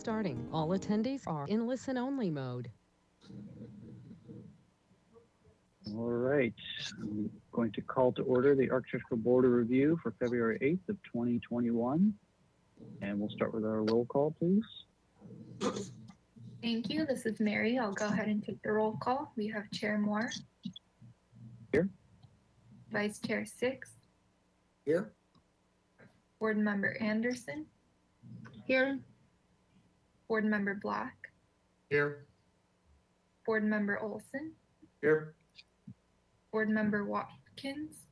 starting. All attendees are in listen-only mode. All right, I'm going to call to order the Architectural Board of Review for February 8th of 2021. And we'll start with our roll call, please. Thank you. This is Mary. I'll go ahead and take the roll call. We have Chair Moore. Here. Vice Chair Six. Here. Board Member Anderson. Here. Board Member Black. Here. Board Member Olson. Here. Board Member Watkins.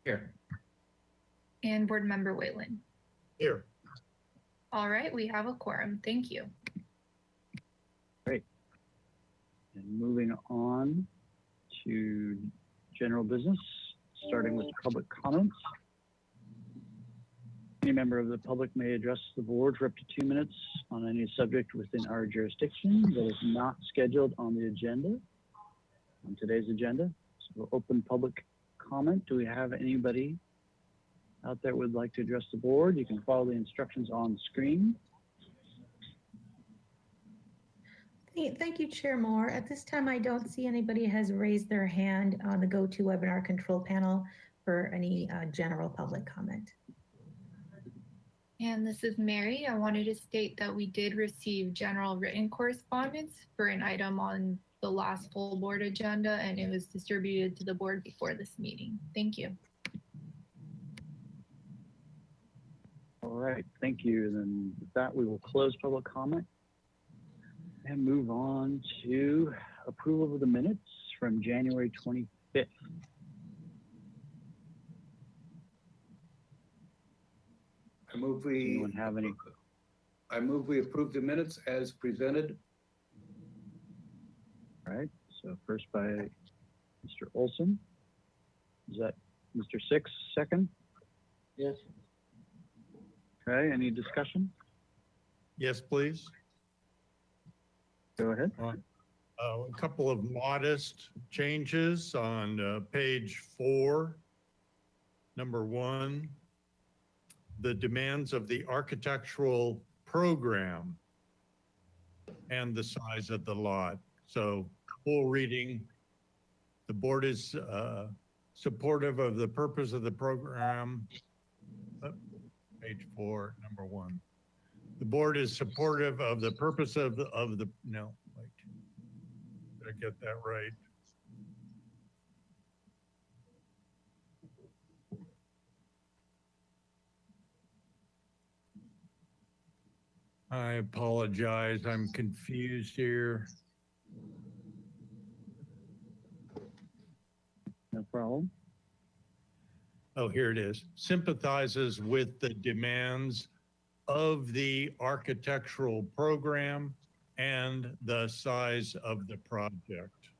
Here. And Board Member Whalen. Here. All right, we have a quorum. Thank you. Great. And moving on to general business, starting with public comments. Any member of the public may address the board for up to 2 minutes on any subject within our jurisdiction that is not scheduled on the agenda, on today's agenda. So we'll open public comment. Do we have anybody out there would like to address the board? You can follow the instructions on the screen. Thank you, Chair Moore. At this time, I don't see anybody has raised their hand on the GoToWebinar control panel for any general public comment. And this is Mary. I wanted to state that we did receive general written correspondence for an item on the last full board agenda, and it was distributed to the board before this meeting. Thank you. All right, thank you. Then with that, we will close public comment and move on to approval of the minutes from January 25th. Anyone have any? I move we approve the minutes as presented. All right, so first by Mr. Olson. Is that Mr. Six, second? Yes. Okay, any discussion? Yes, please. Go ahead. A couple of modest changes on page 4. Number 1, the demands of the architectural program and the size of the lot. So full reading, the board is supportive of the purpose of the program. Page 4, number 1. The board is supportive of the purpose of the no, wait, did I get that right? I apologize, I'm confused here. No problem. Oh, here it is. Sympathizes with the demands of the architectural program and the size of the project.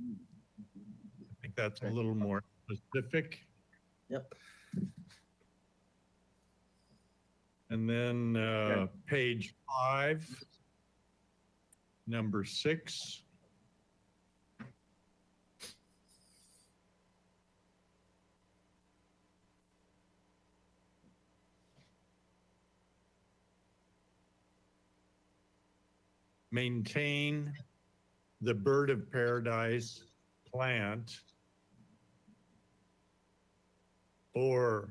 I think that's a little more specific. Yep. And then page 5, number 6. Maintain the bird of paradise plant or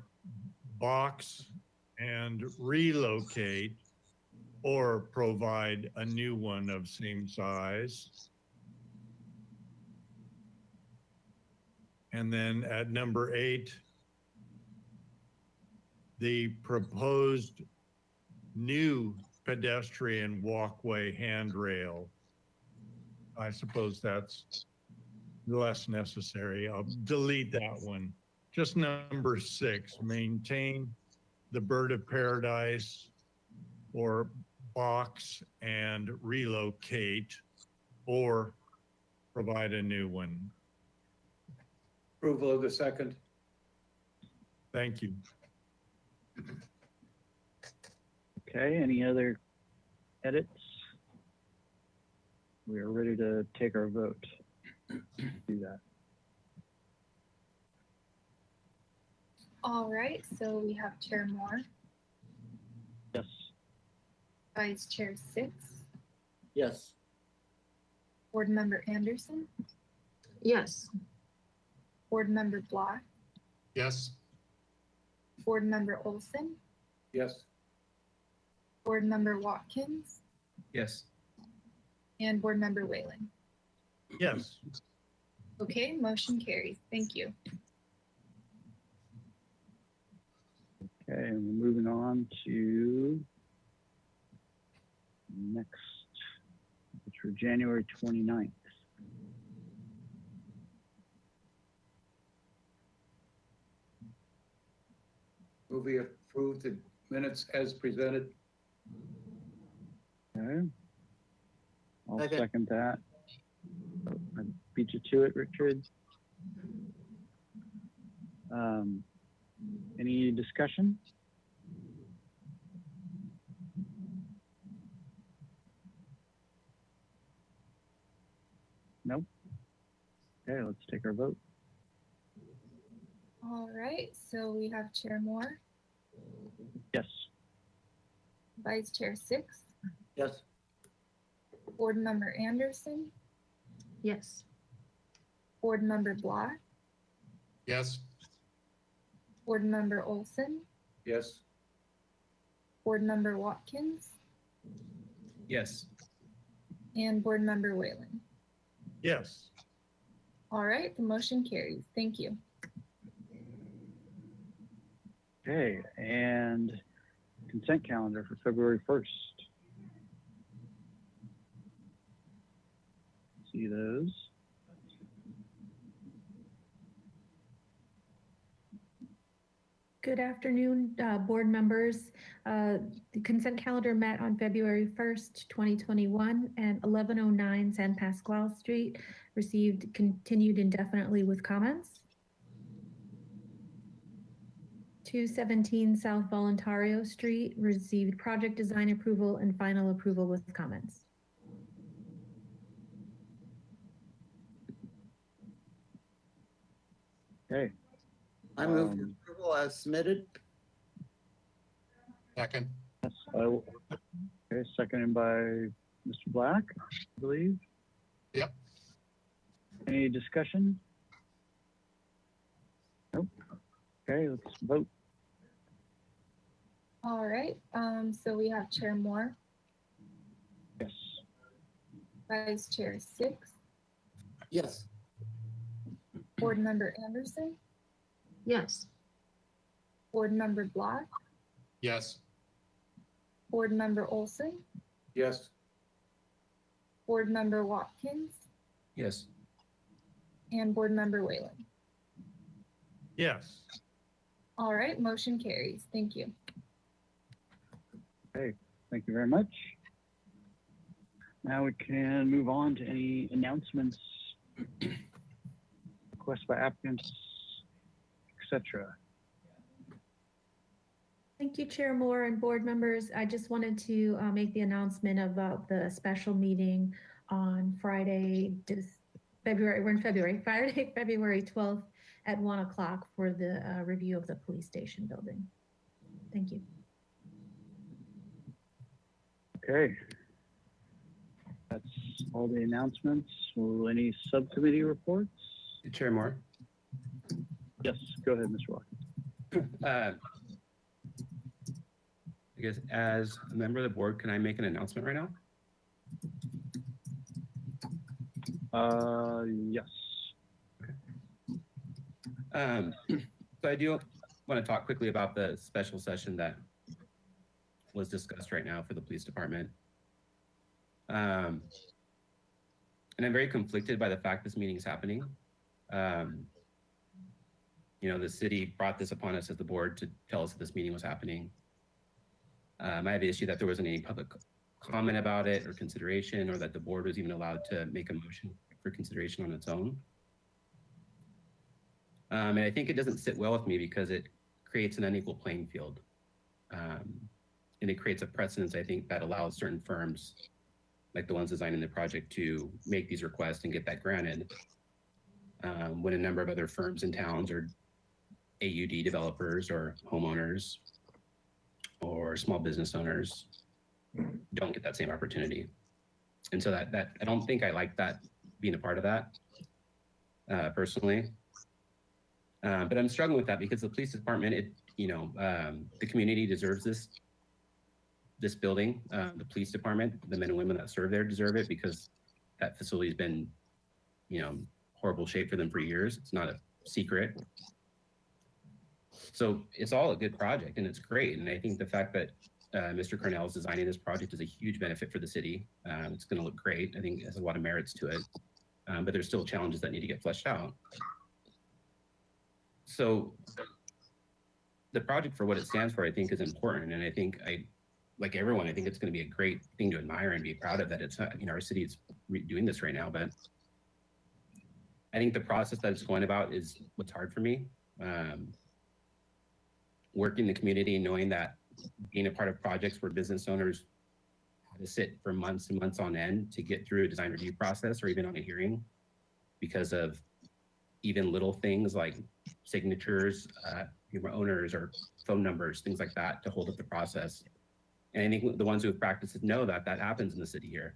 box and relocate or provide a new one of same size. And then at number 8, the proposed new pedestrian walkway handrail. I suppose that's less necessary. I'll delete that one. Just number 6, maintain the bird of paradise or box and relocate or provide a new one. Approval of the second. Thank you. Okay, any other edits? We are ready to take our vote. Do that. All right, so we have Chair Moore. Vice Chair Six, Yes. Board Member Anderson, Yes. Board Member Black, Yes. Board Member Olson, Yes. Board Member Watkins, Yes. and Board Member Whalen. Yes. Okay, motion carries. Thank you. Okay, and we're moving on to next, which for January 29th. Move we approve the minutes as presented. Okay. I'll Second. second that. I beat you to it, Richard. Any discussion? Nope. Okay, let's take our vote. All right, so we have Chair Moore, Yes. Vice Chair Six, Yes. Board Member Anderson, Yes. Board Member Black, Yes. Board Member Olson, Yes. Board Member Watkins, Yes. and Board Member Whalen. Yes. All right, the motion carries. Thank you. Okay, and consent calendar for February 1st. See those? Good afternoon, board members. The consent calendar met on February 1st, 2021, and 1109 San Pasqual Street received continued indefinitely with comments. 217 South Voluntario Street received project design approval and final approval with comments. Okay, I move the Um, approval as submitted. Second. yes, okay, seconded by Mr. Black, I believe. Yep. Any discussion? Nope. Okay, let's vote. All right, so we have Chair Moore, Yes. Vice Chair Six, Yes. Board Member Anderson, Yes. Board Member Black, Yes. Board Member Olson, Yes. Board Member Watkins, Yes. and Board Member Whalen. Yes. All right, motion carries. Thank you. Thank you very much. Now we can move on to any announcements, requests by applicants, etc. Thank you, Chair Moore and board members. I just wanted to make the announcement about the special meeting on Friday, Friday, February 12th at 1 o'clock for the review of the police station building. Thank you. Okay. That's all the announcements. Will any subcommittee reports? Chair Moore, Yes, go ahead, Mr. Watkins. I guess as a member of the board, can I make an announcement right now? Yes. So I do want to talk quickly about the special session that was discussed right now for the police department. And I'm very conflicted by the fact this meeting is happening. The city brought this upon us as the board to tell us that this meeting was happening. I have the issue that there wasn't any public comment about it or consideration, or that the board was even allowed to make a motion for consideration on its own. And I think it doesn't sit well with me because it creates an unequal playing field. And it creates a precedence, I think, that allows certain firms, like the ones designing the project, to make these requests and get that granted. When a number of other firms and towns or AUD developers or homeowners or small business owners don't get that same opportunity. And so that I don't think I like that, being a part of that, personally. But I'm struggling with that because the police department, the community deserves this building. The police department, the men and women that serve there deserve it, because that facility's been, horrible shape for them for years. It's not a secret. So it's all a good project and it's great. And I think the fact that Mr. Cornell is designing this project is a huge benefit for the city. It's going to look great. I think it has a lot of merits to it, but there's still challenges that need to get fleshed out. So the project, for what it stands for, I think is important. And I think like everyone, I think it's going to be a great thing to admire and be proud of, that it's, our city is doing this right now. But I think the process that it's going about is what's hard for me. Working in the community and knowing that being a part of projects where business owners have to sit for months and months on end to get through a design review process or even on a hearing because of even little things like signatures, owners or phone numbers, things like that, to hold up the process. And I think the ones who have practiced it know that that happens in the city here.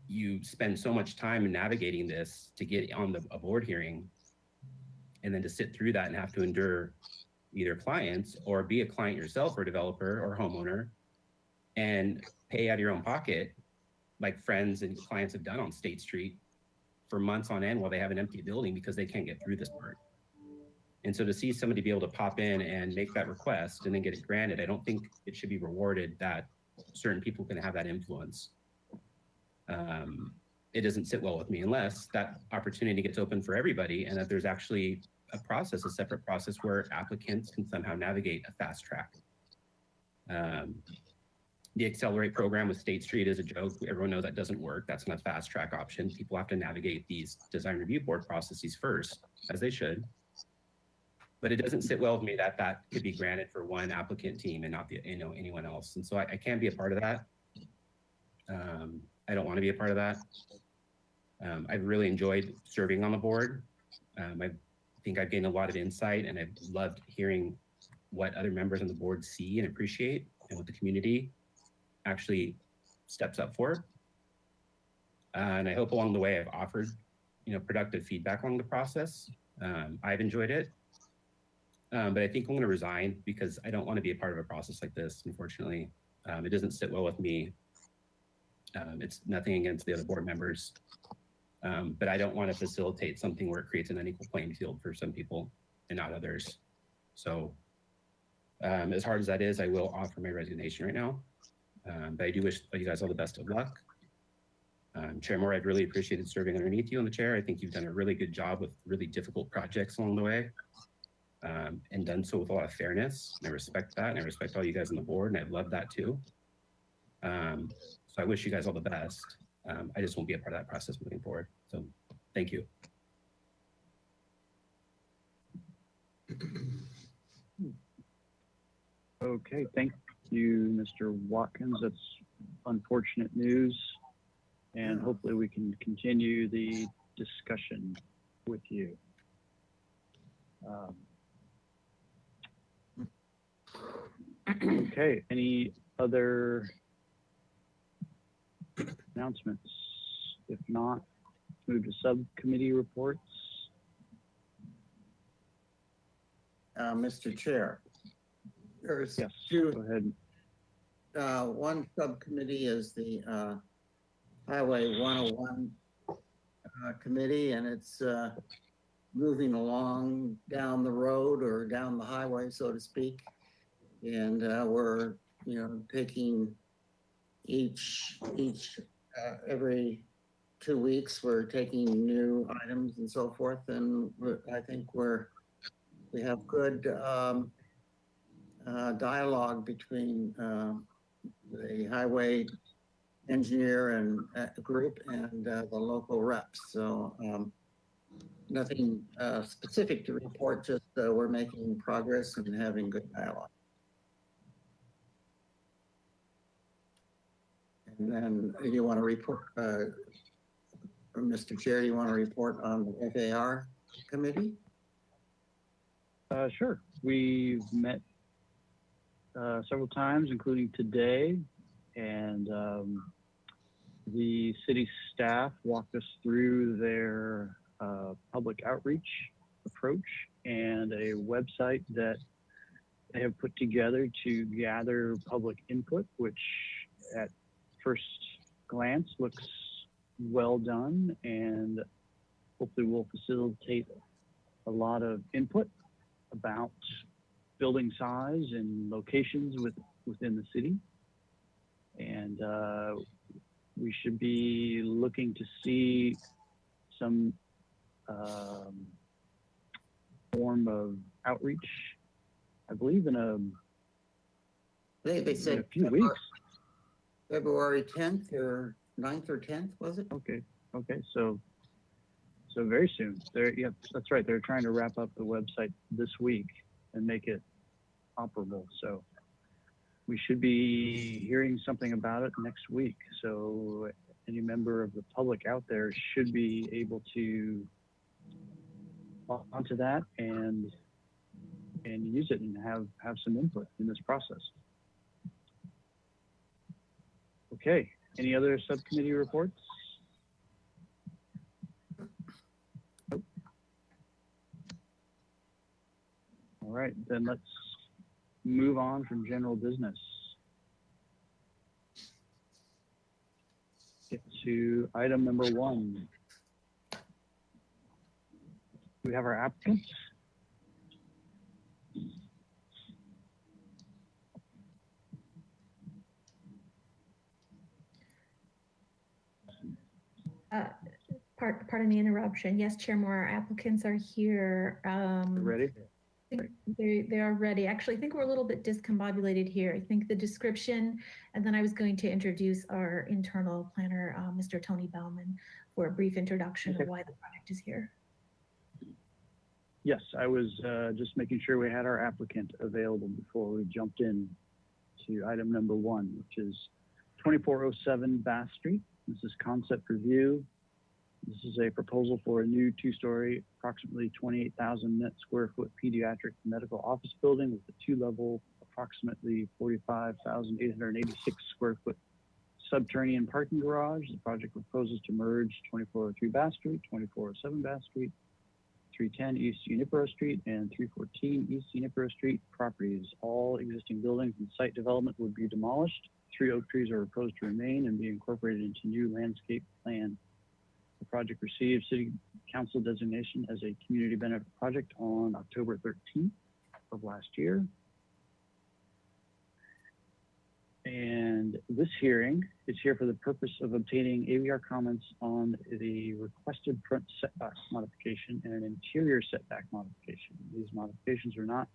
You spend so much time in navigating this to get on a board hearing, and then to sit through that and have to endure either clients or be a client yourself, or a developer or homeowner, and pay out of your own pocket, like friends and clients have done on State Street for months on end while they have an empty building because they can't get through this part. And so to see somebody be able to pop in and make that request and then get it granted, I don't think it should be rewarded that certain people can have that influence. It doesn't sit well with me unless that opportunity gets open for everybody, and that there's actually a process, a separate process where applicants can somehow navigate a fast track. The Accelerate program with State Street is a joke. Everyone knows that doesn't work. That's not a fast track option. People have to navigate these design review board processes first, as they should. But it doesn't sit well with me that that could be granted for one applicant team and not anyone else. And so I can't be a part of that. I don't want to be a part of that. I've really enjoyed serving on the board. I think I've gained a lot of insight, and I've loved hearing what other members on the board see and appreciate, and what the community actually steps up for. And I hope along the way I've offered, productive feedback along the process. I've enjoyed it. But I think I'm going to resign because I don't want to be a part of a process like this, unfortunately. It doesn't sit well with me. It's nothing against the other board members. But I don't want to facilitate something where it creates an unequal playing field for some people and not others. So as hard as that is, I will offer my resignation right now. But I do wish you guys all the best of luck. Chair Moore, I've really appreciated serving underneath you in the chair. I think you've done a really good job with really difficult projects along the way, and done so with a lot of fairness. And I respect that, and I respect all you guys on the board, and I love that too. So I wish you guys all the best. I just won't be a part of that process moving forward. So thank you. Okay, thank you, Mr. Watkins. That's unfortunate news. And hopefully we can continue the discussion with you. Okay, any other announcements? If not, move to subcommittee reports. Mr. Chair, there's Yes, two. go ahead. One subcommittee is the Highway 101 committee, and it's moving along down the road or down the highway, so to speak. And we're, taking every 2 weeks, we're taking new items and so forth. And I think we have good dialogue between the highway engineer and group and the local reps. So nothing specific to report, just we're making progress and having good dialogue. And then you want to report, Mr. Chair, you want to report on the FAR committee? Sure. We've met several times, including today, and the city staff walked us through their public outreach approach and a website that they have put together to gather public input, which at first glance looks well done and hopefully will facilitate a lot of input about building size and locations within the city. And we should be looking to see some form of outreach, I believe in They in a said few weeks. February 10th or 9th or 10th, was it? Okay, so very soon. Yeah, that's right. They're trying to wrap up the website this week and make it operable. So we should be hearing something about it next week. So any member of the public out there should be able to log onto that and use it and have some input in this process. Okay, any other subcommittee reports? Nope. All right, then let's move on from general business. Get to item number 1. We have our applicants. Pardon the interruption. Yes, Chair Moore, our applicants are here. Ready? I think they are ready. Actually, I think we're a little bit discombobulated here. I think the description, and then I was going to introduce our internal planner, Mr. Tony Bauman, for a brief introduction of why the project is here. Yes, I was just making sure we had our applicant available before we jumped in to item number 1, which is 2407 Bass Street. This is concept review. This is a proposal for a new 2-story, approximately 28,000 net square foot pediatric medical office building with a 2-level, approximately 45,886 square foot subterranean parking garage. The project proposes to merge 2403 Bass Street, 2407 Bass Street, 310 East Junipero Street, and 314 East Junipero Street properties. All existing buildings and site development would be demolished. 3 oak trees are proposed to remain and be incorporated into new landscape plan. The project received City Council designation as a community benefit project on October 13th of last year. And this hearing is here for the purpose of obtaining AVR comments on the requested front setback modification and an interior setback modification. These modifications are not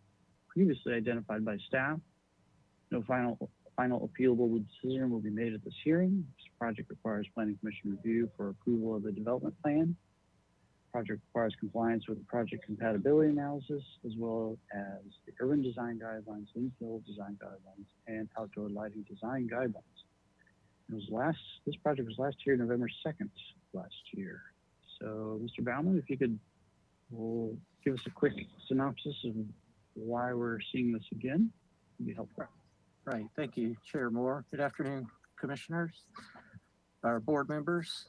previously identified by staff. No final appealable decision will be made at this hearing. This project requires Planning Commission review for approval of the development plan. Project requires compliance with the project compatibility analysis, as well as the urban design guidelines, infill design guidelines, and outdoor lighting design guidelines. This project was last here, November 2nd last year. So, Mr. Bauman, if you could give us a quick synopsis of why we're seeing this again, it'd be helpful. Right. Thank you, Chair Moore. Good afternoon, commissioners, our board members.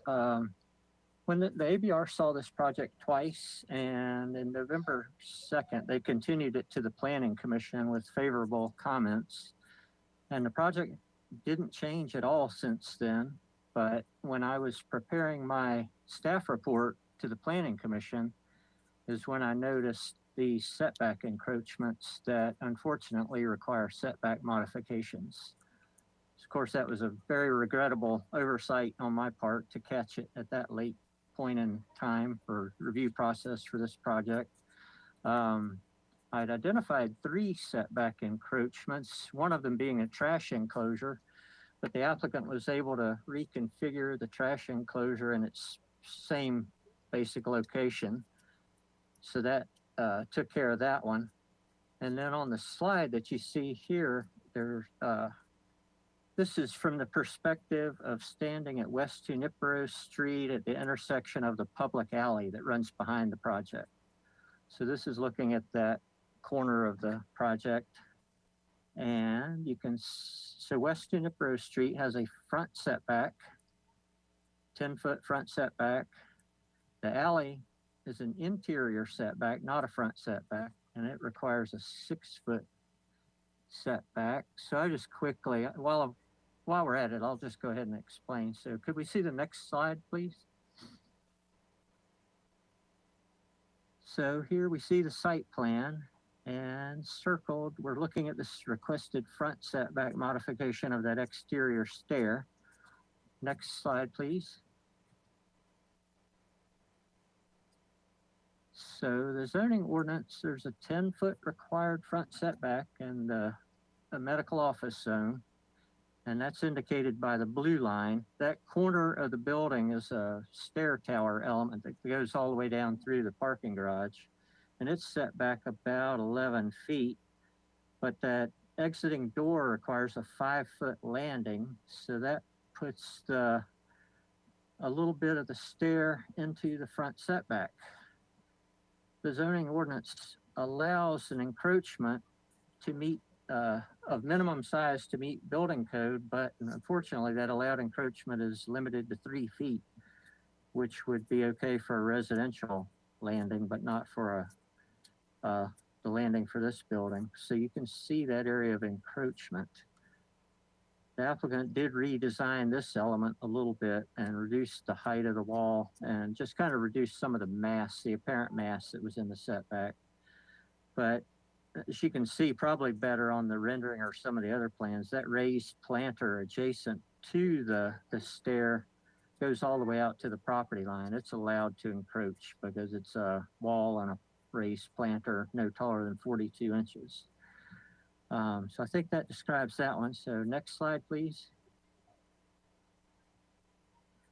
When the ABR saw this project twice, and in November 2nd, they continued it to the Planning Commission with favorable comments. And the project didn't change at all since then. But when I was preparing my staff report to the Planning Commission is when I noticed the setback encroachments that unfortunately require setback modifications. Of course, that was a very regrettable oversight on my part to catch it at that late point in time for review process for this project. I'd identified 3 setback encroachments, one of them being a trash enclosure, but the applicant was able to reconfigure the trash enclosure in its same basic location. So that took care of that one. And then on the slide that you see here, this is from the perspective of standing at West Junipero Street at the intersection of the public alley that runs behind the project. So this is looking at that corner of the project. And you can, so West Junipero Street has a front setback, 10-foot front setback. The alley is an interior setback, not a front setback, and it requires a 6-foot setback. So I just quickly, while we're at it, I'll just go ahead and explain. So could we see the next slide, please? So here we see the site plan, and circled, we're looking at this requested front setback modification of that exterior stair. Next slide, please. So the zoning ordinance, there's a 10-foot required front setback in the medical office zone, and that's indicated by the blue line. That corner of the building is a stair tower element that goes all the way down through the parking garage, and it's set back about 11 feet, but that exiting door requires a 5-foot landing, so that puts a little bit of the stair into the front setback. The zoning ordinance allows an encroachment to meet of minimum size to meet building code, but unfortunately that allowed encroachment is limited to 3 feet, which would be okay for a residential landing, but not for the landing for this building. So you can see that area of encroachment. The applicant did redesign this element a little bit and reduce the height of the wall and just kind of reduce some of the mass, the apparent mass that was in the setback. But as you can see probably better on the rendering or some of the other plans, that raised planter adjacent to the stair goes all the way out to the property line. It's allowed to encroach because it's a wall and a raised planter no taller than 42 inches. So I think that describes that one. So next slide, please.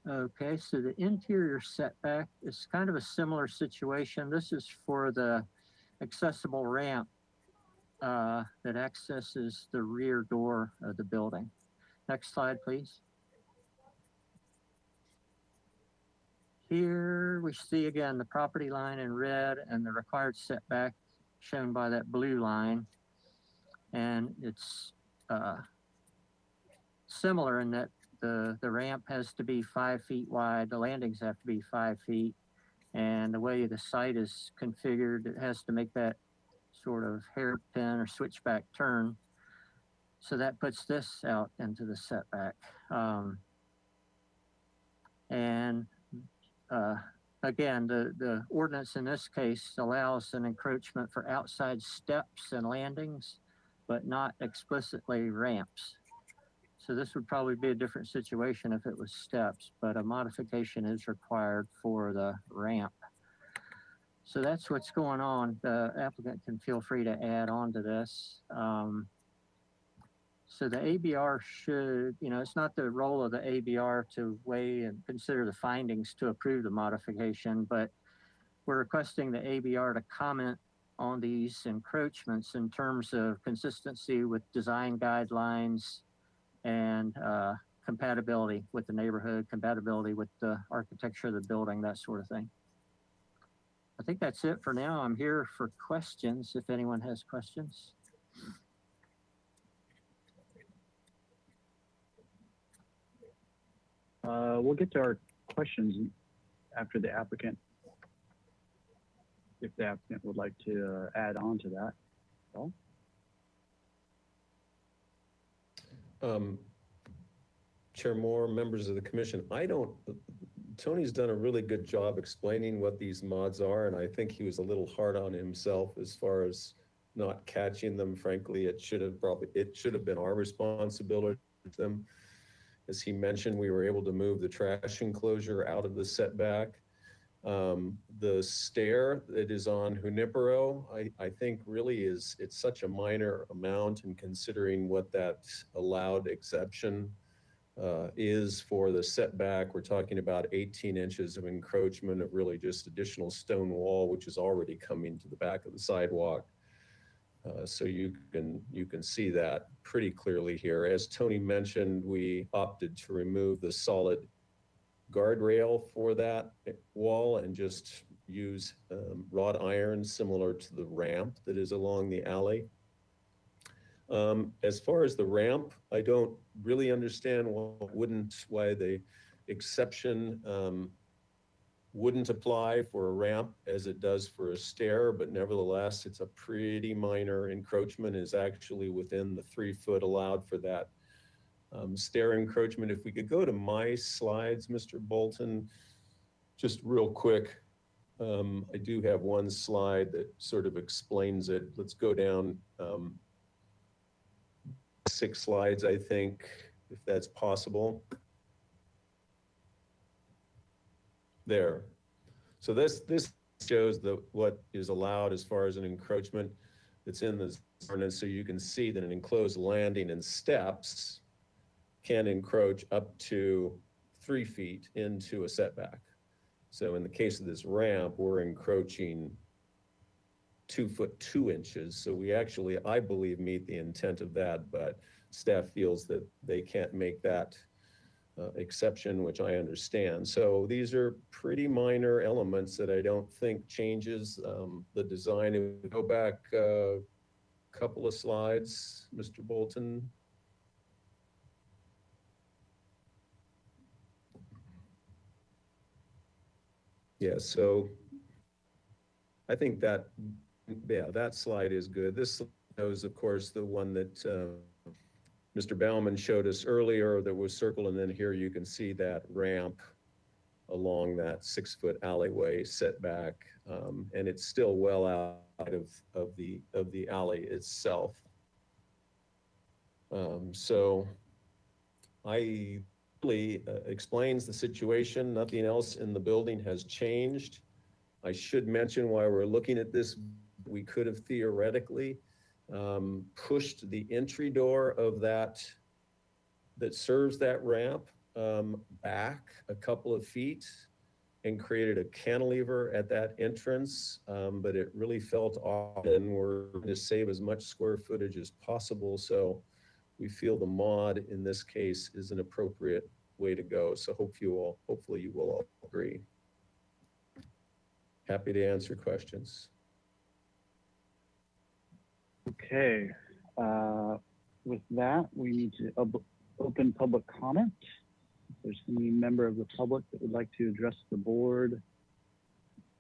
Okay, so the interior setback is kind of a similar situation. This is for the accessible ramp that accesses the rear door of the building. Next slide, please. Here we see again the property line in red and the required setback shown by that blue line. And it's similar in that the ramp has to be 5 feet wide, the landings have to be 5 feet, and the way the site is configured, it has to make that sort of hairpin or switchback turn. So that puts this out into the setback. Again, the ordinance in this case allows an encroachment for outside steps and landings, but not explicitly ramps. So this would probably be a different situation if it was steps, but a modification is required for the ramp. So that's what's going on. The applicant can feel free to add on to this. So the ABR should, it's not the role of the ABR to weigh and consider the findings to approve the modification, but we're requesting the ABR to comment on these encroachments in terms of consistency with design guidelines and compatibility with the neighborhood, compatibility with the architecture of the building, that sort of thing. I think that's it for now. I'm here for questions if anyone has questions. We'll get to our questions after the applicant, if the applicant would like to add on to that. Chair Moore, members of the commission, Tony's done a really good job explaining what these mods are, and I think he was a little hard on himself as far as not catching them. Frankly, it should have been our responsibility to them. As he mentioned, we were able to move the trash enclosure out of the setback. The stair that is on Junipero, I think really it's such a minor amount in considering what that allowed exception is for the setback. We're talking about 18 inches of encroachment of really just additional stone wall, which is already coming to the back of the sidewalk. So you can see that pretty clearly here. As Tony mentioned, we opted to remove the solid guardrail for that wall and just use wrought iron similar to the ramp that is along the alley. As far as the ramp, I don't really understand why the exception wouldn't apply for a ramp as it does for a stair, but nevertheless, it's a pretty minor encroachment, is actually within the 3 foot allowed for that stair encroachment. If we could go to my slides, Mr. Bolton, just real quick. I do have one slide that sort of explains it. Let's go down 6 slides, I think, if that's possible. There. So this shows what is allowed as far as an encroachment that's in the ordinance. So you can see that an enclosed landing and steps can encroach up to 3 feet into a setback. So in the case of this ramp, we're encroaching 2 foot 2 inches. So we actually, I believe, meet the intent of that, but staff feels that they can't make that exception, which I understand. So these are pretty minor elements that I don't think changes the design. If we go back a couple of slides, Mr. Bolton. Yeah, so I think that, yeah, that slide is good. This shows, of course, the one that Mr. Baumann showed us earlier that was circled, and then here you can see that ramp along that 6 foot alleyway setback, and it's still well out of the alley itself. So I explains the situation. Nothing else in the building has changed. I should mention while we're looking at this, we could have theoretically pushed the entry door of that serves that ramp back a couple of feet and created a cantilever at that entrance, but it really felt odd, and we're going to save as much square footage as possible. So we feel the mod in this case is an appropriate way to go. So hopefully you will all agree. Happy to answer questions. Okay, with that, we need to open public comment. If there's any member of the public that would like to address the board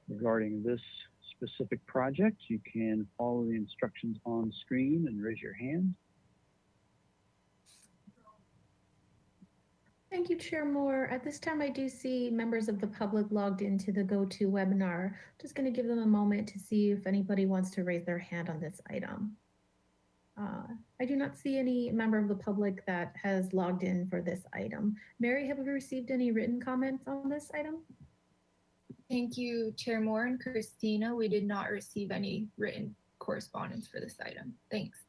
regarding this specific project, you can follow the instructions on screen and raise your hand. Thank you, Chair Moore. At this time, I do see members of the public logged into the GoToWebinar. Just going to give them a moment to see if anybody wants to raise their hand on this item. I do not see any member of the public that has logged in for this item. Mary, have we received any written comments on this item? Thank you, Chair Moore and Christina. We did not receive any written correspondence for this item. Thanks.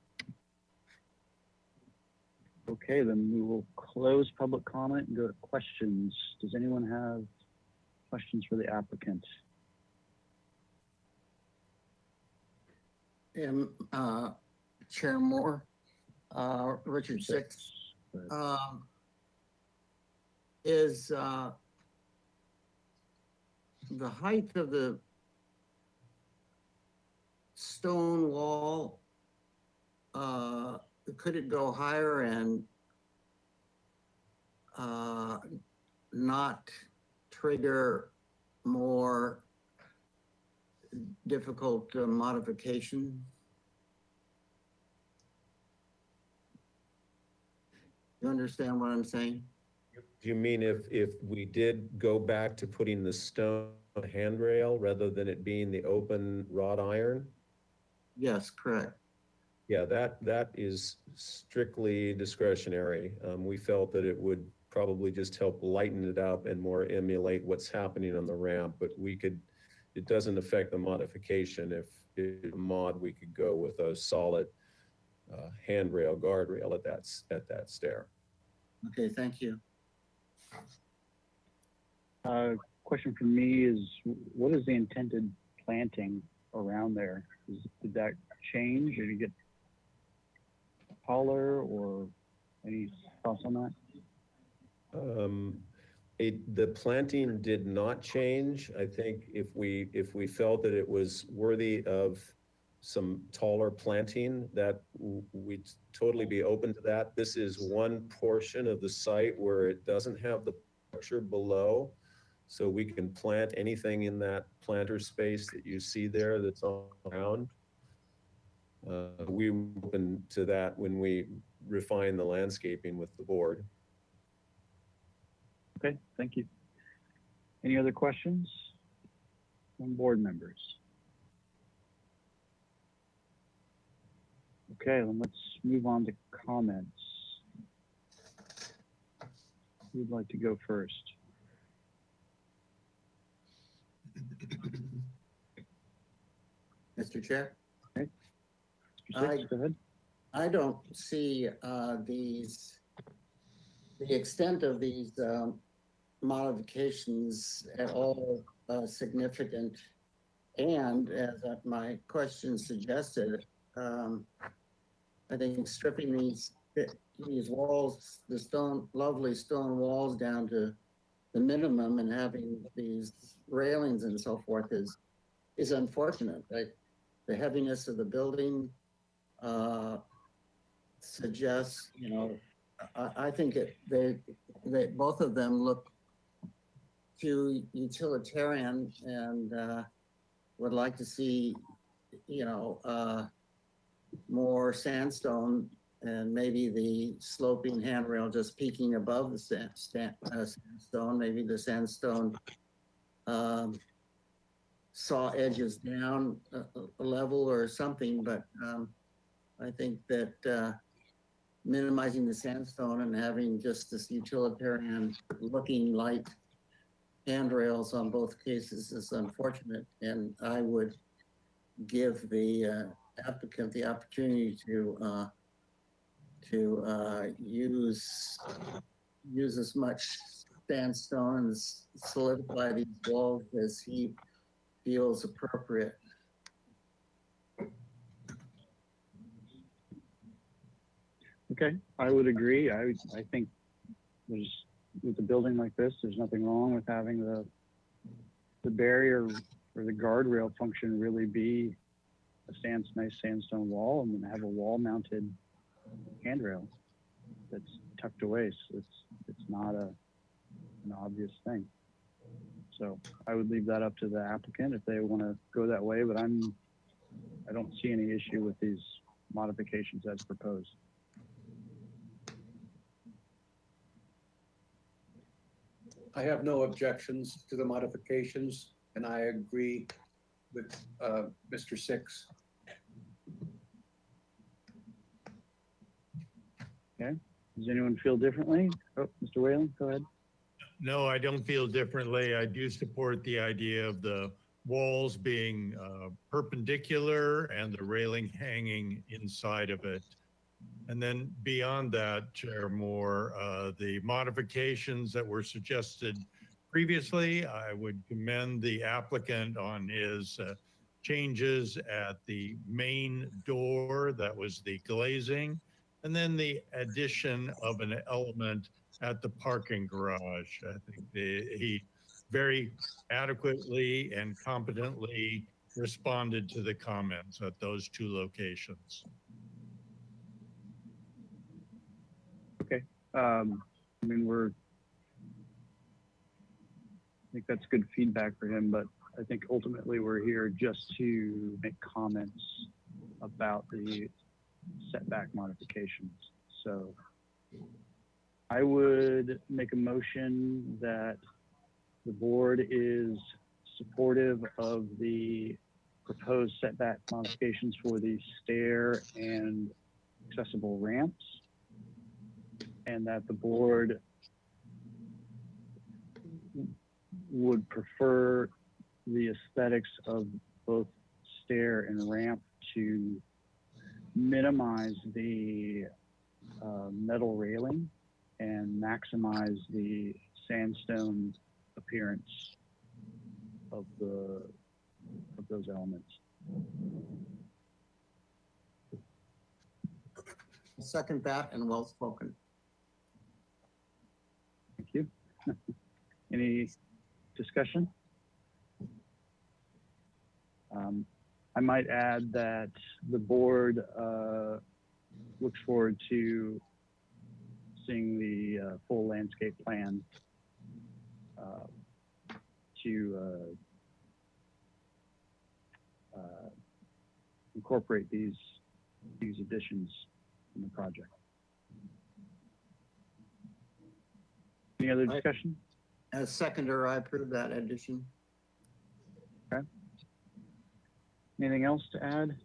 Okay, then we will close public comment and go to questions. Does anyone have questions for the applicant? Chair Moore, Richard Six, is the height of the stone wall, could it go higher and not trigger more difficult modification? You understand what I'm saying? Do you mean if we did go back to putting the stone handrail rather than it being the open wrought iron? Yes, correct. Yeah, that is strictly discretionary. We felt that it would probably just help lighten it up and more emulate what's happening on the ramp, but it doesn't affect the modification. If it's a mod, we could go with a solid handrail, guardrail at that stair. Okay, thank you. Question for me is, what is the intended planting around there? Did that change? Did you get taller, or any thoughts on that? The planting did not change. I think if we felt that it was worthy of some taller planting, that we'd totally be open to that. This is one portion of the site where it doesn't have the structure below. So we can plant anything in that planter space that you see there that's on the ground. We open to that when we refine the landscaping with the board. Okay, thank you. Any other questions from board members? Okay, then let's move on to comments. Who'd like to go first? Mr. Chair? Mr. Six, go ahead. I don't see the extent of these modifications at all significant. And as my question suggested, I think stripping these walls, the lovely stone walls down to the minimum and having these railings and so forth is unfortunate. The heaviness of the building suggests, I think they both of them look too utilitarian, and would like to see, more sandstone and maybe the sloping handrail just peaking above the sandstone. Maybe the sandstone saw edges down a level or something, but I think that minimizing the sandstone and having just this utilitarian looking light handrails on both cases is unfortunate, and I would give the applicant the opportunity to use as much sandstone and solidify these walls as he feels appropriate. Okay, I would agree. I think there's, with a building like this, there's nothing wrong with having the barrier or the guardrail function really be a nice sandstone wall, and then have a wall-mounted handrail that's tucked away, so it's not an obvious thing. So I would leave that up to the applicant if they want to go that way, but I don't see any issue with these modifications as proposed. I have no objections to the modifications, and I agree with Mr. Six. Okay, does anyone feel differently? Oh, Mr. Whalen, go ahead. No, I don't feel differently. I do support the idea of the walls being perpendicular and the railing hanging inside of it. And then beyond that, Chair Moore, the modifications that were suggested previously, I would commend the applicant on his changes at the main door, that was the glazing, and then the addition of an element at the parking garage. I think he very adequately and competently responded to the comments at those two locations. Okay, I think that's good feedback for him, but I think ultimately we're here just to make comments about the setback modifications. So I would make a motion that the board is supportive of the proposed setback modifications for the stair and accessible ramps, and that the board would prefer the aesthetics of both stair and ramp to minimize the metal railing and maximize the sandstone appearance of those elements. Second that, and well spoken. Thank you. Any discussion? I might add that the board looks forward to seeing the full landscape plan to incorporate these additions in the project. Any other discussion? As seconder, I approve that addition. Anything else to add?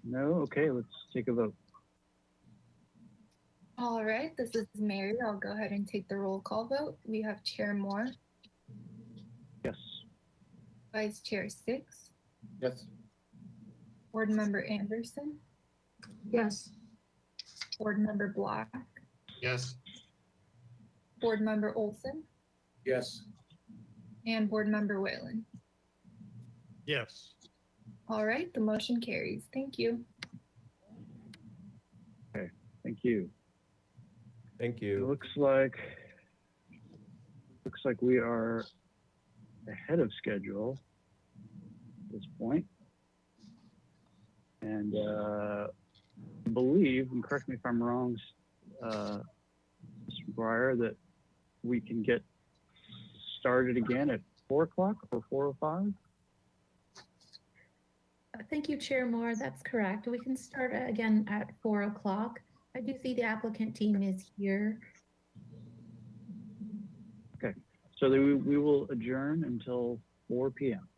No? Okay, let's take a vote. All right, this is Mary. I'll go ahead and take the roll call vote. We have Chair Moore, Yes. Vice Chair Six, Yes. Board Member Anderson, Yes. Board Member Black, Yes. Board Member Olson, Yes. and Board Member Whalen. Yes. All right, the motion carries. Thank you. Thank you. Thank It you. looks like we are ahead of schedule at this point. And I believe, and correct me if I'm wrong, Mr. McGuire, that we can get started again at 4 o'clock or 4:05? Thank you, Chair Moore. That's correct. We can start again at 4 o'clock. I do see the applicant team is here. So then we will adjourn until 4 p.m.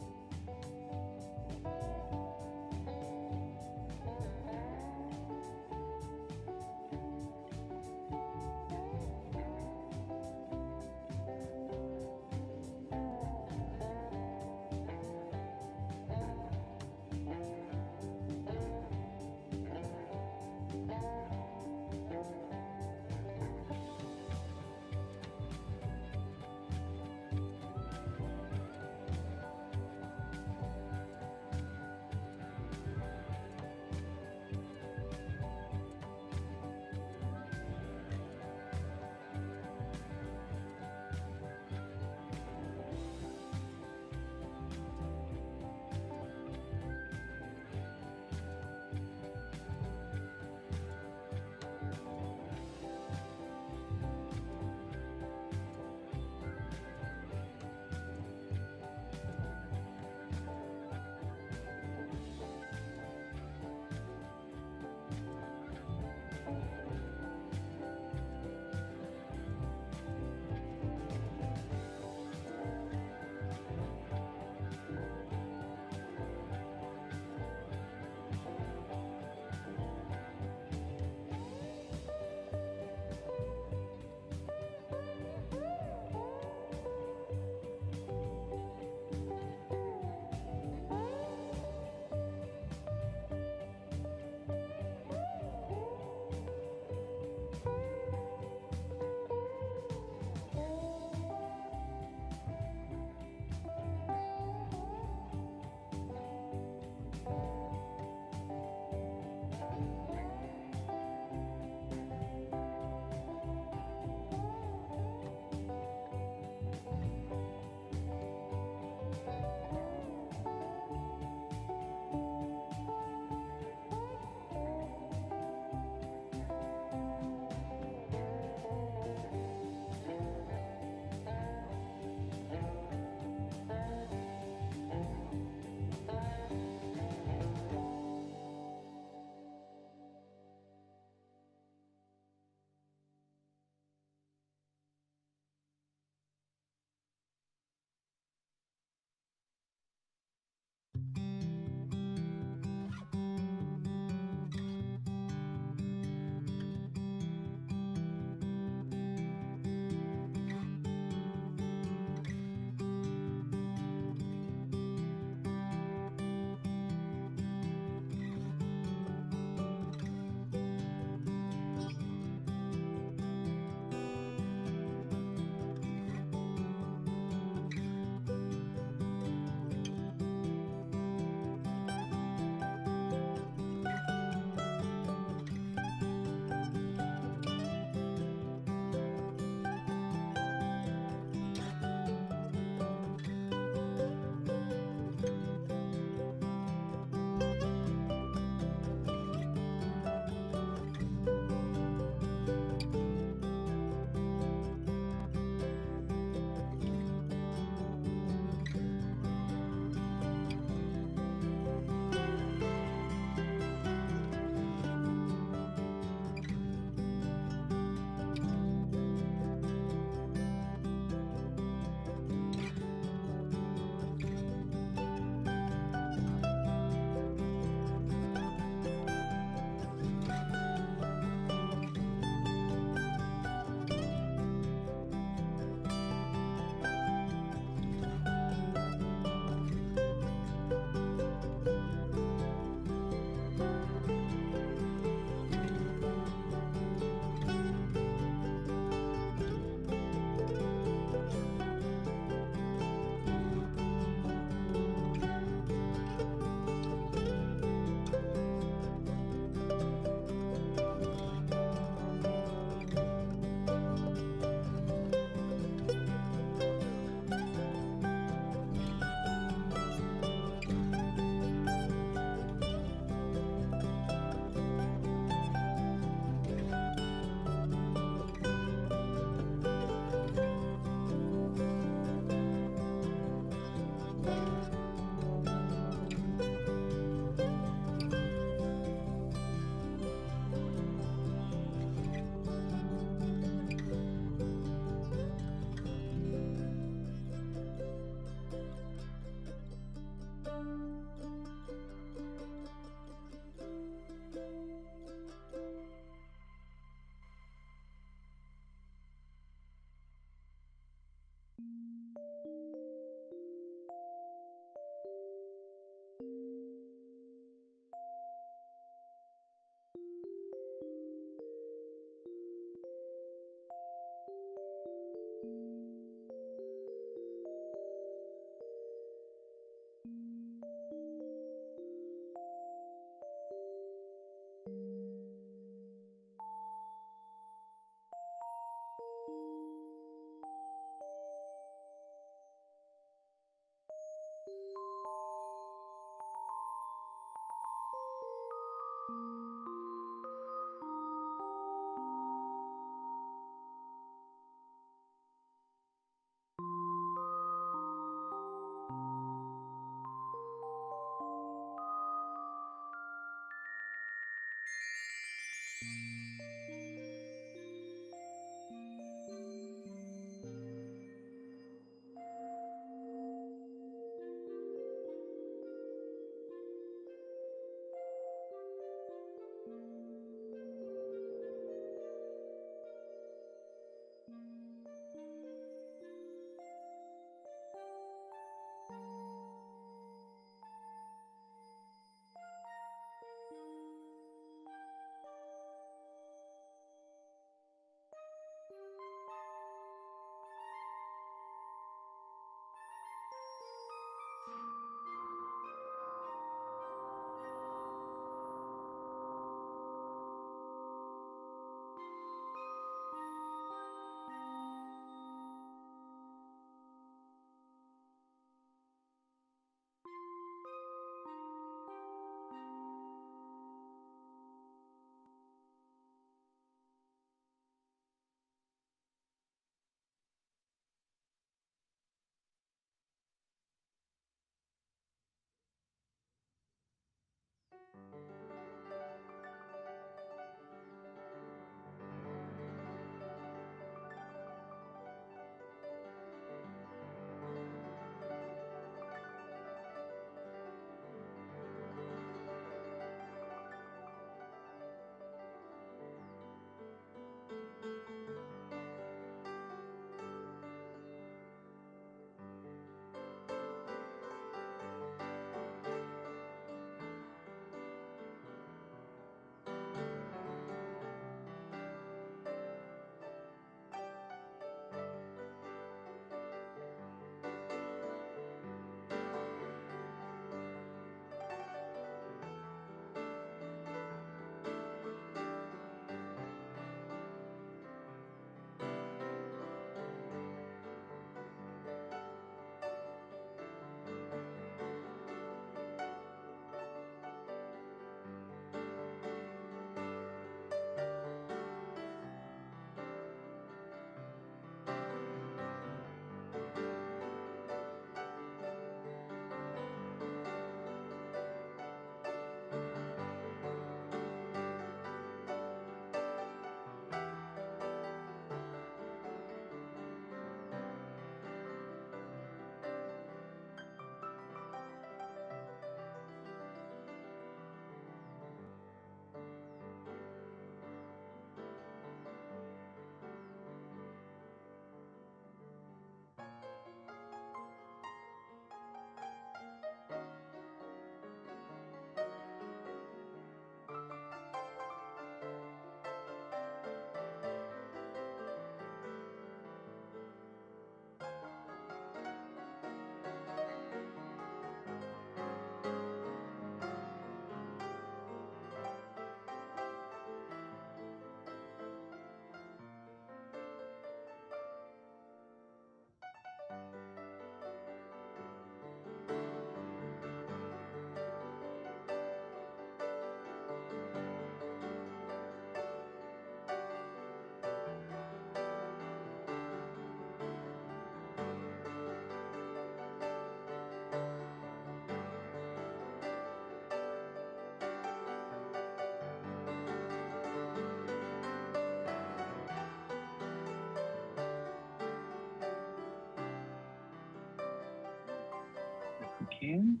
If we can.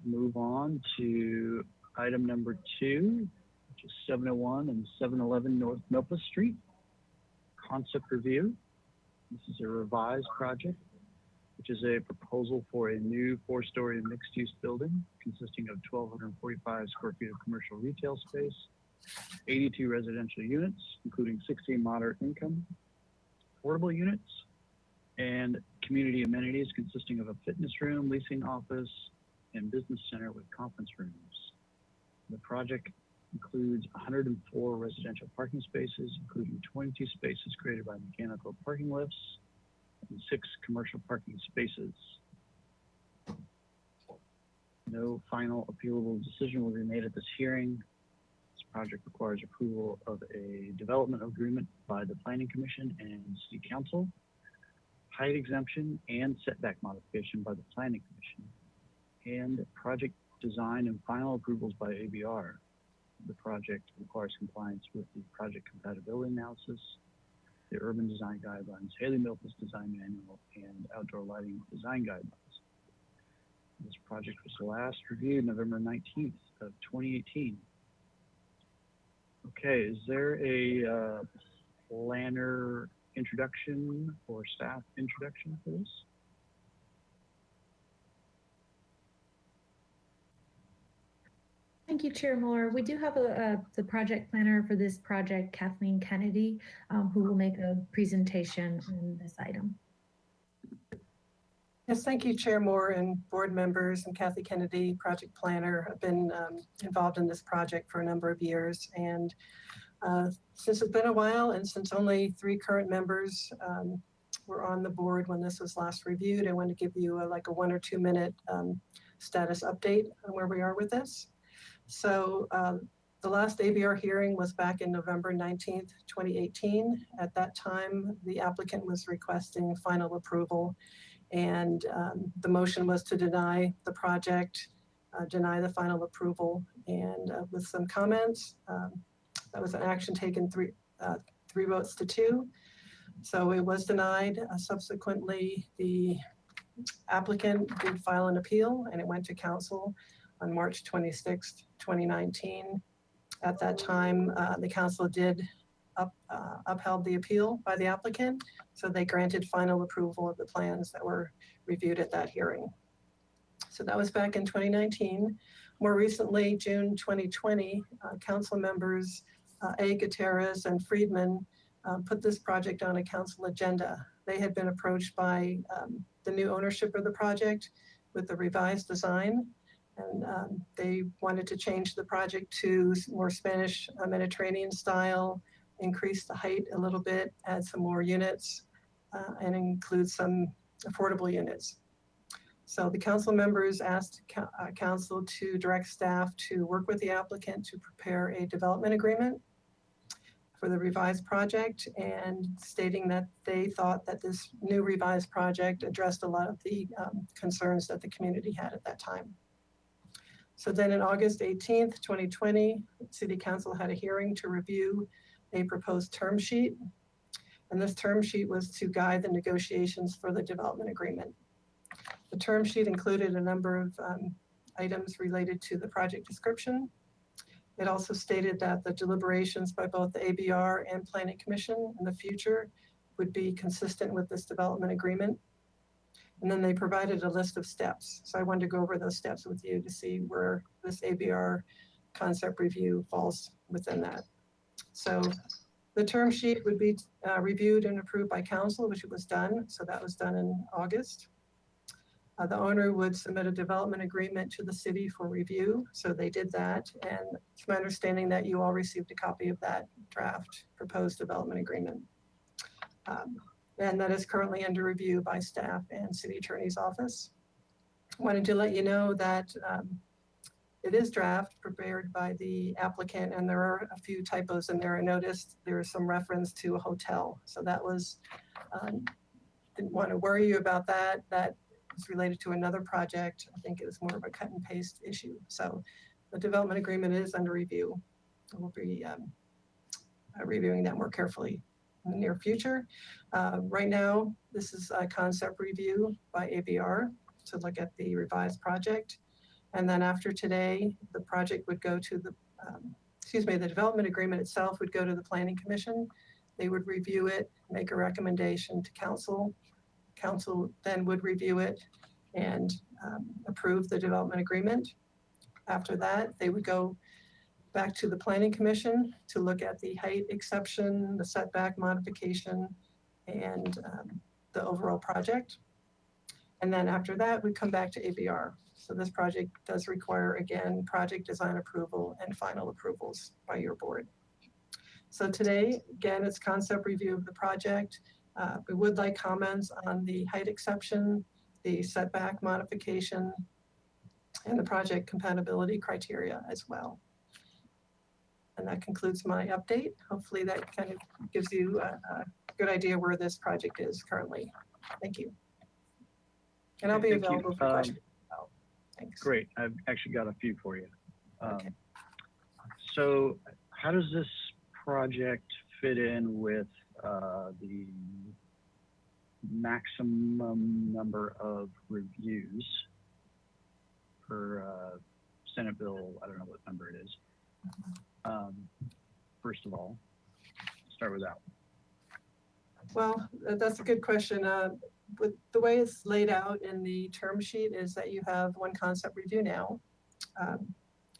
move on to item number 2, which is 701 and 711 North Milpa Street. Concept review. This is a revised project, which is a proposal for a new 4-story mixed-use building consisting of 1,245 square feet of commercial retail space, 82 residential units, including 16 moderate income affordable units, and community amenities consisting of a fitness room, leasing office, and business center with conference rooms. The project includes 104 residential parking spaces, including 22 spaces created by mechanical parking lifts and 6 commercial parking spaces. No final appealable decision will be made at this hearing. This project requires approval of a development agreement by the Planning Commission and City Council, height exemption and setback modification by the Planning Commission, and project design and final approvals by ABR. The project requires compliance with the project compatibility analysis, the urban design guidelines, Haley Milpas design manual, and outdoor lighting design guidelines. This project was last reviewed November 19th of 2018. Okay, is there a planner introduction or staff introduction for this? Thank you, Chair Moore. We do have the project planner for this project, Kathleen Kennedy, who will make a presentation on this item. Yes, thank you, Chair Moore and board members. And Kathy Kennedy, project planner. I've been involved in this project for a number of years. And since it's been a while and since only 3 current members were on the board when this was last reviewed, I want to give you like a 1 or 2 minute status update on where we are with this. So the last ABR hearing was back in November 19th, 2018. At that time, the applicant was requesting final approval, and the motion was to deny the project, deny the final approval, and with some comments. That was an action taken 3 votes to 2. So it was denied. Subsequently, the applicant did file an appeal, and it went to council on March 26th, 2019. At that time, the council did upheld the appeal by the applicant, so they granted final approval of the plans that were reviewed at that hearing. So that was back in 2019. More recently, June 2020, council members A. Gutierrez and Friedman put this project on a council agenda. They had been approached by the new ownership of the project with the revised design, and they wanted to change the project to more Spanish Mediterranean style, increase the height a little bit, add some more units, and include some affordable units. So the council members asked council to direct staff to work with the applicant to prepare a development agreement for the revised project, and stating that they thought that this new revised project addressed a lot of the concerns that the community had at that time. So then in August 18th, 2020, City Council had a hearing to review a proposed term sheet. And this term sheet was to guide the negotiations for the development agreement. The term sheet included a number of items related to the project description. It also stated that the deliberations by both the ABR and Planning Commission in the future would be consistent with this development agreement. And then they provided a list of steps. So I wanted to go over those steps with you to see where this ABR concept review falls within that. So the term sheet would be reviewed and approved by council, which was done. So that was done in August. The owner would submit a development agreement to the city for review. So they did that. And it's my understanding that you all received a copy of that draft proposed development agreement. And that is currently under review by staff and city attorney's office. Wanted to let you know that it is draft prepared by the applicant, and there are a few typos in there. I noticed there is some reference to a hotel. So that was, didn't want to worry you about that. That is related to another project. I think it was more of a cut and paste issue. So the development agreement is under review. We'll be reviewing that more carefully in the near future. Right now, this is a concept review by ABR to look at the revised project. And then after today, the project would go to the, the development agreement itself would go to the Planning Commission. They would review it, make a recommendation to council. Council then would review it and approve the development agreement. After that, they would go back to the Planning Commission to look at the height exception, the setback modification, and the overall project. And then after that, we come back to ABR. So this project does require, again, project design approval and final approvals by your board. So today, again, it's concept review of the project. We would like comments on the height exception, the setback modification, and the project compatibility criteria as well. And that concludes my update. Hopefully that kind of gives you a good idea where this project is currently. Thank you. And I'll be Thank you. available for questions. Thanks. Great. I've actually got a few for you. Okay. So how does this project fit in with the maximum number of reviews per Senate Bill? I don't know what number it is. First of all, start with that. Well, that's a good question. With the way it's laid out in the term sheet is that you have one concept review now,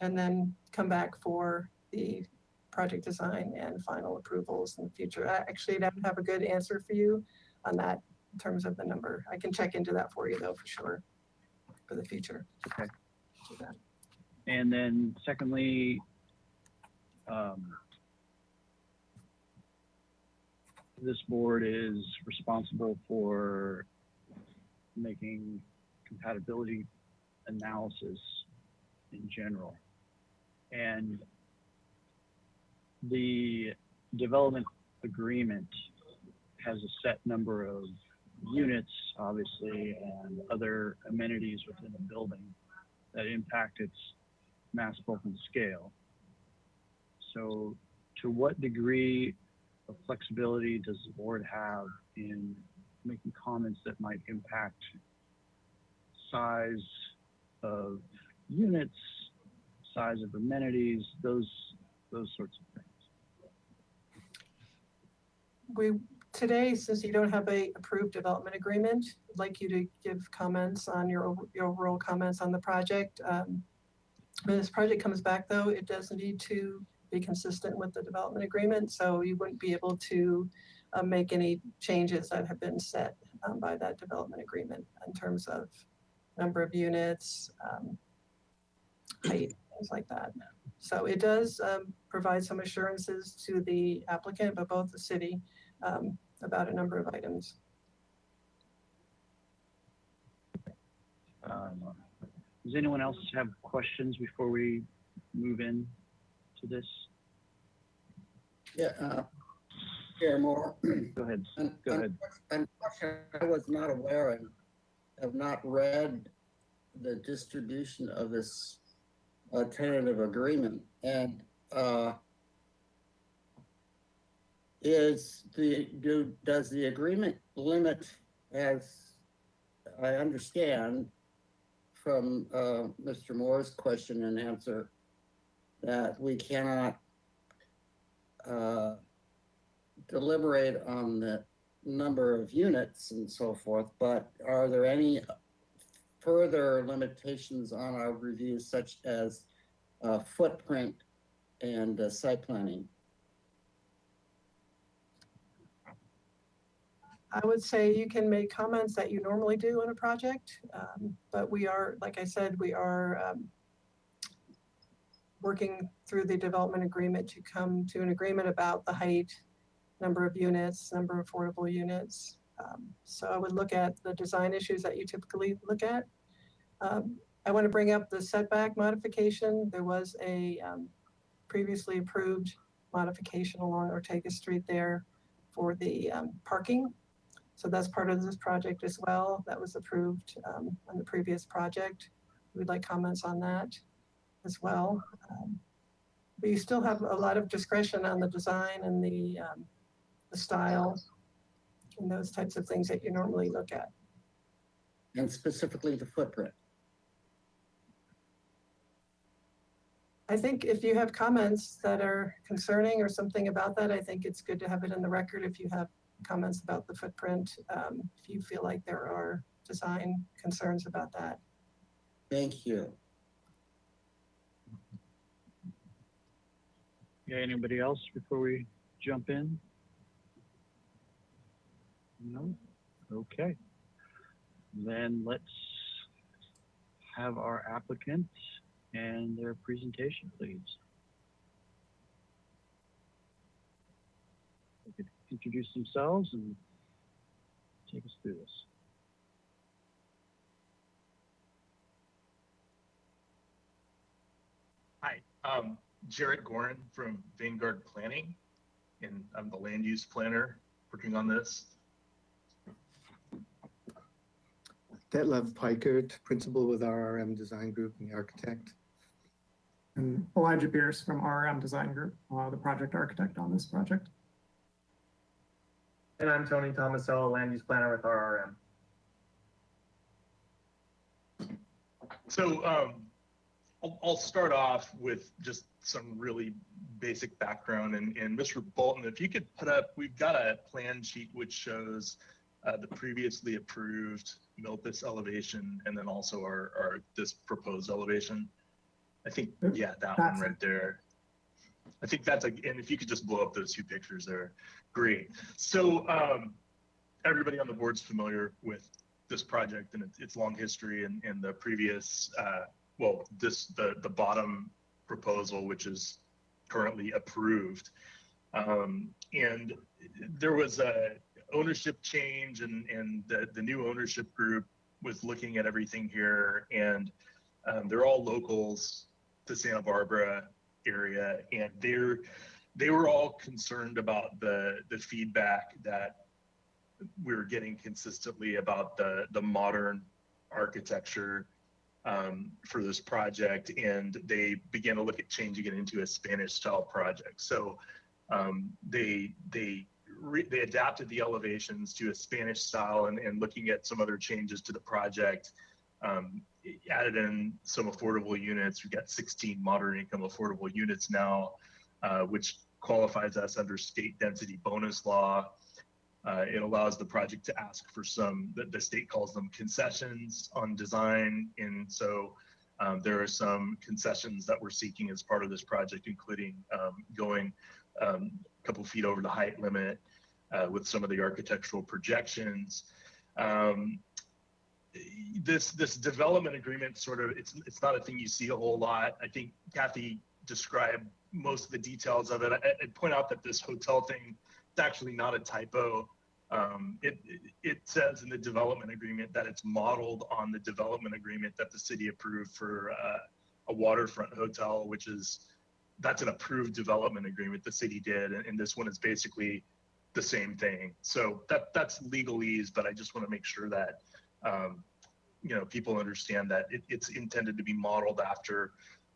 and then come back for the project design and final approvals in the future. I actually don't have a good answer for you on that in terms of the number. I can check into that for you though, for sure, for the future. Okay. And then secondly, this board is responsible for making compatibility analysis in general. And the development agreement has a set number of units, obviously, and other amenities within the building that impact its mass, bulk, and scale. So to what degree of flexibility does the board have in making comments that might impact size of units, size of amenities, those sorts of things? Today, since you don't have a approved development agreement, I'd like you to give comments on your overall comments on the project. When this project comes back though, it does need to be consistent with the development agreement. So you wouldn't be able to make any changes that have been set by that development agreement in terms of number of units, height, things like that. So it does provide some assurances to the applicant, but both the city, about a number of items. Does anyone else have questions before we move in to this? Yeah, Chair Moore. Go ahead. Go ahead. Unfortunately, I was not aware and have not read the distribution of this tentative agreement. And does the agreement limit, as I understand from Mr. Moore's question and answer, that we cannot deliberate on the number of units and so forth, but are there any further limitations on our review, such as footprint and site planning? I would say you can make comments that you normally do in a project, but we are, like I said, we are working through the development agreement to come to an agreement about the height, number of units, number of affordable units. So I would look at the design issues that you typically look at. I want to bring up the setback modification. There was a previously approved modification along Ortega Street there for the parking. So that's part of this project as well. That was approved on the previous project. We'd like comments on that as well. But you still have a lot of discretion on the design and the style and those types of things that you normally look at. And specifically the footprint? I think if you have comments that are concerning or something about that, I think it's good to have it in the record. If you have comments about the footprint, if you feel like there are design concerns about that. Thank you. Yeah, anybody else before we jump in? No? Okay. Then let's have our applicant and their presentation, please. They could introduce themselves and take us through this. Hi, Jarrett Gorin from Vanguard Planning, and I'm the land use planner working on this. Detlev Pikert, principal with RRM Design Group and the architect. And Elijah Pierce from RRM Design Group, the project architect on this project. And I'm Tony Tomasello, land use planner with RRM. So I'll start off with just some really basic background. And Mr. Bolton, if you could put up, we've got a plan sheet which shows the previously approved Milpas elevation and then also our this proposed elevation. I think, yeah, that one right there. I think that's and if you could just blow up those two pictures there, great. So everybody on the board's familiar with this project and its long history and the previous, well, the bottom proposal, which is currently approved. And there was a ownership change and the new ownership group was looking at everything here, and they're all locals to Santa Barbara area, and they were all concerned about the feedback that we were getting consistently about the modern architecture for this project, and they began to look at changing it into a Spanish style project. So they adapted the elevations to a Spanish style and looking at some other changes to the project, added in some affordable units. We've got 16 moderate income affordable units now, which qualifies us under state density bonus law. It allows the project to ask for some, the state calls them concessions on design. And so there are some concessions that we're seeking as part of this project, including going a couple feet over the height limit with some of the architectural projections. This development agreement sort of, it's not a thing you see a whole lot. I think Kathy described most of the details of it. I'd point out that this hotel thing, it's actually not a typo. It says in the development agreement that it's modeled on the development agreement that the city approved for a waterfront hotel, that's an approved development agreement the city did, and this one is basically the same thing. So that's legalese, but I just want to make sure that people understand that it's intended to be modeled after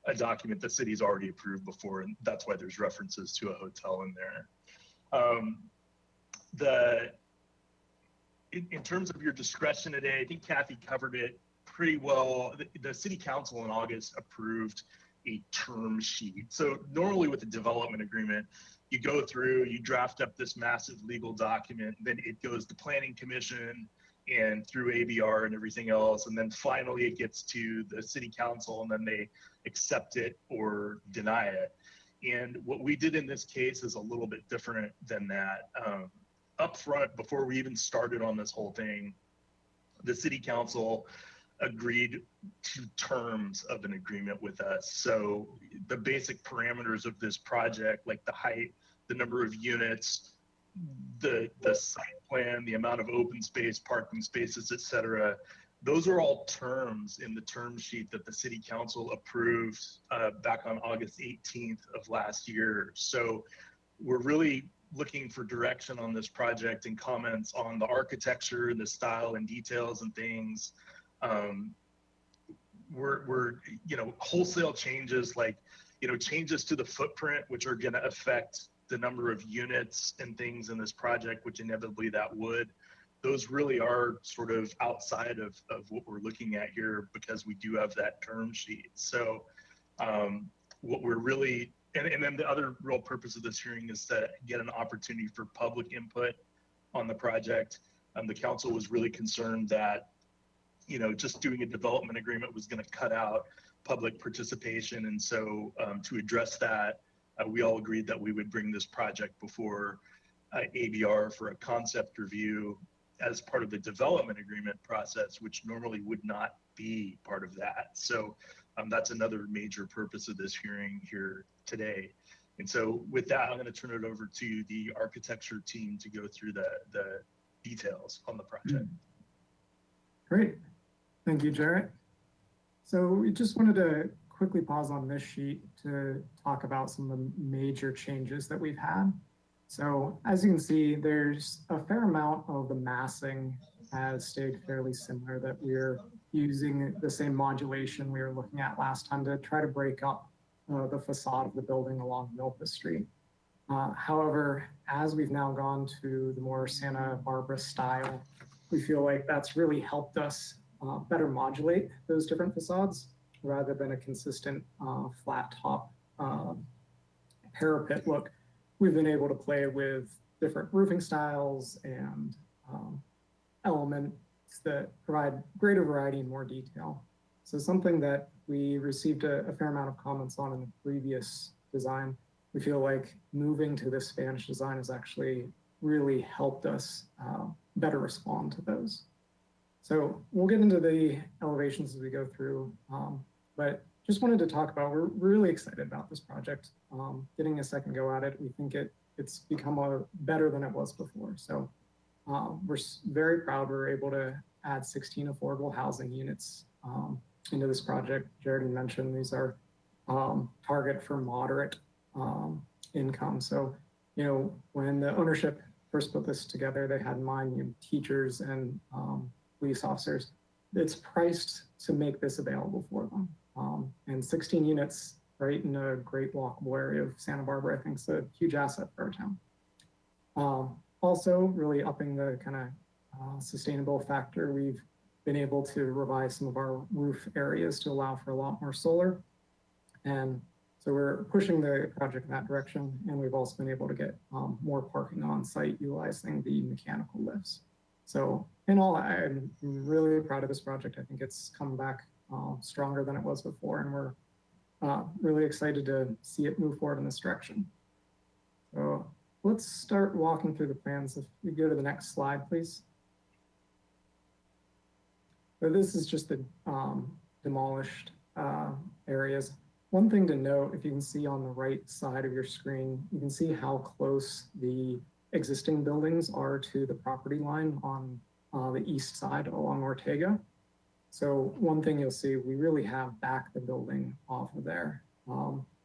a document the city's already approved before, and that's why there's references to a hotel in there. In terms of your discretion today, I think Kathy covered it pretty well. The city council in August approved a term sheet. So normally with a development agreement, you go through, you draft up this massive legal document, then it goes to planning commission and through ABR and everything else. And then finally it gets to the city council and then they accept it or deny it. And what we did in this case is a little bit different than that. Up front, before we even started on this whole thing, the city council agreed to terms of an agreement with us. So the basic parameters of this project, like the height, the number of units, the site plan, the amount of open space, parking spaces, et cetera, those are all terms in the term sheet that the city council approved back on August 18th of last year. So we're really looking for direction on this project and comments on the architecture, the style and details and things. We're wholesale changes like, changes to the footprint, which are going to affect the number of units and things in this project, which inevitably that would. Those really are sort of outside of what we're looking at here because we do have that term sheet. So what we're really, and then the other real purpose of this hearing is to get an opportunity for public input on the project. The council was really concerned that, just doing a development agreement was going to cut out public participation. And so to address that, we all agreed that we would bring this project before ABR for a concept review as part of the development agreement process, which normally would not be part of that. So that's another major purpose of this hearing here today. And so with that, I'm going to turn it over to the architecture team to go through the details on the project. Great. Thank you, Jarrett. So we just wanted to quickly pause on this sheet to talk about some of the major changes that we've had. So as you can see, there's a fair amount of the massing has stayed fairly similar, that we're using the same modulation we were looking at last time to try to break up the facade of the building along Milpas Street. However, as we've now gone to the more Santa Barbara style, we feel like that's really helped us better modulate those different facades rather than a consistent flat top parapet look. We've been able to play with different roofing styles and elements that provide greater variety and more detail. So something that we received a fair amount of comments on in the previous design. We feel like moving to this Spanish design has actually really helped us better respond to those. So we'll get into the elevations as we go through, but just wanted to talk about, we're really excited about this project. Getting a second go at it, we think it's become better than it was before. So we're very proud we're able to add 16 affordable housing units into this project. Jared mentioned these are target for moderate income. So, when the ownership first put this together, they had in mind teachers and police officers. It's priced to make this available for them. And 16 units right in a great walkable area of Santa Barbara, I think is a huge asset for our town. Also, really upping the kind of sustainable factor, we've been able to revise some of our roof areas to allow for a lot more solar. And so we're pushing the project in that direction. And we've also been able to get more parking on site utilizing the mechanical lifts. So in all, I'm really proud of this project. I think it's come back stronger than it was before. And we're really excited to see it move forward in this direction. So let's start walking through the plans. If we go to the next slide, please. So this is just the demolished areas. One thing to note, if you can see on the right side of your screen, you can see how close the existing buildings are to the property line on the east side along Ortega. So one thing you'll see, we really have backed the building off of there.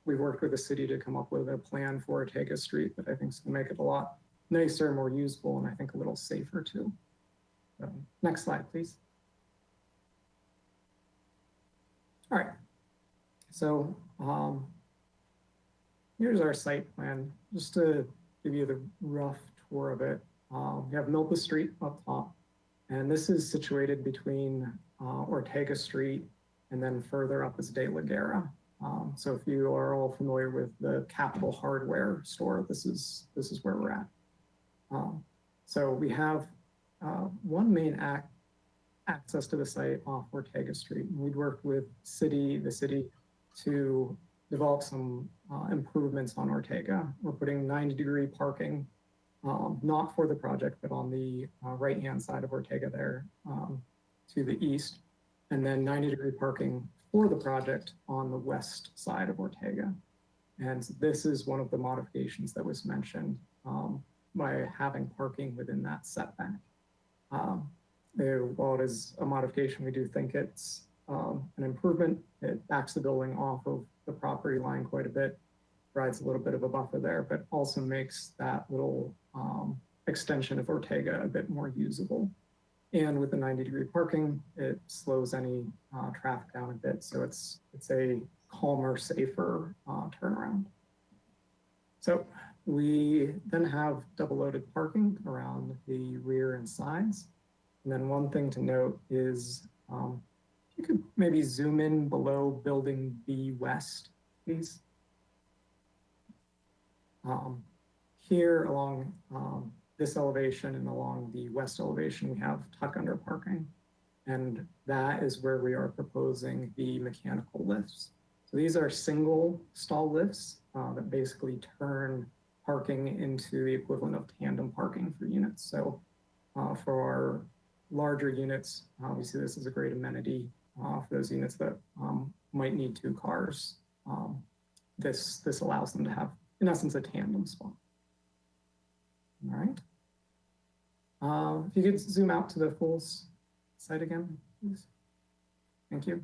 We've worked with the city to come up with a plan for Ortega Street that I think is going to make it a lot nicer, more usable, and I think a little safer too. So, next slide, please. All right. So here's our site plan, just to give you the rough tour of it. We have Milpas Street up top, and this is situated between Ortega Street and then further up is De La Guerra. So if you are all familiar with the Capitol Hardware store, this is where we're at. So we have one main access to the site off Ortega Street. And we'd worked with the city to develop some improvements on Ortega. We're putting 90-degree parking, not for the project, but on the right-hand side of Ortega there to the east, and then 90-degree parking for the project on the west side of Ortega. And this is one of the modifications that was mentioned by having parking within that setback. While it is a modification, we do think it's an improvement. It backs the building off of the property line quite a bit, provides a little bit of a buffer there, but also makes that little extension of Ortega a bit more usable. And with the 90-degree parking, it slows any traffic down a bit. So it's a calmer, safer turnaround. So we then have double loaded parking around the rear and sides. And then one thing to note is you could maybe zoom in below building B West, please. Here along this elevation and along the west elevation, we have tuck under parking. And that is where we are proposing the mechanical lifts. So these are single stall lifts that basically turn parking into the equivalent of tandem parking for units. So for our larger units, we see this as a great amenity for those units that might need 2 cars. This allows them to have, in essence, a tandem spot. All right. If you could zoom out to the full site again, please. Thank you.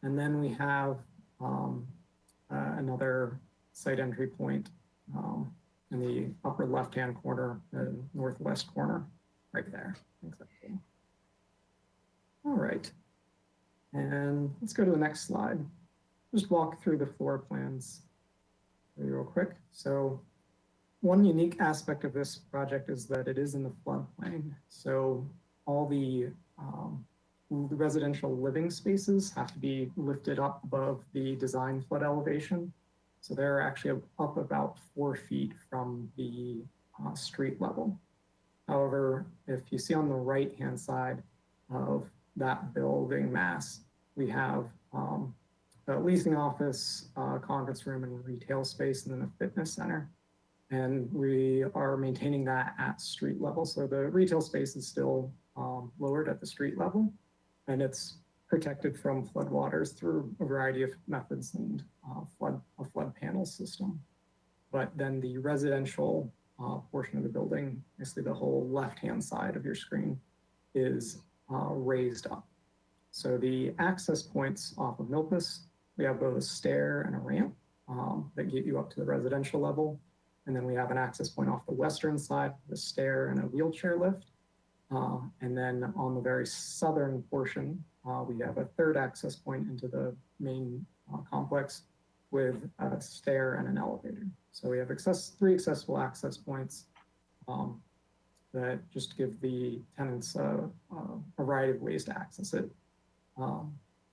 And then we have another site entry point in the upper left-hand corner, the northwest corner, right there. Exactly. All right. And let's go to the next slide. Just walk through the floor plans real quick. So one unique aspect of this project is that it is in the floodplain. So all the residential living spaces have to be lifted up above the design flood elevation. So they're actually up about 4 feet from the street level. However, if you see on the right-hand side of that building mass, we have a leasing office, conference room, and retail space, and then a fitness center. And we are maintaining that at street level. So the retail space is still lowered at the street level, and it's protected from floodwaters through a variety of methods and a flood panel system. But then the residential portion of the building, basically the whole left-hand side of your screen, is raised up. So the access points off of Milpas, we have both a stair and a ramp that get you up to the residential level. And then we have an access point off the western side, the stair and a wheelchair lift. And then on the very southern portion, we have a third access point into the main complex with a stair and an elevator. So we have 3 accessible access points that just give the tenants a variety of ways to access it.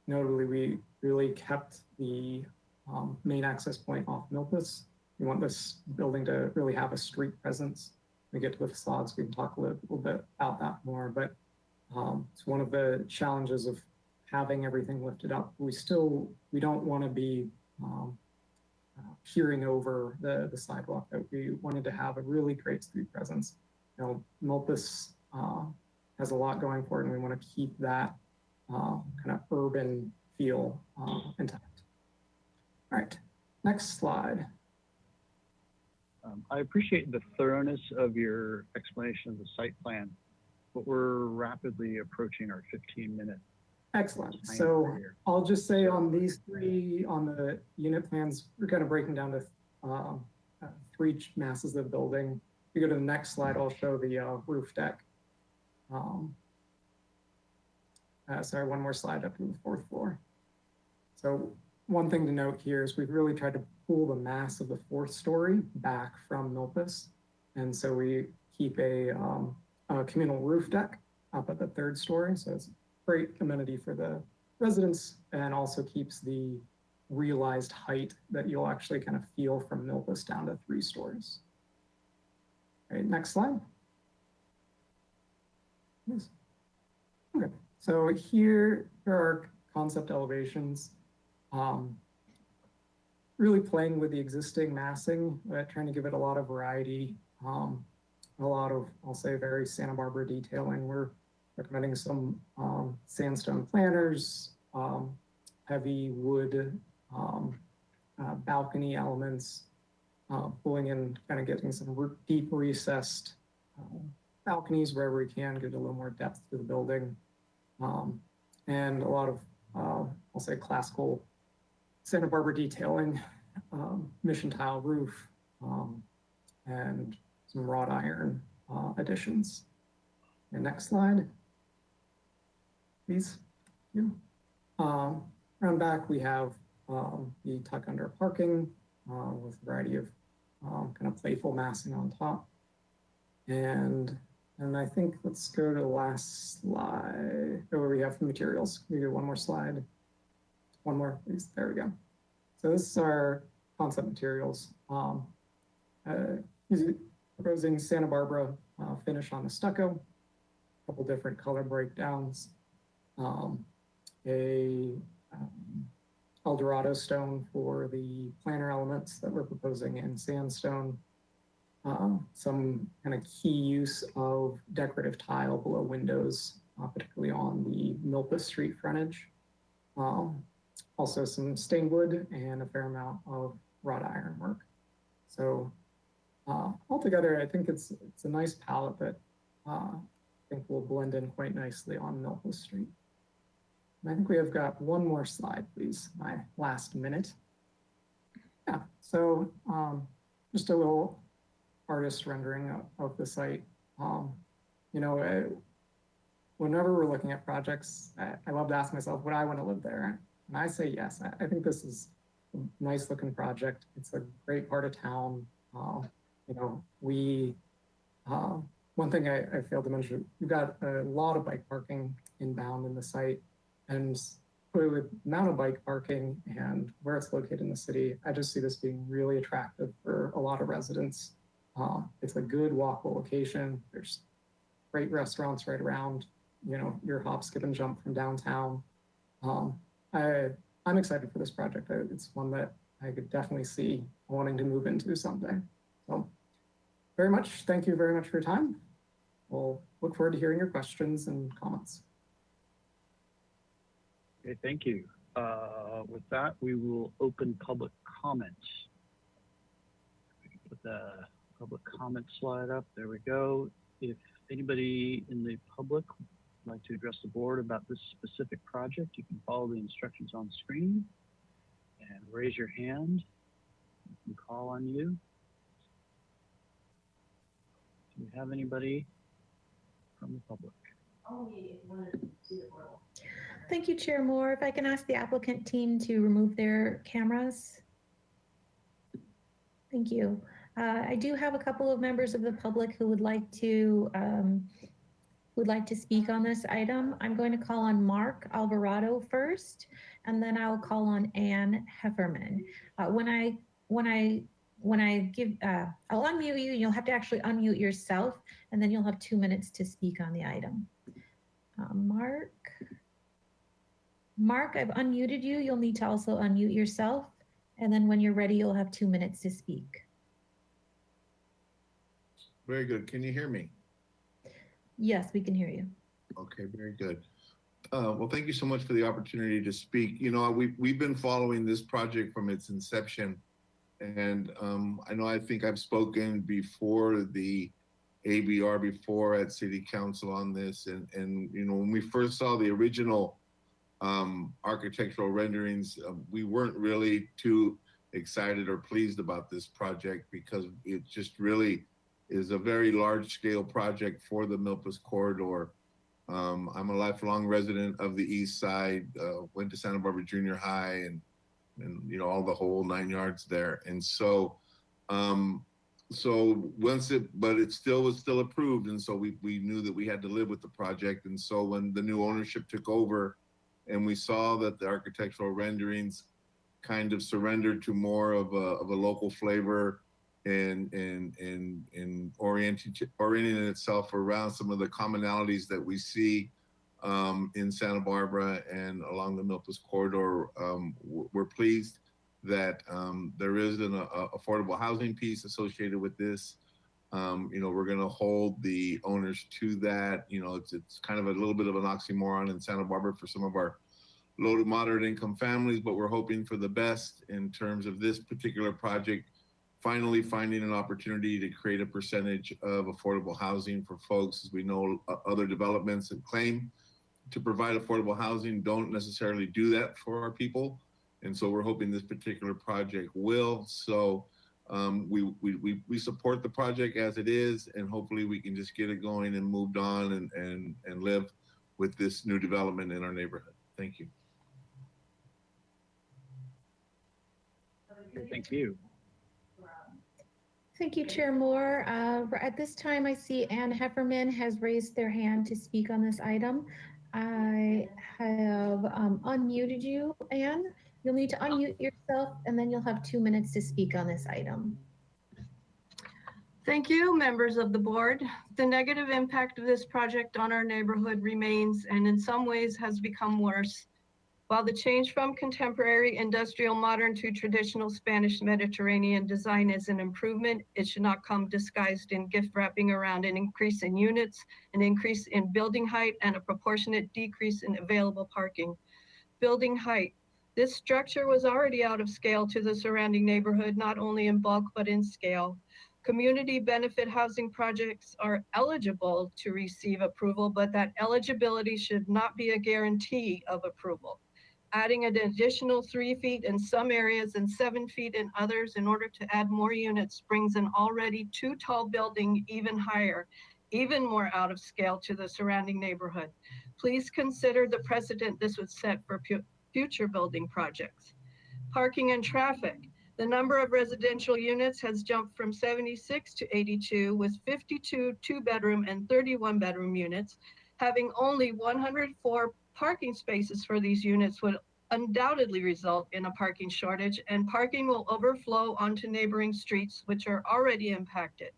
Notably, we really kept the main access point off Milpas. We want this building to really have a street presence. When we get to the facades, we can talk a little bit about that more, but it's one of the challenges of having everything lifted up. We don't want to be peering over the sidewalk. That we wanted to have a really great street presence. You know, Milpas has a lot going for it, and we want to keep that kind of urban feel intact. All right, next slide. I appreciate the thoroughness of your explanation of the site plan, but we're rapidly approaching our 15-minute. Excellent. So I'll just say on these 3, on the unit plans, we're kind of breaking down to 3 masses of building. If you go to the next slide, I'll show the roof deck. Sorry, one more slide up to the 4th floor. So one thing to note here is we've really tried to pull the mass of the 4th story back from Milpas. And so we keep a communal roof deck up at the 3rd story. So it's a great amenity for the residents and also keeps the realized height that you'll actually kind of feel from Milpas down to 3 stories. All right, next slide. Yes. Okay, so here there are concept elevations. Really playing with the existing massing, trying to give it a lot of variety, a lot of, I'll say, very Santa Barbara detailing. We're recommending some sandstone planters, heavy wood balcony elements, pulling in, kind of getting some deep recessed balconies wherever we can, get a little more depth to the building. And a lot of, I'll say, classical Santa Barbara detailing, mission tile roof, and some wrought iron additions. And next slide, please. Around back, we have the tuck under parking with a variety of kind of playful massing on top. And I think let's go to the last slide where we have the materials. Can we do one more slide? One more, please. There we go. So this is our concept materials. is proposing Santa Barbara finish on the stucco, a couple different color breakdowns, a Eldorado stone for the planter elements that we're proposing in sandstone, some kind of key use of decorative tile below windows, particularly on the Milpas Street frontage. Also some stained wood and a fair amount of wrought iron work. So altogether, I think it's a nice palette that I think will blend in quite nicely on Milpas Street. And I think we have got one more slide, please, my last minute. Yeah, so just a little artist rendering of the site. You know, whenever we're looking at projects, I love to ask myself, would I want to live there? And I say yes. I think this is a nice looking project. It's a great part of town. You know, one thing I failed to mention, we've got a lot of bike parking inbound in the site, and with the amount of bike parking and where it's located in the city, I just see this being really attractive for a lot of residents. It's a good walkable location. There's great restaurants right around, you know, your hop, skip, and jump from downtown. I'm excited for this project. It's one that I could definitely see wanting to move into someday. So thank you very much for your time. We'll look forward to hearing your questions and comments. Okay, thank you. With that, we will open public comments. Put the public comment slide up. There we go. If anybody in the public would like to address the board about this specific project, you can follow the instructions on screen and raise your hand. We can call on you. Do we have anybody from the public? Thank you, Chair Moore. If I can ask the applicant team to remove their cameras. Thank you. I do have a couple of members of the public who would like to speak on this item. I'm going to call on Mark Alvarado first, and then I'll call on Ann Hefferman. When I give, I'll unmute you. You'll have to actually unmute yourself, and then you'll have 2 minutes to speak on the item. Mark, I've unmuted you. You'll need to also unmute yourself, and then when you're ready, you'll have 2 minutes to speak. Very good. Can you hear me? Yes, we can hear you. Okay, very good. Well, thank you so much for the opportunity to speak. You know, we've been following this project from its inception, and I think I've spoken before the ABR before at City Council on this, and you know, when we first saw the original architectural renderings, we weren't really too excited or pleased about this project because it just really is a very large scale project for the Milpas corridor. I'm a lifelong resident of the East Side, went to Santa Barbara Junior High and you know, all the whole 9 yards there. And so, but it was still approved. And so we knew that we had to live with the project. And so when the new ownership took over and we saw that the architectural renderings kind of surrendered to more of a local flavor and orienting itself around some of the commonalities that we see in Santa Barbara and along the Milpas corridor, we're pleased that there is an affordable housing piece associated with this. You know, we're going to hold the owners to that. You know, it's kind of a little bit of an oxymoron in Santa Barbara for some of our low to moderate income families, but we're hoping for the best in terms of this particular project, finally finding an opportunity to create a percentage of affordable housing for folks. As we know, other developments that claim to provide affordable housing don't necessarily do that for our people. And so we're hoping this particular project will. So we support the project as it is, and hopefully we can just get it going and moved on and live with this new development in our neighborhood. Thank you. Thank you. Thank you, Chair Moore. At this time, I see Ann Hefferman has raised their hand to speak on this item. I have unmuted you, Ann. You'll need to unmute yourself, and then you'll have 2 minutes to speak on this item. Thank you, members of the board. The negative impact of this project on our neighborhood remains and in some ways has become worse. While the change from contemporary industrial modern to traditional Spanish Mediterranean design is an improvement, it should not come disguised in gift wrapping around an increase in units, an increase in building height, and a proportionate decrease in available parking. Building height. This structure was already out of scale to the surrounding neighborhood, not only in bulk, but in scale. Community benefit housing projects are eligible to receive approval, but that eligibility should not be a guarantee of approval. Adding an additional 3 feet in some areas and 7 feet in others in order to add more units brings an already too tall building even higher, even more out of scale to the surrounding neighborhood. Please consider the precedent this would set for future building projects. Parking and traffic. The number of residential units has jumped from 76 to 82, with 52 two-bedroom and 31 bedroom units. Having only 104 parking spaces for these units would undoubtedly result in a parking shortage, and parking will overflow onto neighboring streets, which are already impacted.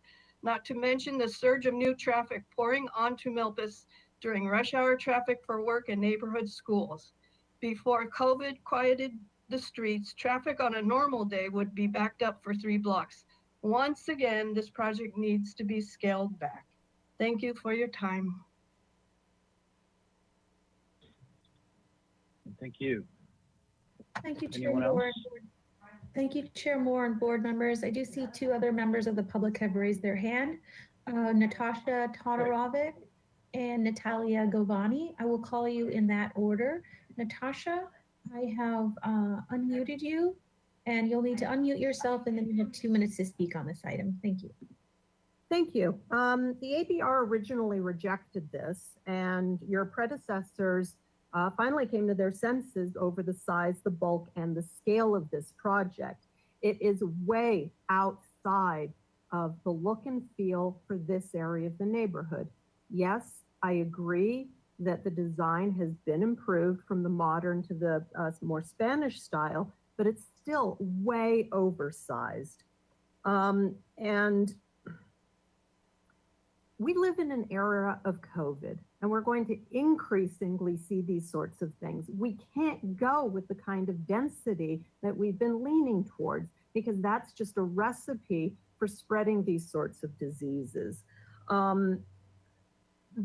Not to mention the surge of new traffic pouring onto Milpas during rush hour traffic for work and neighborhood schools. Before COVID quieted the streets, traffic on a normal day would be backed up for 3 blocks. Once again, this project needs to be scaled back. Thank you for your time. Thank you. Thank you, Chair Anyone Moore. else? Thank you, Chair Moore and board members. I do see 2 other members of the public have raised their hand. Natasha Todorovic and Natalia Govani. I will call you in that order. Natasha, I have unmuted you, and you'll need to unmute yourself, and then you have 2 minutes to speak on this item. Thank you. Thank you. The ABR originally rejected this, and your predecessors finally came to their senses over the size, the bulk, and the scale of this project. It is way outside of the look and feel for this area of the neighborhood. Yes, I agree that the design has been improved from the modern to the more Spanish style, but it's still way oversized. And we live in an era of COVID, and we're going to increasingly see these sorts of things. We can't go with the kind of density that we've been leaning towards, because that's just a recipe for spreading these sorts of diseases.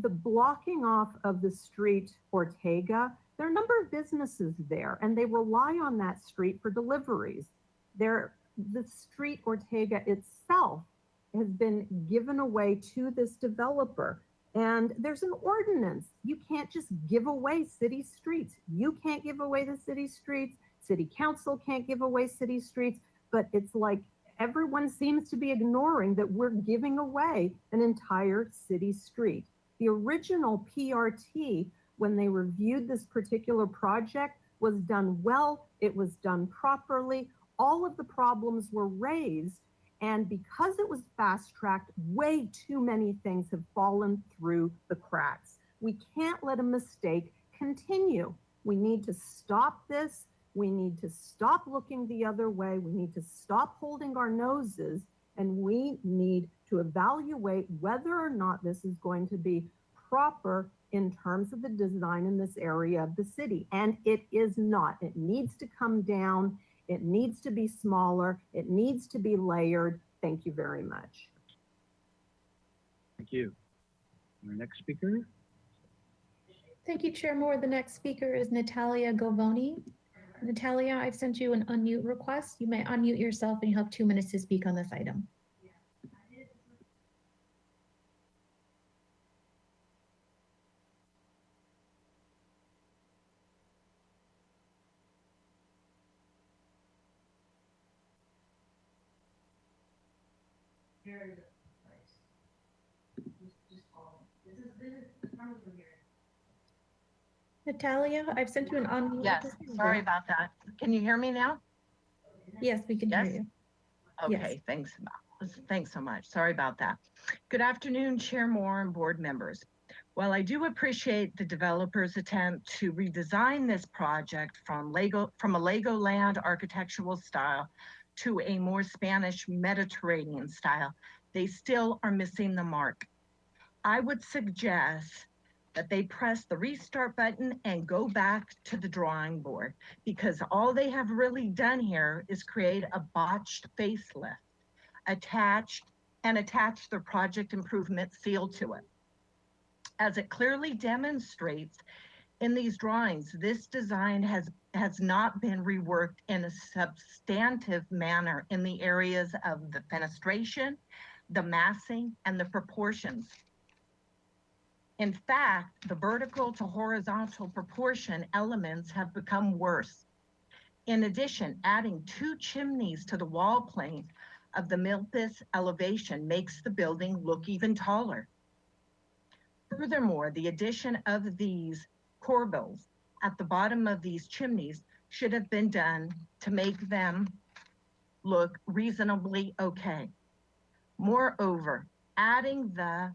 The blocking off of the street Ortega, there are a number of businesses there, and they rely on that street for deliveries. The street Ortega itself has been given away to this developer, and there's an ordinance. You can't just give away city streets. You can't give away the city streets. City council can't give away city streets, but it's like everyone seems to be ignoring that we're giving away an entire city street. The original PRT, when they reviewed this particular project, was done well, it was done properly, all of the problems were raised, and because it was fast-tracked, way too many things have fallen through the cracks. We can't let a mistake continue. We need to stop this. We need to stop looking the other way. We need to stop holding our noses, and we need to evaluate whether or not this is going to be proper in terms of the design in this area of the city. And it is not. It needs to come down. It needs to be smaller. It needs to be layered. Thank you very much. Thank you. Our next speaker. Thank you, Chair Moore. The next speaker is Natalia Govoni. Natalia, I've sent you an unmute request. You may unmute yourself, and you have 2 minutes to speak on this item. Natalia, I've sent you an unmute. Yes, sorry about that. Can you hear me now? Yes, we can hear Yes? you. Okay, thanks so much. Sorry about that. Good afternoon, Chair Moore and board members. While I do appreciate the developer's attempt to redesign this project from a Legoland architectural style to a more Spanish Mediterranean style, they still are missing the mark. I would suggest that they press the restart button and go back to the drawing board, because all they have really done here is create a botched facelift, attach their project improvement seal to it. As it clearly demonstrates in these drawings, this design has not been reworked in a substantive manner in the areas of the fenestration, the massing, and the proportions. In fact, the vertical to horizontal proportion elements have become worse. In addition, adding 2 chimneys to the wall plane of the Milpas elevation makes the building look even taller. Furthermore, the addition of these corbels at the bottom of these chimneys should have been done to make them look reasonably okay. Moreover, adding the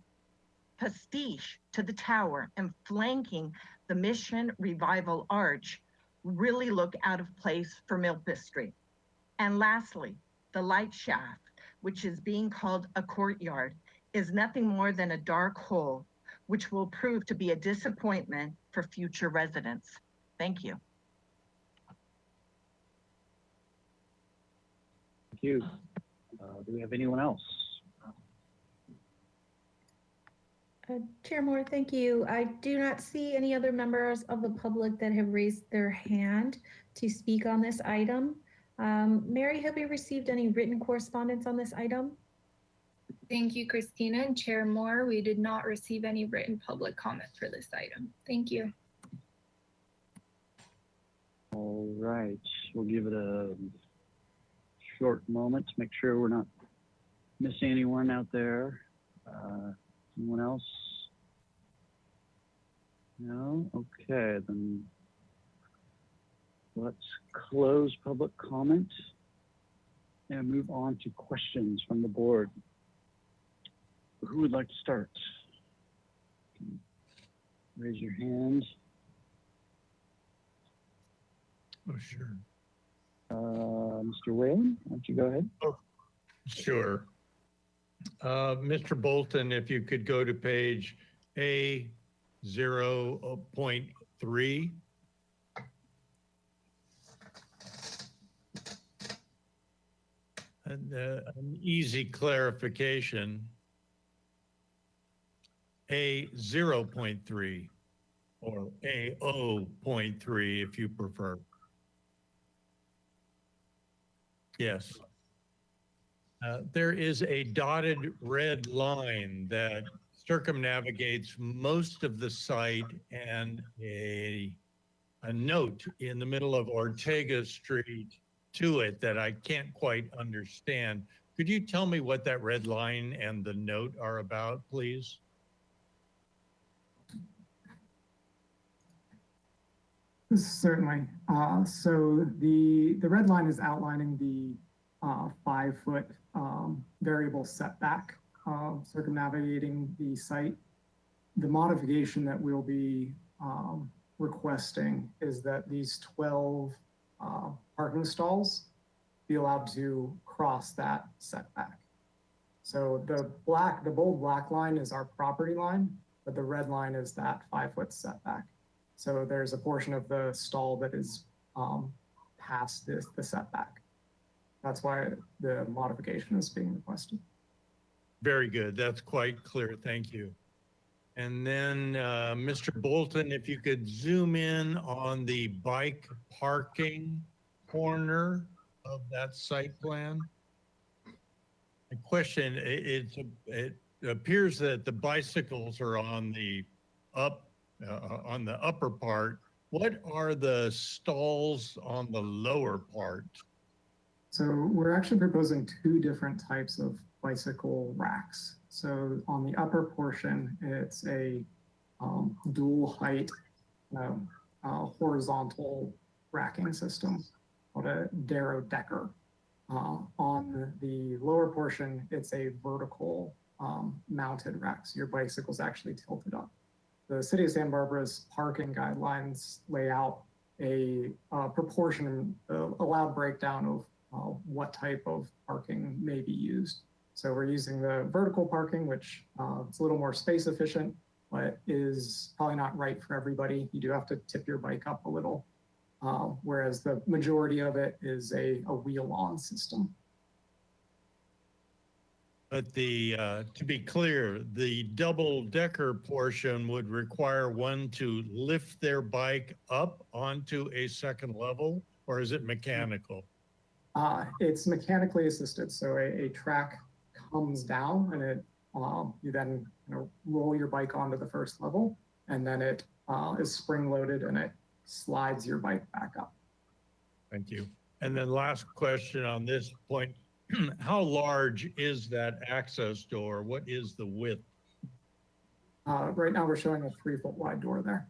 pastiche to the tower and flanking the Mission Revival Arch really look out of place for Milpas Street. And lastly, the light shaft, which is being called a courtyard, is nothing more than a dark hole, which will prove to be a disappointment for future residents. Thank you. Thank you. Do we have anyone else? Chair Moore, thank you. I do not see any other members of the public that have raised their hand to speak on this item. Mary, have you received any written correspondence on this item? Thank you, Christina and Chair Moore. We did not receive any written public comment for this item. Thank you. All right, we'll give it a short moment to make sure we're not missing anyone out there. Anyone else? No? Okay, then let's close public comment and move on to questions from the board. Who would like to start? Raise your hand. Oh, sure. Mr. Whalen, why don't you go ahead? Oh, sure. Mr. Bolton, if you could go to page A0.3. And an easy clarification, A0.3 or A0.3 if you prefer. Yes. There is a dotted red line that circumnavigates most of the site and a note in the middle of Ortega Street to it that I can't quite understand. Could you tell me what that red line and the note are about, please? Certainly. So the red line is outlining the 5-foot variable setback circumnavigating the site. The modification that we'll be requesting is that these 12 parking stalls be allowed to cross that setback. So the bold black line is our property line, but the red line is that 5-foot setback. So there's a portion of the stall that is past the setback. That's why the modification is being requested. Very good. That's quite clear. Thank you. And then Mr. Bolton, if you could zoom in on the bike parking corner of that site plan. The question, it appears that the bicycles are on the upper part. What are the stalls on the lower part? So we're actually proposing 2 different types of bicycle racks. So on the upper portion, it's a dual height horizontal racking system called a Darrow Decker. On the lower portion, it's a vertical mounted rack. So your bicycle's actually tilted up. The City of Santa Barbara's parking guidelines lay out a proportion, allowed breakdown of what type of parking may be used. So we're using the vertical parking, which it's a little more space efficient, but is probably not right for everybody. You do have to tip your bike up a little, whereas the majority of it is a wheel-on system. But to be clear, the double-decker portion would require one to lift their bike up onto a second level, or is it mechanical? It's mechanically assisted, so a track comes down and you then roll your bike onto the first level, and then it is spring-loaded and it slides your bike back up. Thank you. And then last question on this point, how large is that access door? What is the width? Right now we're showing a 3-foot wide door there.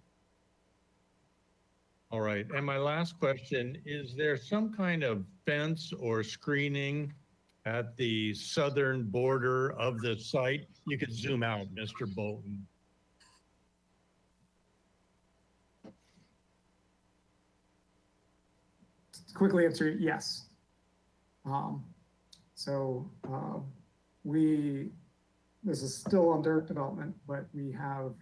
All right. And my last question, is there some kind of fence or screening at the southern border of the site? You could zoom out, Mr. Bolton. To quickly answer, yes. This is still under development, but we have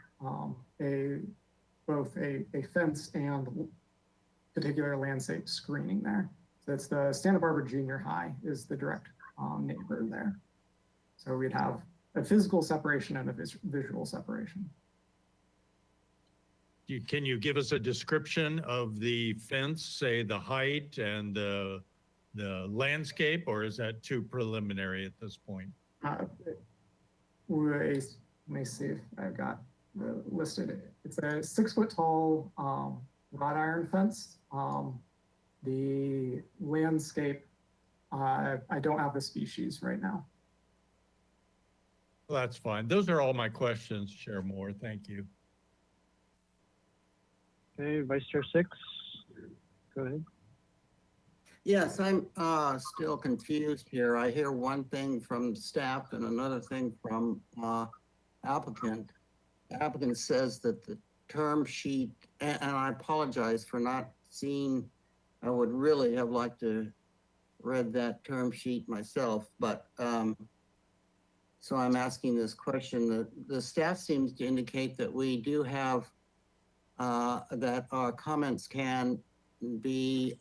both a fence and particular landscape screening there. So it's the Santa Barbara Junior High is the direct neighbor there. So we'd have a physical separation and a visual separation. Can you give us a description of the fence, say the height and the landscape, or is that too preliminary at this point? Let me see if I've got listed. It's a 6-foot tall wrought iron fence. The landscape, I don't have the species right now. Well, that's fine. Those are all my questions, Chair Moore. Thank you. Okay, Vice Chair Six, go ahead. Yes, I'm still confused here. I hear one thing from staff and another thing from applicant. The applicant says that the term sheet, and I apologize for not seeing, I would really have liked to read that term sheet myself, but so I'm asking this question. The staff seems to indicate that we do have, that our comments can be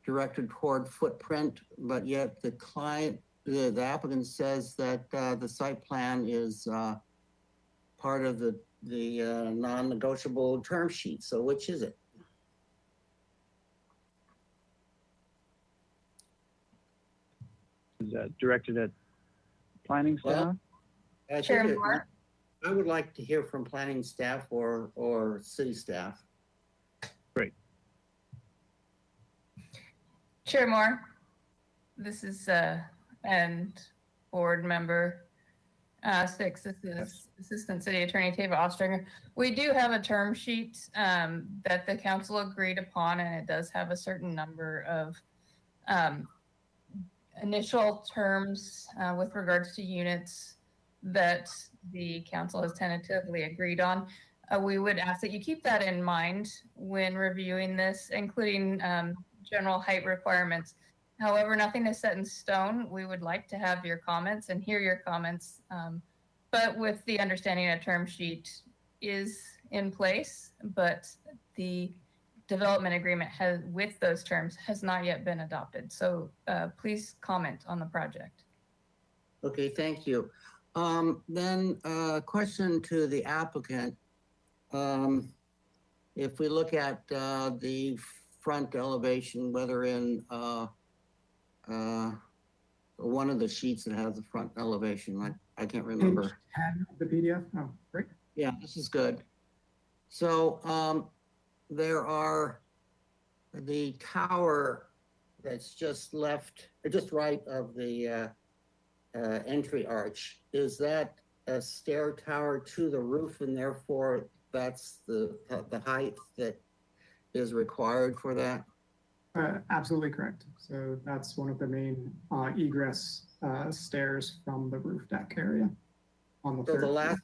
directed toward footprint, but yet the client, the applicant says that the site plan is part of the non-negotiable term sheet. So which is it? Is that directed at planning staff? Well, Chair Moore? I would like to hear from planning staff or city staff. Great. Chair Moore, this is and board member Six. This is Assistant City Attorney Tava Ostringer. We do have a term sheet that the council agreed upon, and it does have a certain number of initial terms with regards to units that the council has tentatively agreed on. We would ask that you keep that in mind when reviewing this, including general height requirements. However, nothing is set in stone. We would like to have your comments and hear your comments, but with the understanding a term sheet is in place, but the development agreement with those terms has not yet been adopted. So please comment on the project. Okay, thank you. Then a question to the applicant. If we look at the front elevation, whether in one of the sheets that has the front elevation, I can't remember. Page 10 of the PDF. Oh, great. Yeah, this is good. So there are the tower that's just right of the entry arch. Is that a stair tower to the roof, and therefore that's the height that is required for that? Absolutely correct. So that's one of the main egress stairs from the roof deck area on the third floor.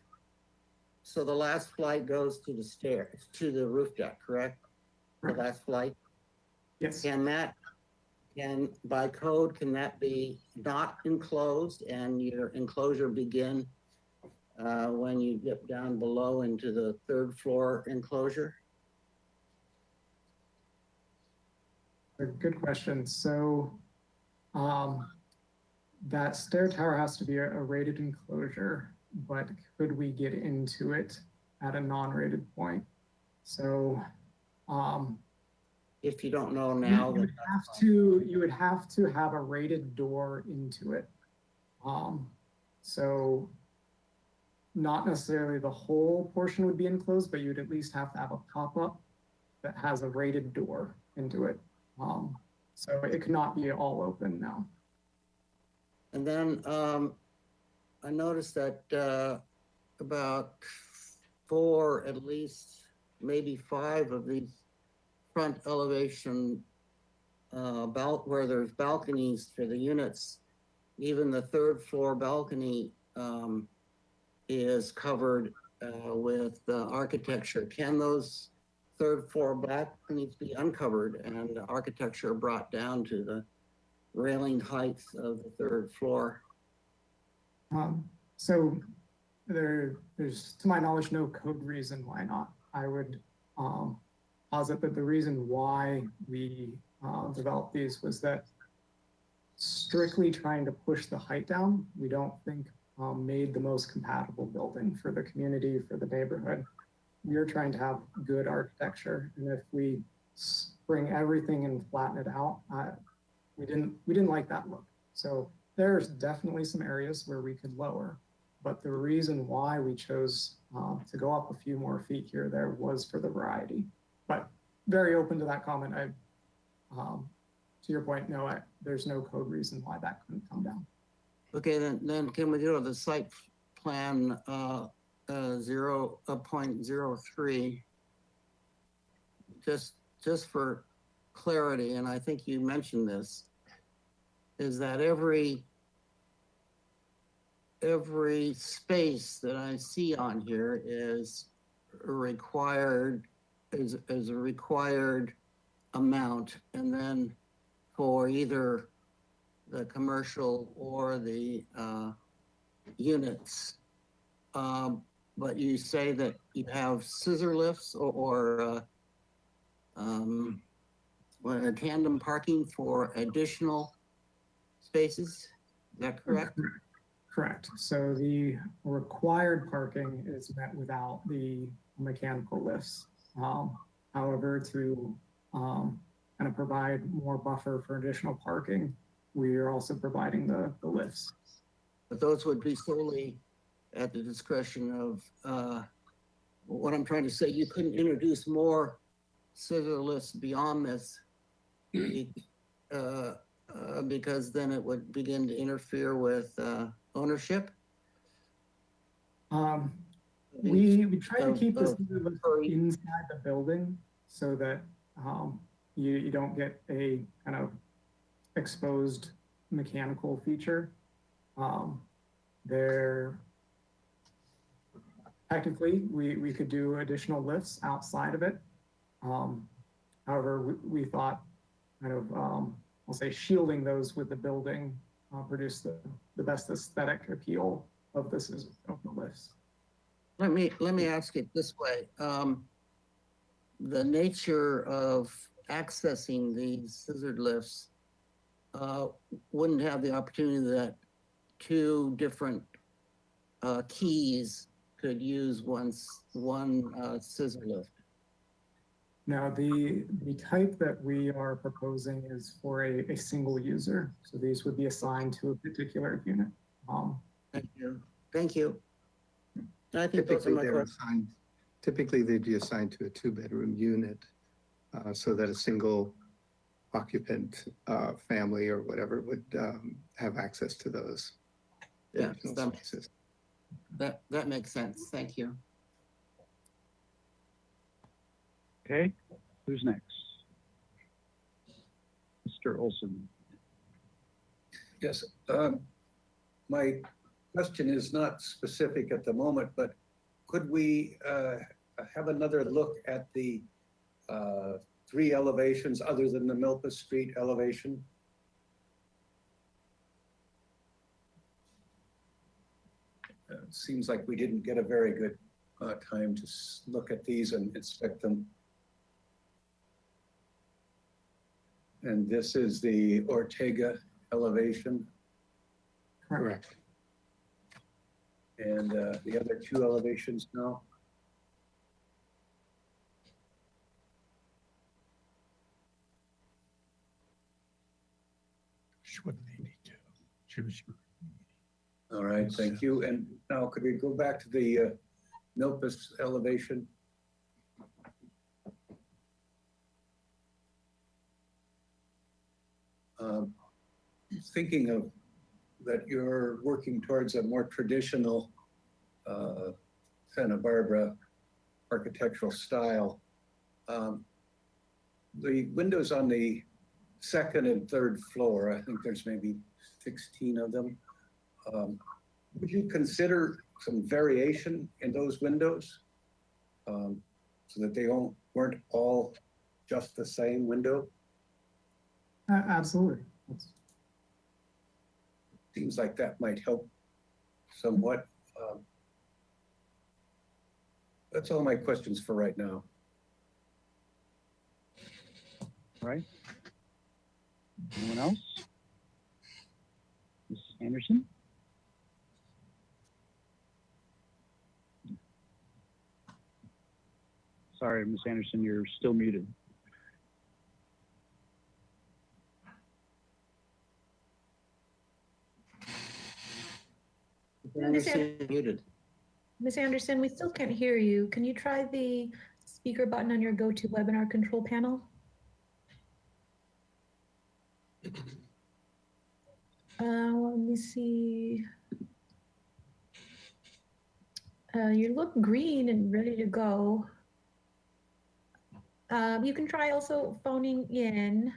So the last flight goes to the stairs, to the roof deck, correct? The last flight? Yes. Can And by code, can that be not enclosed and your enclosure begin when you dip down below into the third floor enclosure? A good question. So that stair tower has to be a rated enclosure, but could we get into it at a non-rated point? So if you don't know now, you would have to have a rated door into it. So not necessarily the whole portion would be enclosed, but you'd at least have to have a pop-up that has a rated door into it. So it could not be all open now. And then I noticed that about 4, at least maybe 5 of these front elevation where there's balconies for the units, even the third floor balcony is covered with architecture. Can those third floor balconies be uncovered and the architecture brought down to the railing heights of the third floor? So there's, to my knowledge, no code reason why not. I would posit that the reason why we developed these was that strictly trying to push the height down, we don't think made the most compatible building for the community, for the neighborhood. We are trying to have good architecture, and if we bring everything and flatten it out, we didn't like that look. So there's definitely some areas where we could lower, but the reason why we chose to go up a few more feet here or there was for the variety. But very open to that comment. To your point, no, there's no code reason why that couldn't come down. Okay, then can we go to the site plan 0.03? Just for clarity, and I think you mentioned this, is that every space that I see on here is a required amount, and then for either the commercial or the units. But you say that you have scissor lifts or tandem parking for additional spaces. Is that correct? Correct. So the required parking is met without the mechanical lifts. However, to kind of provide more buffer for additional parking, we are also providing the lifts. But those would be solely at the discretion of, what I'm trying to say, you couldn't introduce more scissor lifts beyond this because then it would begin to interfere with ownership. We try to keep this inside the building so that you don't get a kind of exposed mechanical feature. Technically, we could do additional lifts outside of it. However, we thought kind of, I'll say shielding those with the building produced the best aesthetic appeal of the lifts. Let me ask it this way. The nature of accessing these scissored lifts wouldn't have the opportunity that 2 different keys could use one scissor lift. Now, the type that we are proposing is for a single user. So these would be assigned to a particular unit. Thank you. Thank you. I think those are my questions. Typically, they'd be assigned to a 2-bedroom unit so that a single occupant family or whatever would have access to those. Yeah, that makes sense. Thank you. Okay, who's next? Mr. Olson. Yes, my question is not specific at the moment, but could we have another look at the 3 elevations other than the Milpas Street elevation seems like we didn't get a very good time to look at these and inspect them. And this is the Ortega elevation. Correct. And the other two elevations now. All right, thank you. And now could we go back to the Milpas elevation? Thinking of that you're working towards a more traditional Santa Barbara architectural style. The windows on the second and third floor, I think there's maybe 16 of them. Would you consider some variation in those windows so that they weren't all just the same window? Absolutely. Seems like that might help somewhat. That's all my questions for right now. All right. Anyone else? Mrs. Anderson? Sorry, Ms. Anderson, you're still muted. Muted. Ms. Anderson, we still can't hear you. Can you try the speaker button on your GoToWebinar control panel? Let me see. You look green and ready to go. You can try also phoning in.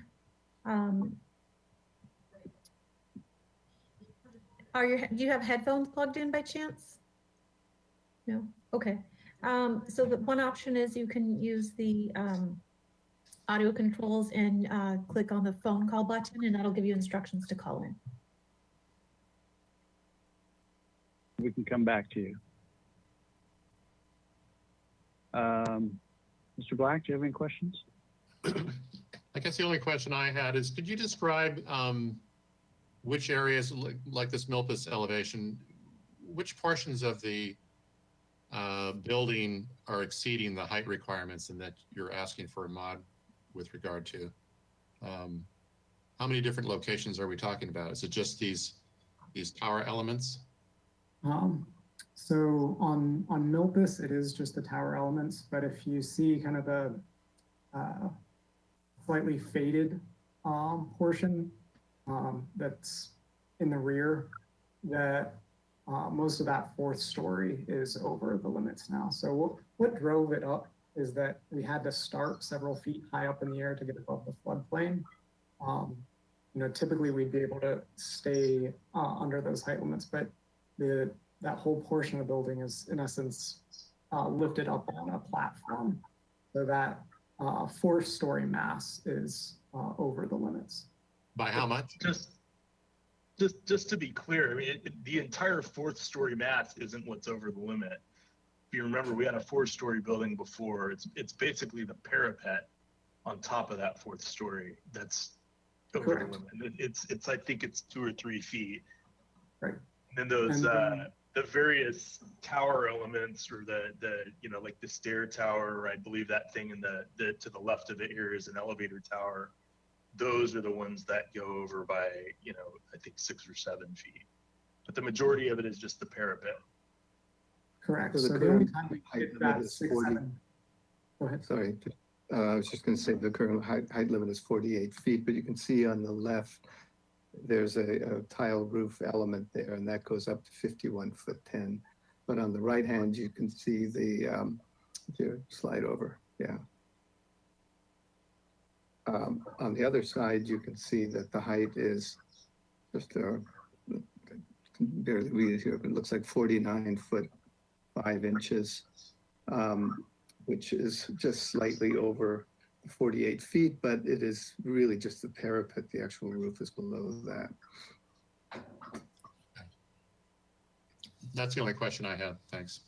Do you have headphones plugged in by chance? No? Okay. So the one option is you can use the audio controls and click on the phone call button, and that'll give you instructions to call in. We can come back to you. Mr. Black, do you have any questions? I guess the only question I had is, could you describe which areas, like this Milpas elevation, which portions of the building are exceeding the height requirements and that you're asking for a mod with regard to? How many different locations are we talking about? Is it just these tower elements? So on Milpas, it is just the tower elements, but if you see kind of the slightly faded portion that's in the rear, that most of that fourth story is over the limits now. So what drove it up is that we had to start several feet high up in the air to get above the floodplain. Typically we'd be able to stay under those height limits, but that whole portion of the building is in essence lifted up on a platform. So that fourth story mass is over the limits. By how much? Just to be clear, I mean, the entire fourth story mass isn't what's over the limit. If you remember, we had a 4-story building before. It's basically the parapet on top of that fourth story that's over the limit. It's I think it's 2 or 3 feet. Right. And then those the various tower elements, or the like the stair tower, or I believe that thing in the to the left of it here is an elevator tower. Those are the ones that go over by, I think 6 or 7 feet. But the majority of it is just the parapet. Correct. So So the the only current time we height hit limit that is 6, 40. 7. Go ahead. Sorry, I was just going to say the current height limit is 48 feet, but you can see on the left, there's a tile roof element there, and that goes up to 51 foot 10. But on the right hand, you can see the, if you slide over, yeah. On the other side, you can see that the height is just, barely read it here, but it looks like 49 foot 5 inches, which is just slightly over 48 feet, but it is really just the parapet. The actual roof is below that. That's the only question I had. Thanks.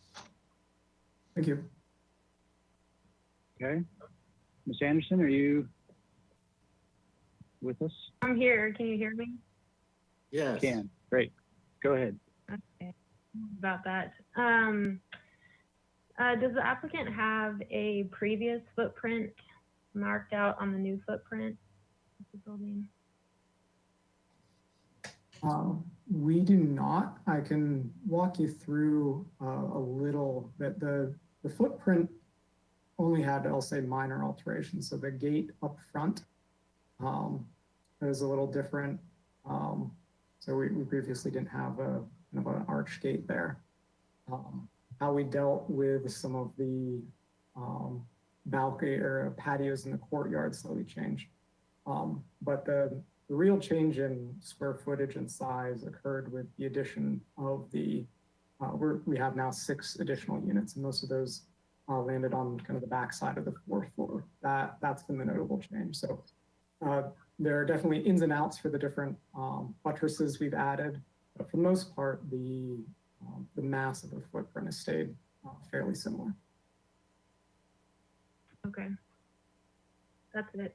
Thank you. Okay. Ms. Anderson, are you with us? I'm here. Can you hear me? Yes. Can. Great. Go ahead. Okay. About that. Does the applicant have a previous footprint marked out on the new footprint of the building? We do not. I can walk you through a little bit. The footprint only had, I'll say, minor alterations. So the gate up front is a little different. So we previously didn't have a kind of an arch gate there. How we dealt with some of the balcony or patios in the courtyard slowly changed. But the real change in square footage and size occurred with the addition of the, we have now 6 additional units, and most of those landed on kind of the back side of the 4th floor. That's been the notable change. So there are definitely ins and outs for the different buttresses we've added, but for the most part, the mass of the footprint has stayed fairly similar. Okay. That's it.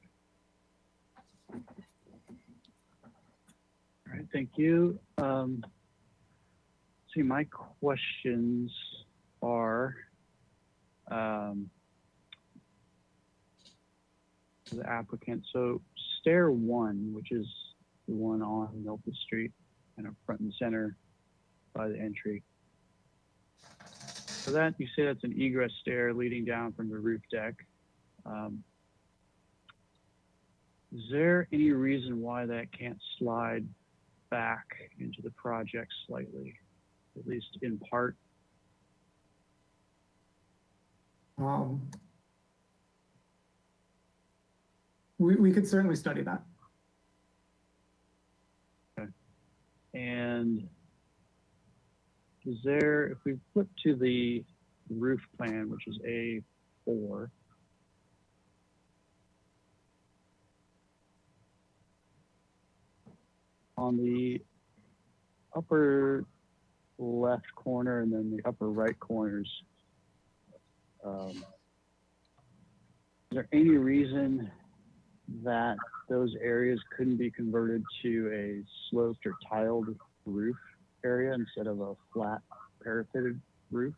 All right, thank you. See, my questions are to the applicant. So stair 1, which is the one on Milton Street, kind of front and center by the entry. So that, you say that's an egress stair leading down from the roof deck. Is there any reason why that can't slide back into the project slightly, at least in part? We could certainly study that. Okay. And is there, if we flip to the roof plan, which is A4, on the upper left corner and then the upper right corners, is there any reason that those areas couldn't be converted to a sloped or tiled roof area instead of a flat parapeted roof?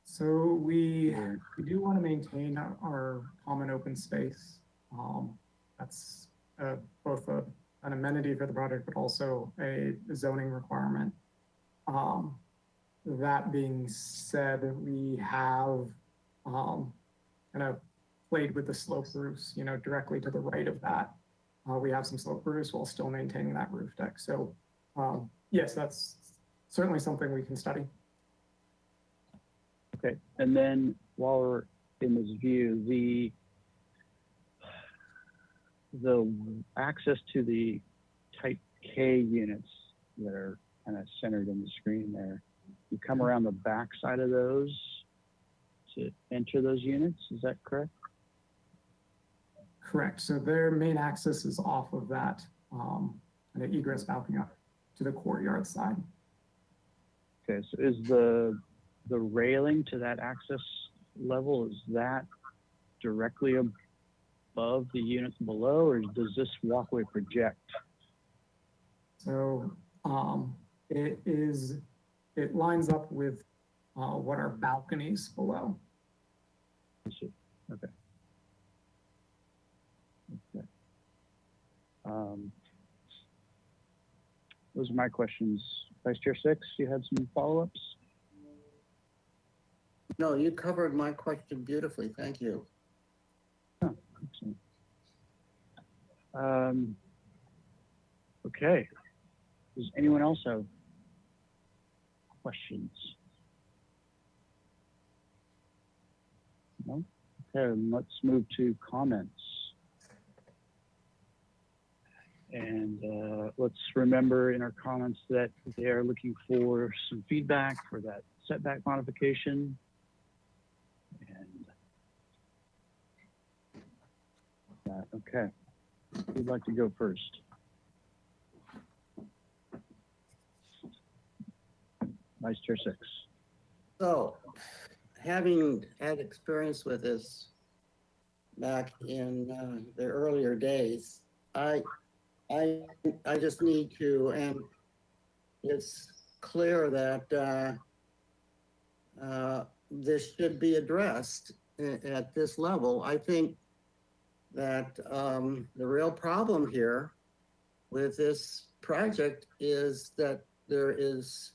So we do want to maintain our common open space. That's both an amenity for the project, but also a zoning requirement. That being said, we have kind of played with the slope roofs, directly to the right of that. We have some slope roofs while still maintaining that roof deck. So yes, that's certainly something we can study. Okay, and then while we're in this view, the access to the type K units that are kind of centered in the screen there, you come around the back side of those to enter those units, is that correct? Correct. So their main access is off of that kind of egress balcony up to the courtyard side. Okay, so is the railing to that access level, is that directly above the units below, or does this walkway project? So it lines up with what are balconies below. I see. Okay. Okay. Those are my questions. Vice Chair Six, you had some follow-ups? No, you covered my question beautifully. Thank you. Oh, excellent. Okay. Does anyone else have questions? No? Okay, let's move to comments. And let's remember in our comments that they are looking for some feedback for that setback modification. And okay, who'd like to go first? Vice Chair Six. So, having had experience with this back in the earlier days, I just need to, and it's clear that this should be addressed at this level. I think that the real problem here with this project is that there is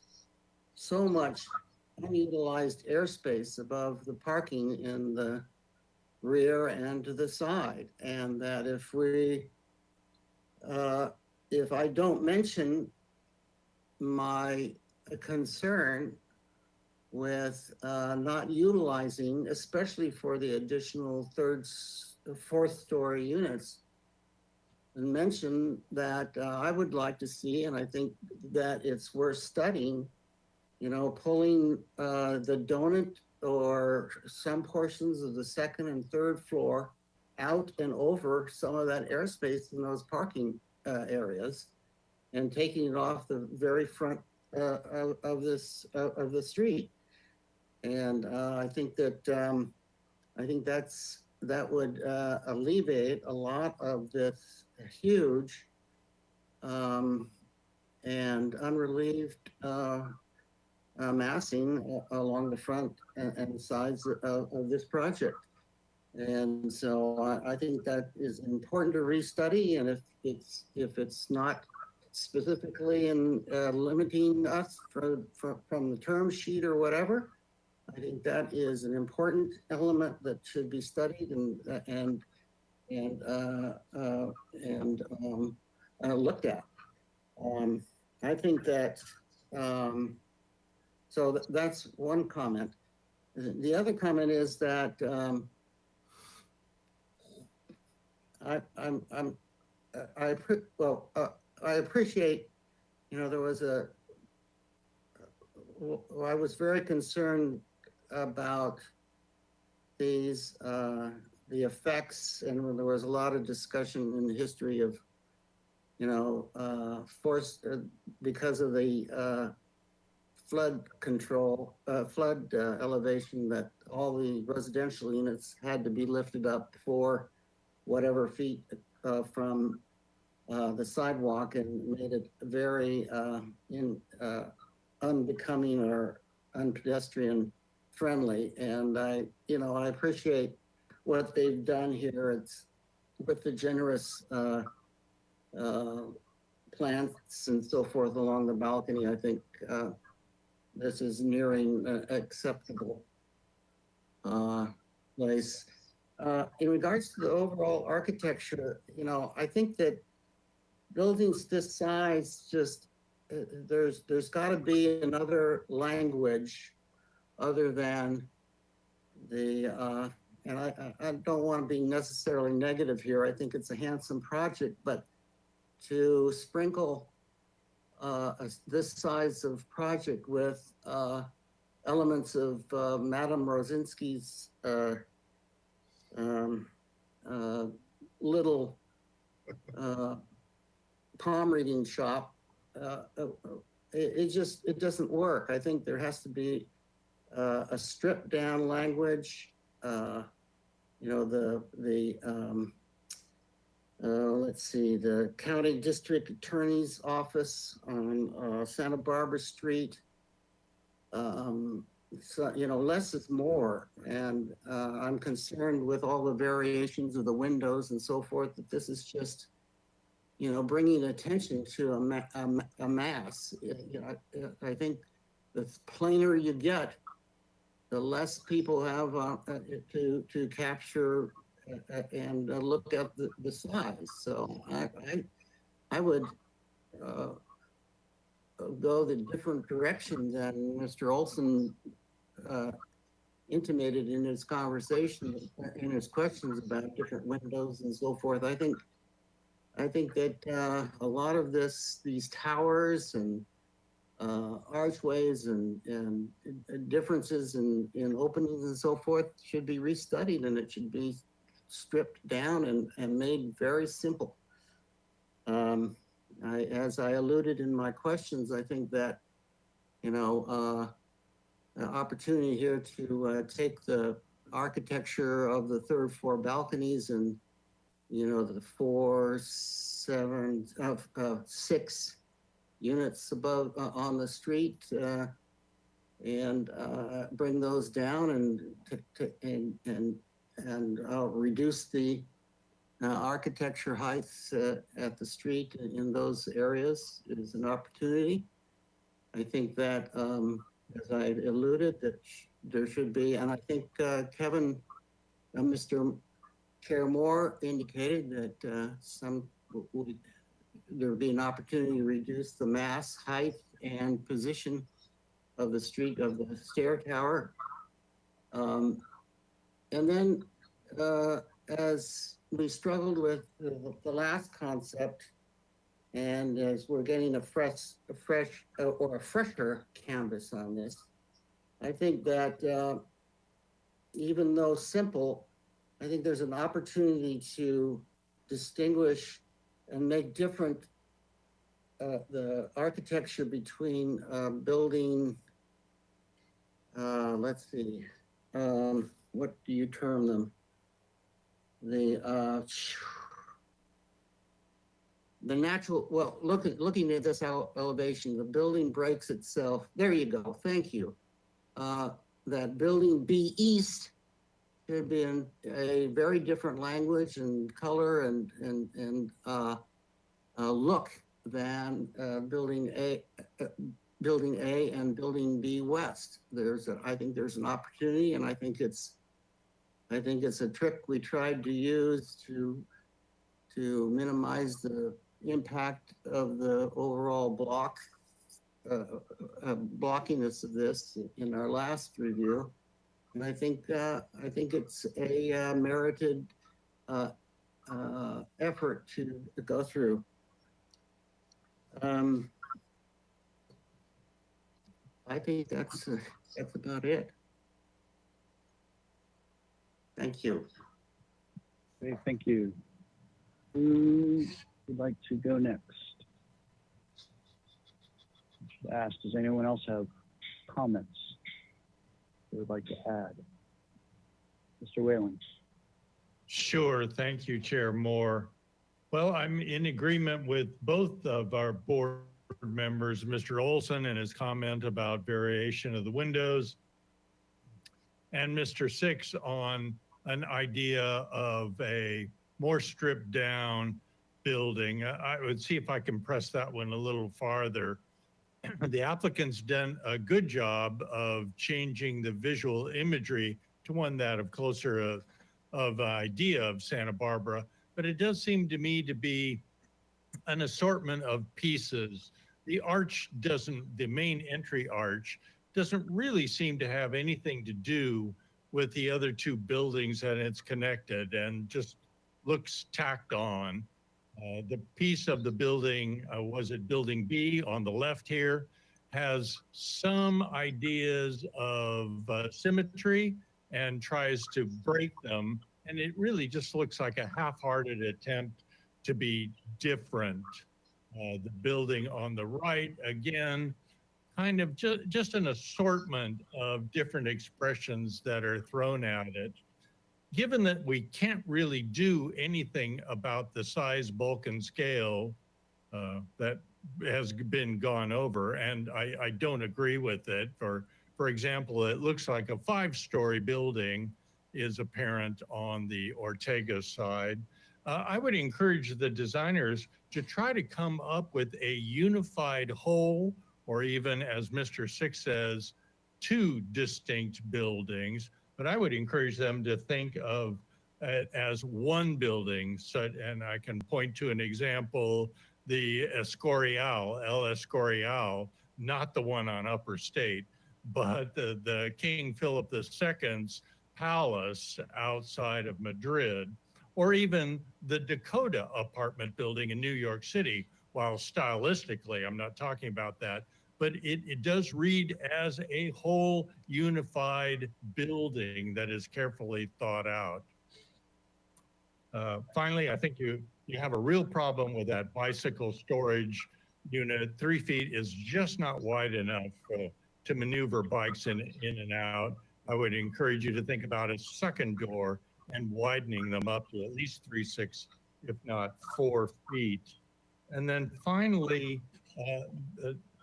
so much unutilized airspace above the parking in the rear and to the side, and that if I don't mention my concern with not utilizing, especially for the additional fourth story units, and mention that I would like to see, and I think that it's worth studying, pulling the donut or some portions of the second and third floor out and over some of that airspace in those parking areas, and taking it off the very front of the street. And I think that that would alleviate a lot of this huge and unrelieved massing along the front and sides of this project. And so I think that is important to restudy, and if it's not specifically in limiting us from the term sheet or whatever, I think that is an important element that should be studied and looked at. I think that so that's one comment. The other comment is that I appreciate, there was I was very concerned about these, the effects, and when there was a lot of discussion in the history of, force because of the flood control, flood elevation, that all the residential units had to be lifted up for whatever feet from the sidewalk, and made it very unbecoming or unpedestrian friendly. And I appreciate what they've done here. It's with the generous plants and so forth along the balcony. I think this is nearing an acceptable place. In regards to the overall architecture, I think that buildings this size, just there's got to be another language other than the and I don't want to be necessarily negative here. I think it's a handsome project, but to sprinkle this size of project with elements of Madame Rosinski's little palm reading shop, it doesn't work. I think there has to be a stripped down language. Let's see, the county district attorney's office on Santa Barbara Street. So, less is more, and I'm concerned with all the variations of the windows and so forth, that this is just, bringing attention to a mass. I think the plainer you get, the less people have to capture and look at the size. So I would go the different direction than Mr. Olson intimated in his conversation, in his questions about different windows and so forth. I think that a lot of these towers and archways and differences in openings and so forth should be restudied, and it should be stripped down and made very simple. As I alluded in my questions, I think that an opportunity here to take the architecture of the third floor balconies and, the 6 units above on the street and bring those down and reduce the architecture heights at the street in those areas is an opportunity. I think that, as I alluded, that there should be, and I think Kevin, Mr. Chair Moore indicated that there would be an opportunity to reduce the mass height and position of the street of the stair tower. And then as we struggled with the last concept, and as we're getting a fresher canvas on this, I think that even though simple, I think there's an opportunity to distinguish and make different the architecture between building, let's see, what do you term them? The natural, well, looking at this elevation, the building breaks itself. There you go, thank you. That building B East should be in a very different language and color and look than building A and building B West. I think there's an opportunity, and I think it's a trick we tried to use to minimize the impact of the overall blockiness of this in our last review. And I think it's a merited effort to go through. I think that's about it. Thank you. Okay, thank you. Who would like to go next? I should ask, does anyone else have comments they would like to add? Mr. Whalen. Sure, thank you, Chair Moore. Well, I'm in agreement with both of our board members, Mr. Olson and his comment about variation of the windows, and Mr. Six on an idea of a more stripped down building. I would see if I can press that one a little farther. The applicant's done a good job of changing the visual imagery to one that of closer of idea of Santa Barbara, but it does seem to me to be an assortment of pieces. The arch the main entry arch doesn't really seem to have anything to do with the other two buildings that it's connected and just looks tacked on. The piece of the building, was it building B on the left here, has some ideas of symmetry and tries to break them. And it really just looks like a half-hearted attempt to be different. The building on the right, again, kind of just an assortment of different expressions that are thrown at it. Given that we can't really do anything about the size, bulk, and scale that has been gone over, and I don't agree with it. For example, it looks like a 5-story building is apparent on the Ortega side. I would encourage the designers to try to come up with a unified whole, or even, as Mr. Six says, 2 distinct buildings. But I would encourage them to think of it as one building. And I can point to an example, the Escorial, El Escorial, not the one on Upper State, but the King Philip II's palace outside of Madrid, or even the Dakota apartment building in New York City. While stylistically, I'm not talking about that, but it does read as a whole unified building that is carefully thought out. Finally, I think you have a real problem with that bicycle storage unit, 3 feet is just not wide enough to maneuver bikes in and out. I would encourage you to think about a second door and widening them up to at least 3.6, if not 4 feet. And then finally,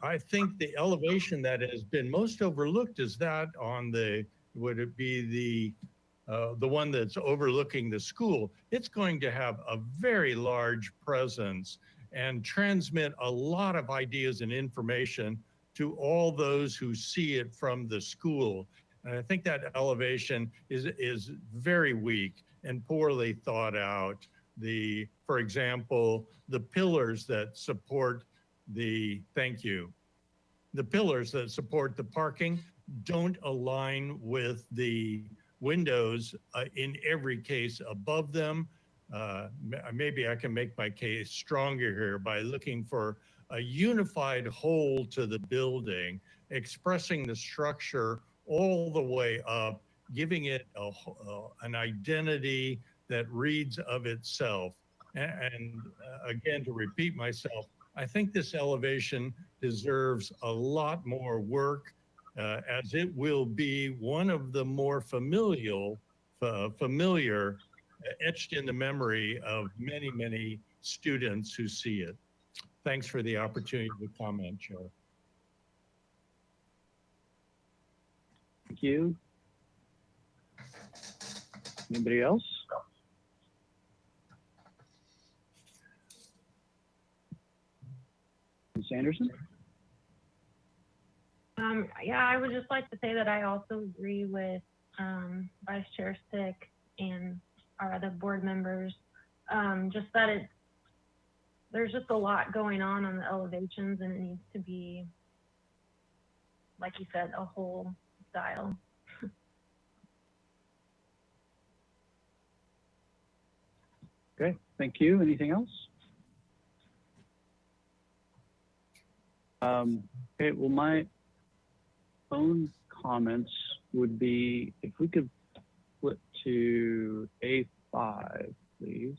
I think the elevation that has been most overlooked is that on the, would it be the one that's overlooking the school? It's going to have a very large presence and transmit a lot of ideas and information to all those who see it from the school. And I think that elevation is very weak and poorly thought out. For example, the pillars that support the pillars that support the parking don't align with the windows in every case above them. Maybe I can make my case stronger here by looking for a unified whole to the building, expressing the structure all the way up, giving it an identity that reads of itself. And again, to repeat myself, I think this elevation deserves a lot more work, as it will be one of the more familiar, etched in the memory of many, many students who see it. Thanks for the opportunity to comment, Chair. Thank you. Anybody else? Ms. Anderson? Yeah, I would just like to say that I also agree with Vice Chair Stick and our other board members. Just that there's just a lot going on the elevations, and it needs to be, like you said, a whole style. Okay, thank you. Anything else? Okay, well, my own comments would be, if we could flip to A5, please.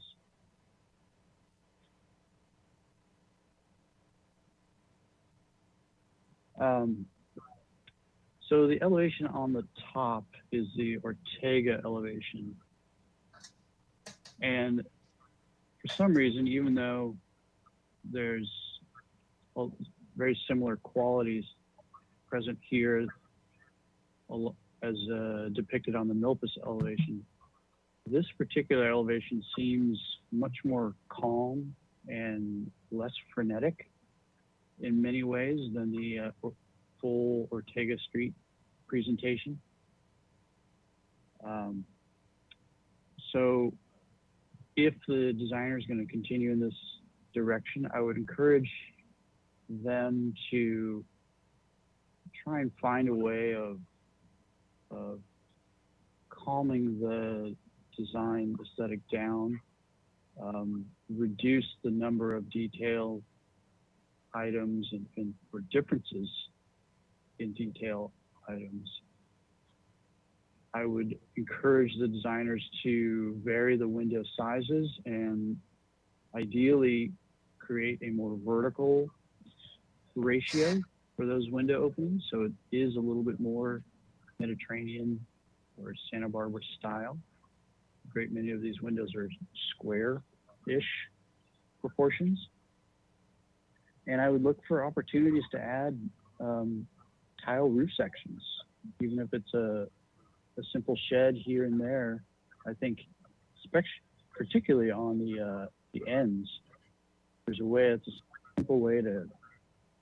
So the elevation on the top is the Ortega elevation. And for some reason, even though there's very similar qualities present here as depicted on the Milpas elevation, this particular elevation seems much more calm and less frenetic in many ways than the full Ortega Street presentation. So if the designer is going to continue in this direction, I would encourage them to try and find a way of calming the design aesthetic down, reduce the number of detail items or differences in detail items. I would encourage the designers to vary the window sizes and ideally create a more vertical ratio for those window openings, so it is a little bit more Mediterranean or Santa Barbara style. A great many of these windows are square-ish proportions. And I would look for opportunities to add tile roof sections, even if it's a simple shed here and there. I think, particularly on the ends, there's it's a simple way to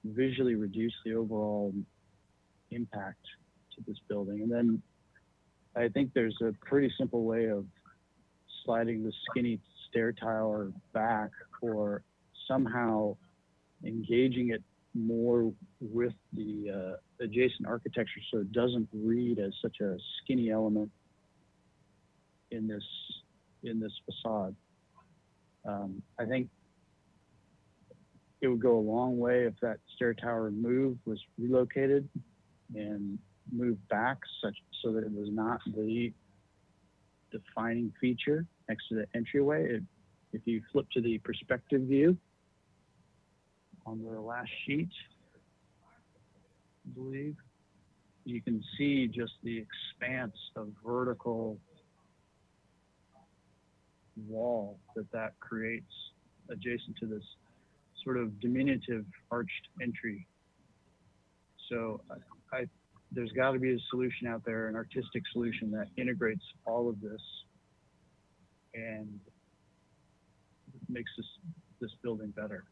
visually reduce the overall impact to this building. And then I think there's a pretty simple way of sliding the skinny stair tower back, or somehow engaging it more with the adjacent architecture, so it doesn't read as such a skinny element in this facade. I think it would go a long way if that stair tower was relocated and moved back so that it was not the defining feature next to the entryway. If you flip to the perspective view, on the last sheet, I believe, you can see just the expanse of vertical wall that creates adjacent to this sort of diminutive arched entry. So there's got to be a solution out there, an artistic solution that integrates all of this and makes this building better.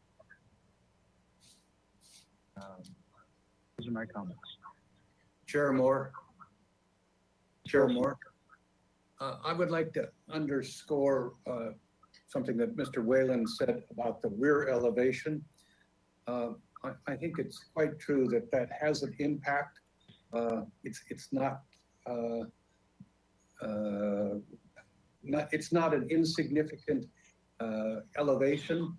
Those are my comments. Chair Moore. Chair Moore. I would like to underscore something that Mr. Whalen said about the rear elevation. I think it's quite true that has an impact. It's not an insignificant elevation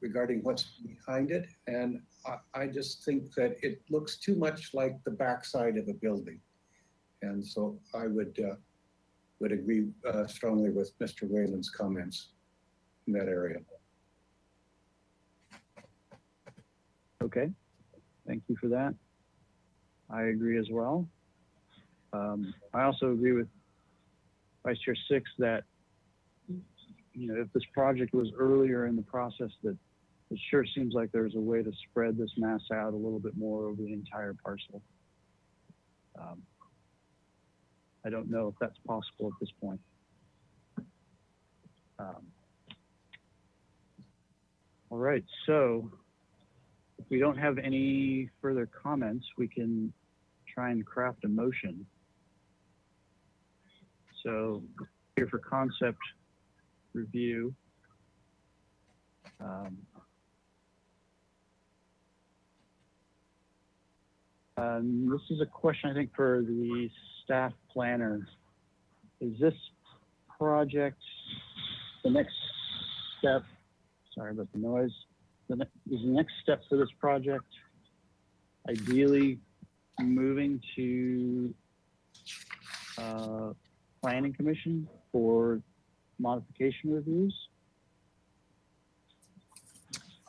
regarding what's behind it, and I just think that it looks too much like the backside of a building, and so I would agree strongly with Mr. Whalen's comments in that area. Okay, thank you for that. I agree as well. I also agree with Vice Chair Six that, you know, if this project was earlier in the process, that it sure seems like there's a way to spread this mass out a little bit more over the entire parcel. I don't know if that's possible at this point. All right, so if we don't have any further comments, we can try and craft a motion. So here for concept review. This is a question, I think, for the staff planner. Is this project the next step? Sorry about the noise. Is the next step for this project ideally moving to Planning Commission for modification reviews?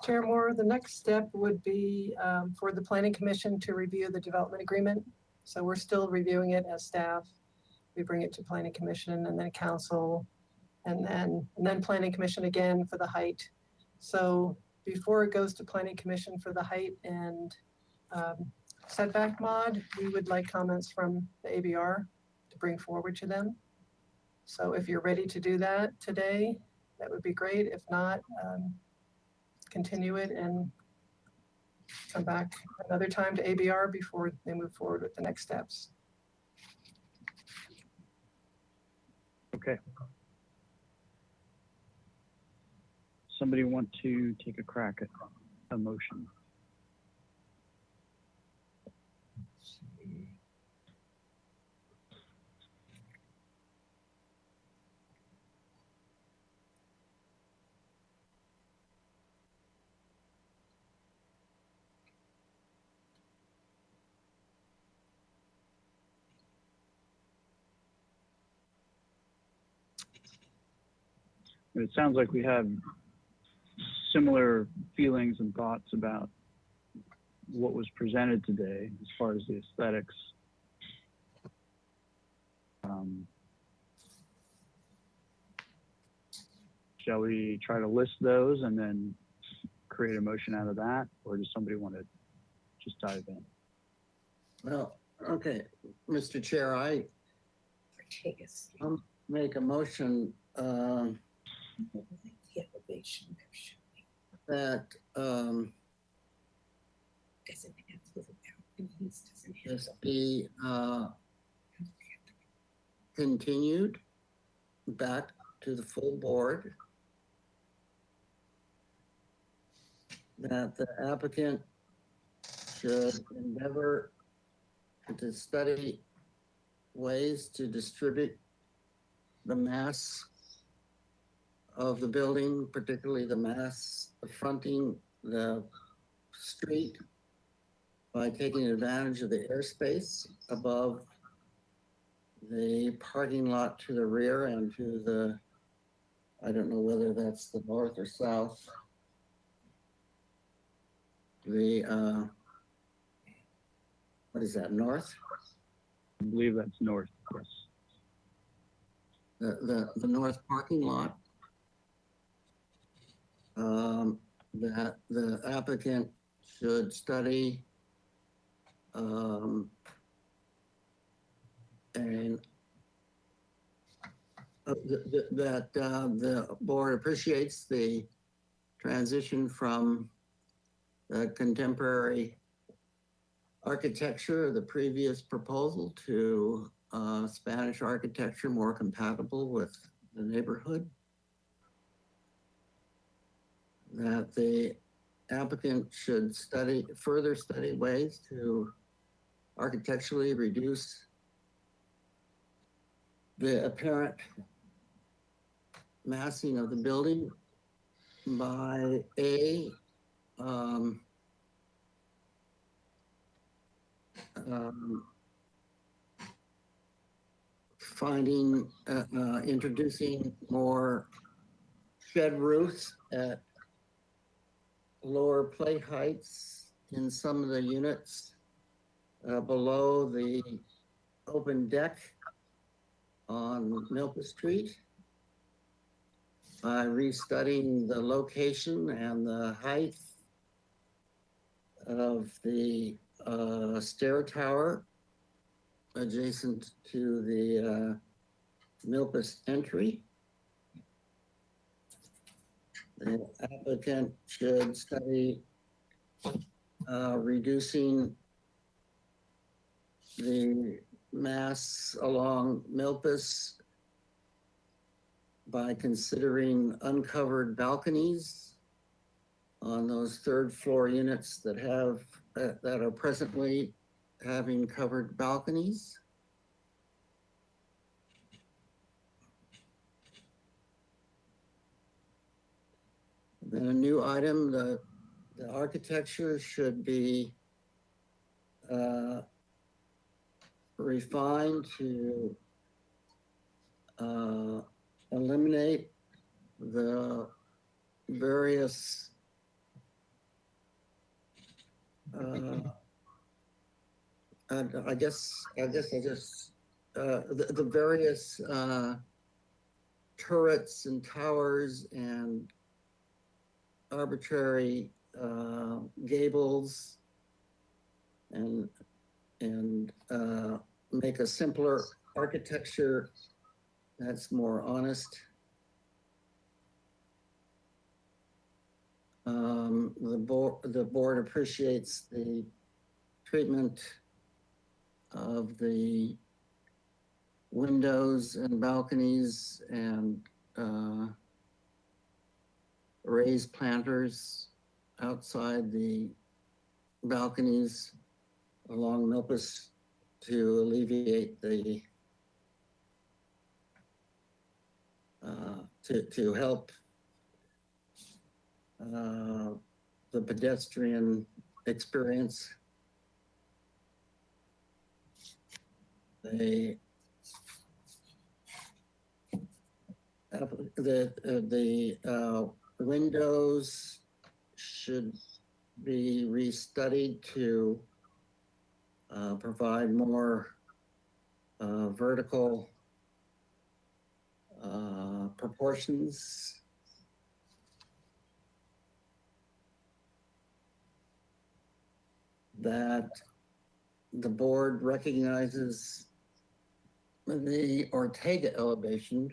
Chair Moore, the next step would be for the Planning Commission to review the development agreement. So we're still reviewing it as staff. We bring it to Planning Commission and then Council, and then Planning Commission again for the height. So before it goes to Planning Commission for the height and setback mod, we would like comments from the ABR to bring forward to them. So if you're ready to do that today, that would be great. If not, continue it and come back another time to ABR before they move forward with the next steps. Okay. Somebody want to take a crack at a motion? It sounds like we have similar feelings and thoughts about what was presented today as far as the aesthetics. Shall we try to list those and then create a motion out of that, or does somebody want to just dive in? Well, okay, Mr. Chair, I'll make a motion that this be continued back to the full board, that the applicant should endeavor to study ways to distribute the mass of the building, particularly the mass fronting the street, by taking advantage of the airspace above the parking lot to the rear and to the, I don't know whether that's the north or south. the, what is that, north? I believe that's north, yes. The north parking lot. That the applicant should study and that the board appreciates the transition from the contemporary architecture of the previous proposal to Spanish architecture more compatible with the neighborhood. That the applicant should further study ways to architecturally reduce the apparent massing of the building by introducing more shed roofs at lower plate heights in some of the units below the open deck on Milpas Street by restudying the location and the height of the stair tower adjacent to the Milpas entry. The applicant should study reducing the mass along Milpas by considering uncovered balconies on those third floor units that are presently having covered balconies. Then a new item, the architecture should be refined to eliminate the various the various turrets and towers and arbitrary gables and make a simpler architecture that's more honest. The board appreciates the treatment of the windows and balconies and raised planters outside the balconies along Milpas to alleviate the to help the pedestrian experience. The windows should be restudied to provide more vertical proportions. That the board recognizes the Ortega elevation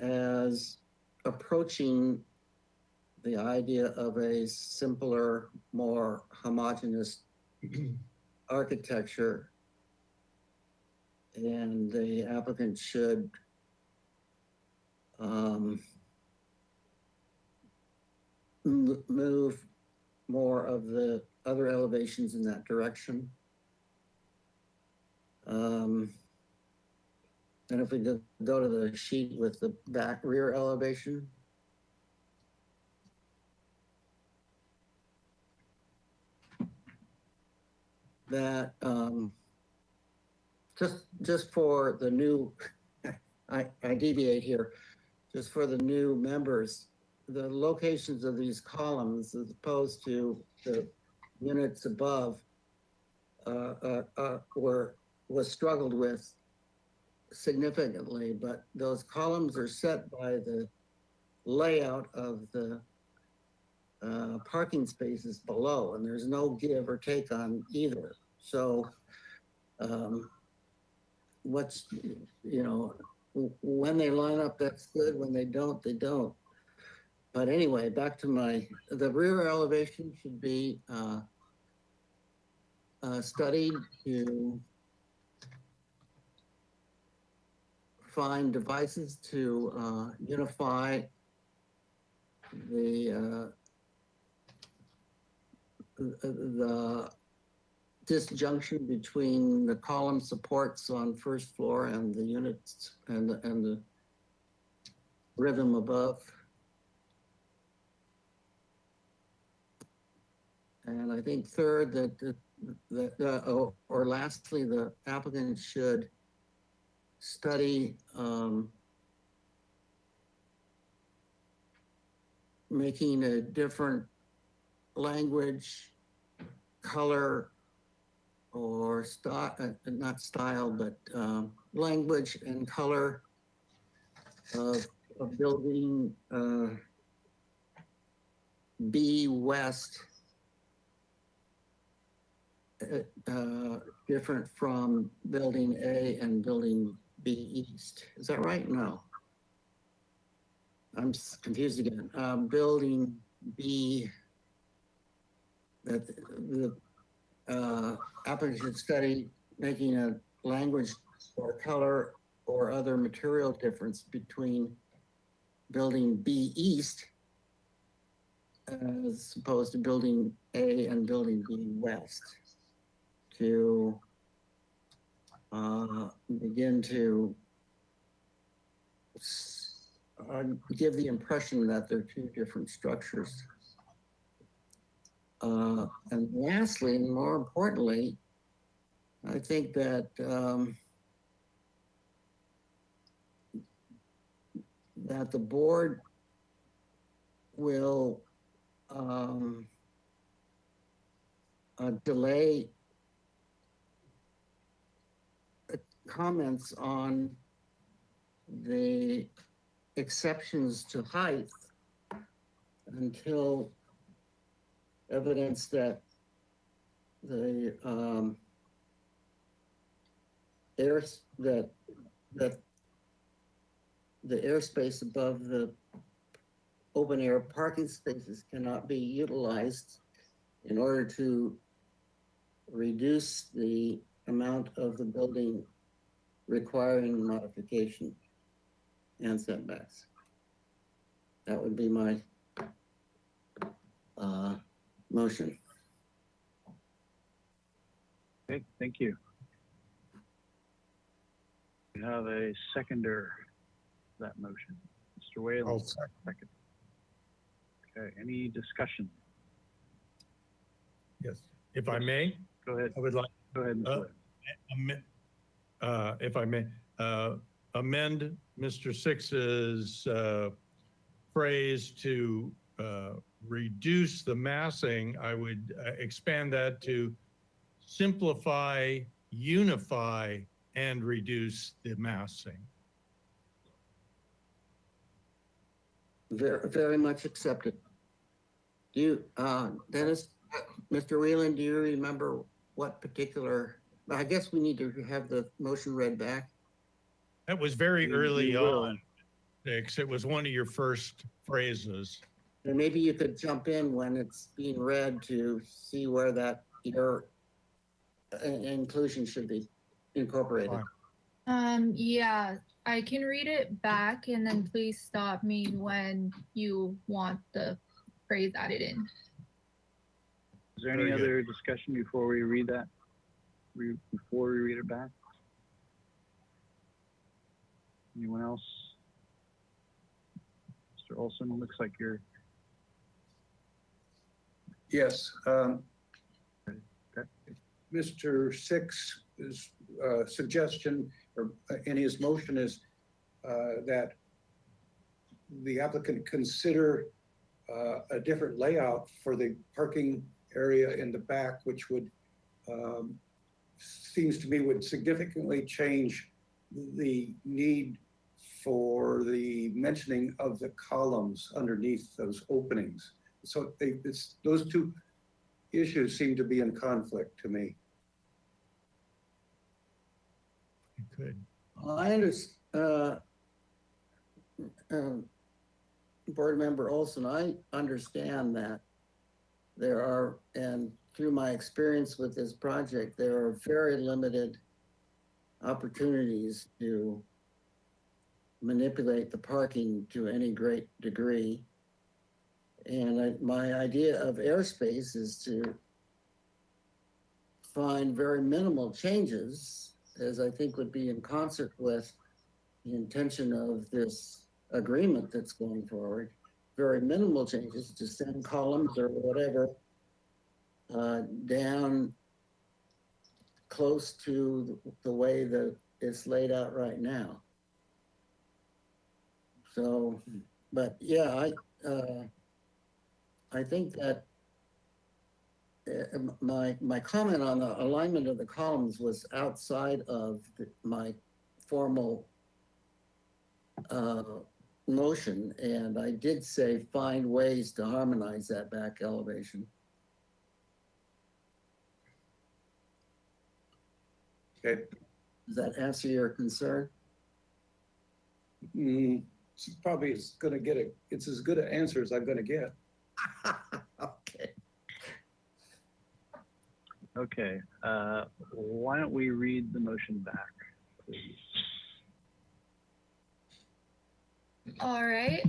as approaching the idea of a simpler, more homogeneous architecture, and the applicant should move more of the other elevations in that direction. And if we go to the sheet with the back rear elevation. That just for the new, I deviate here, just for the new members, the locations of these columns as opposed to the units above was struggled with significantly, but those columns are set by the layout of the parking spaces below, and there's no give or take on either. So what's, you know, when they line up, that's good. When they don't, they don't. But anyway, back to the rear elevation should be studied to find devices to unify the disjunction between the column supports on first floor and the units and the rhythm above. And I think third, or lastly, the applicant should study making a different language, color, or not style, but language and color of building B West, different from building A and building B East. Is that right? No. I'm confused again. Building B, that the applicant should study making a language or color or other material difference between building B East as opposed to building A and building B West, to begin to give the impression that they're two different structures. And lastly, and more importantly, I think that that the board will delay comments on the exceptions to height until evidence that the the airspace above the open air parking spaces cannot be utilized in order to reduce the amount of the building requiring modification and setbacks. That would be my motion. Okay, thank you. We have a seconder to that motion. Mr. Whalen. I'll second. Okay, any discussion? Yes, if I may. Go ahead. I would like. Go ahead, Mr. Whalen. If I may, amend Mr. Six's phrase to reduce the massing. I would expand that to simplify, unify, and reduce the massing. Very, very much accepted. Do you, Dennis, Mr. Whelan, do you remember what particular, I guess we need to have the motion read back. That was very early on, Six. It was one of your first phrases. And maybe you could jump in when it's being read to see where that your inclusion should be incorporated. Yeah, I can read it back and then please stop me when you want the phrase added in. Is there any other discussion before we read that? Before we read it back? Anyone else? Mr. Olson, looks like you're. Yes. Mr. Six's suggestion or in his motion is that the applicant consider a different layout for the parking area in the back, which would, seems to me would significantly change the need for the mentioning of the columns underneath those openings. So those two issues seem to be in conflict to me. Good. I understand, Board Member Olson, I understand that there are, and through my experience with this project, there are very limited opportunities to manipulate the parking to any great degree. And my idea of airspace is to find very minimal changes, as I think would be in concert with the intention of this agreement that's going forward. Very minimal changes, to send columns or whatever down close to the way that it's laid out right now. So, but yeah, I think that my comment on the alignment of the columns was outside of my formal motion, and I did say find ways to harmonize that back elevation. Okay. Does that answer your concern? It's probably it's as good an answer as I'm gonna get. Okay. Okay, why don't we read the motion back, please? All right,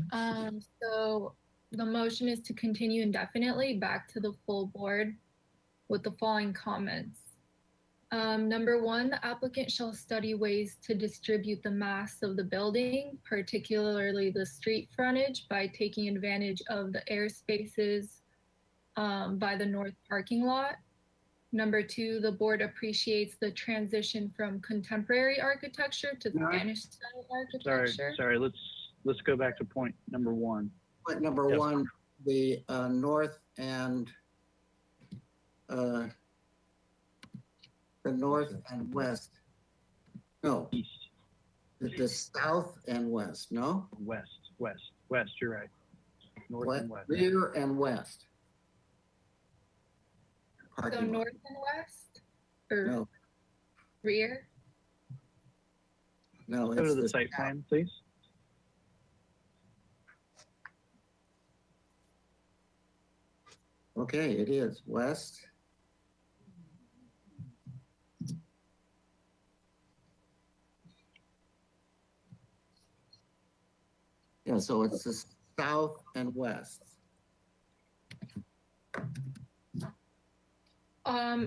so the motion is to continue indefinitely back to the full board with the following comments. Number one, the applicant shall study ways to distribute the mass of the building, particularly the street frontage, by taking advantage of the air spaces by the north parking lot. Number two, the board appreciates the transition from contemporary architecture to Spanish style architecture. Sorry, let's go back to point number one. Point number Yes. one, the north and the north and west. No, East, the south and west, no? west, you're right. North and west. Rear and west. So Parking lot. north and west, or No, rear? no, Go to it's the the site south. plan, please. Okay, it is west. Yeah, so it's the south and west.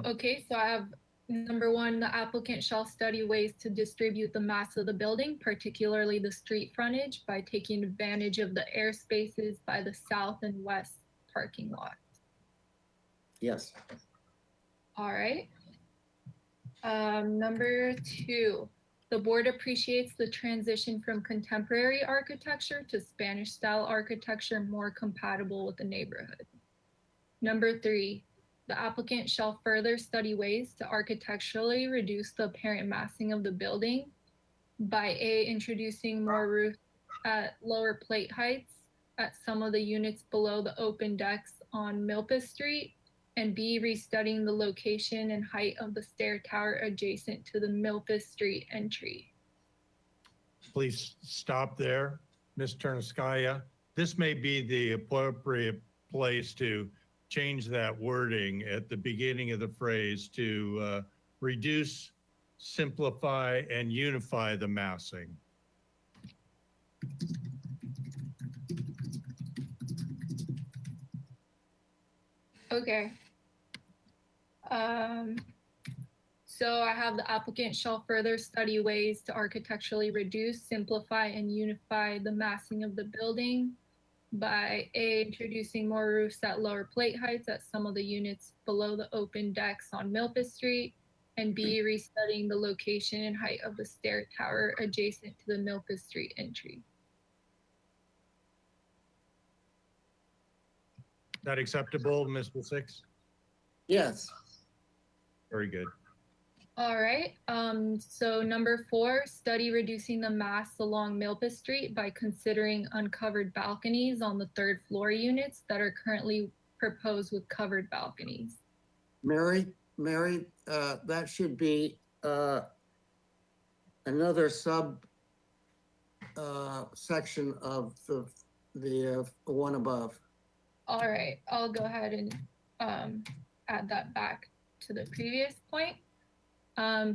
Okay, so I have number one, the applicant shall study ways to distribute the mass of the building, particularly the street frontage, by taking advantage of the air spaces by the south and west parking lot. Yes. All right. Number two, the board appreciates the transition from contemporary architecture to Spanish style architecture more compatible with the neighborhood. Number three, the applicant shall further study ways to architecturally reduce the apparent massing of the building by introducing more roof at lower plate heights at some of the units below the open decks on Milpas Street, and B, restudying the location and height of the stair tower adjacent to the Milpas Street entry. Please stop there, Ms. Ternskaya. This may be the appropriate place to change that wording at the beginning of the phrase to reduce, simplify, and unify the massing. Okay. So I have the applicant shall further study ways to architecturally reduce, simplify, and unify the massing of the building by A, introducing more roofs at lower plate heights at some of the units below the open decks on Milpas Street, and B, restudying the location and height of the stair tower adjacent to the Milpas Street entry. That acceptable, Mr. Six? Yes. Very good. All right, so number 4, study reducing the mass along Milpas Street by considering uncovered balconies on the 3rd floor units that are currently proposed with covered balconies. Mary, that should be another section of the one above. All right, I'll go ahead and add that back to the previous point.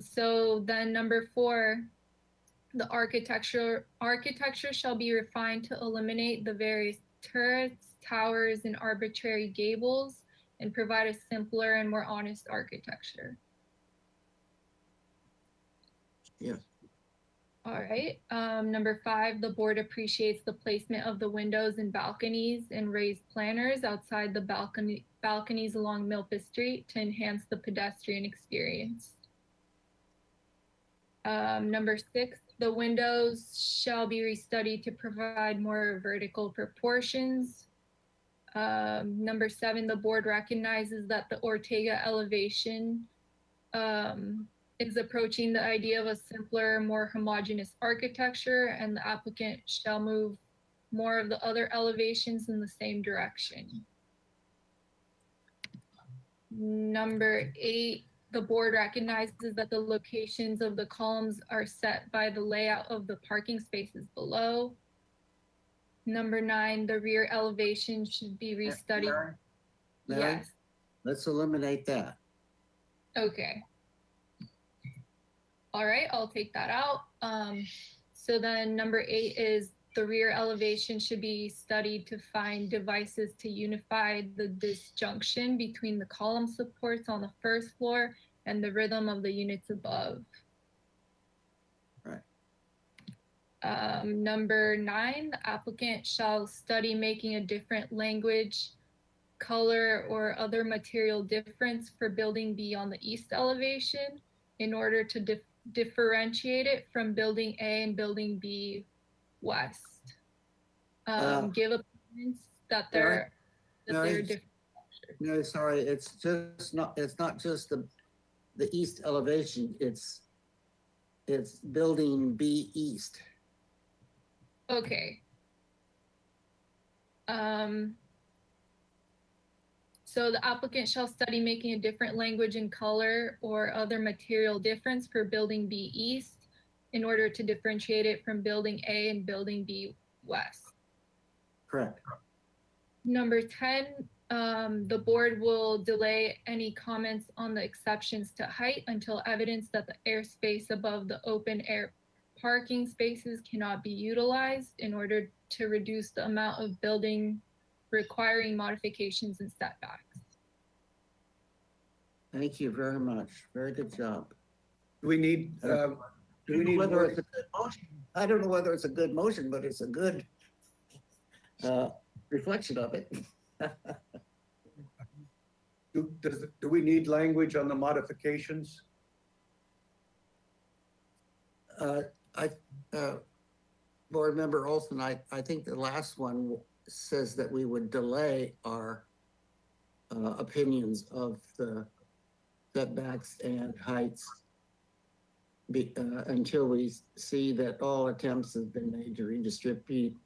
So then number 4, the architecture shall be refined to eliminate the various turrets, towers, and arbitrary gables and provide a simpler and more honest architecture. Yes. All right. Number 5, the board appreciates the placement of the windows and balconies and raised planters outside the balconies along Milpas Street to enhance the pedestrian experience. Number 6, the windows shall be restudied to provide more vertical proportions. Number 7, the board recognizes that the Ortega elevation is approaching the idea of a simpler, more homogeneous architecture, and the applicant shall move more of the other elevations in the same direction. Number 8, the board recognizes that the locations of the columns are set by the layout of the parking spaces below. Number 9, the rear elevation should be restudied. Mary, Yes, let's eliminate that. okay. All right, I'll take that out. So then number 8 is the rear elevation should be studied to find devices to unify the disjunction between the column supports on the 1st floor and the rhythm of the units above. Right. Number 9, the applicant shall study making a different language, color, or other material difference for building B on the east elevation in order to differentiate it from building A and building B west. Give opinions that they're different. No, sorry, it's not just the east elevation, it's building B east. Okay. So the applicant shall study making a different language and color or other material difference for building B east in order to differentiate it from building A and building B west. Correct. Number 10, the board will delay any comments on the exceptions to height until evidence that the airspace above the open air parking spaces cannot be utilized in order to reduce the amount of building requiring modifications and setbacks. Thank you very much. Very good job. Do we need, Whether more- it's a good motion, I don't know whether it's a good motion, but it's a good reflection of it. do we need language on the modifications? Board Member Olson, I think the last one says that we would delay our opinions of the setbacks and heights until we see that all attempts have been made to redistribute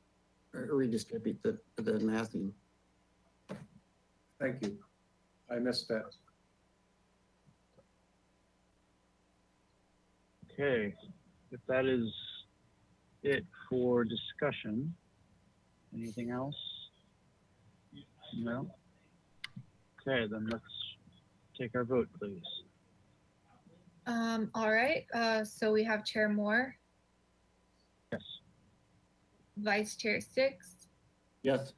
the massing. Thank you. I missed that. Okay, if that is it for discussion, anything else? No? Okay, then let's take our vote, please. All right, so we have Chair Moore, Yes. Vice Chair Six, Yes.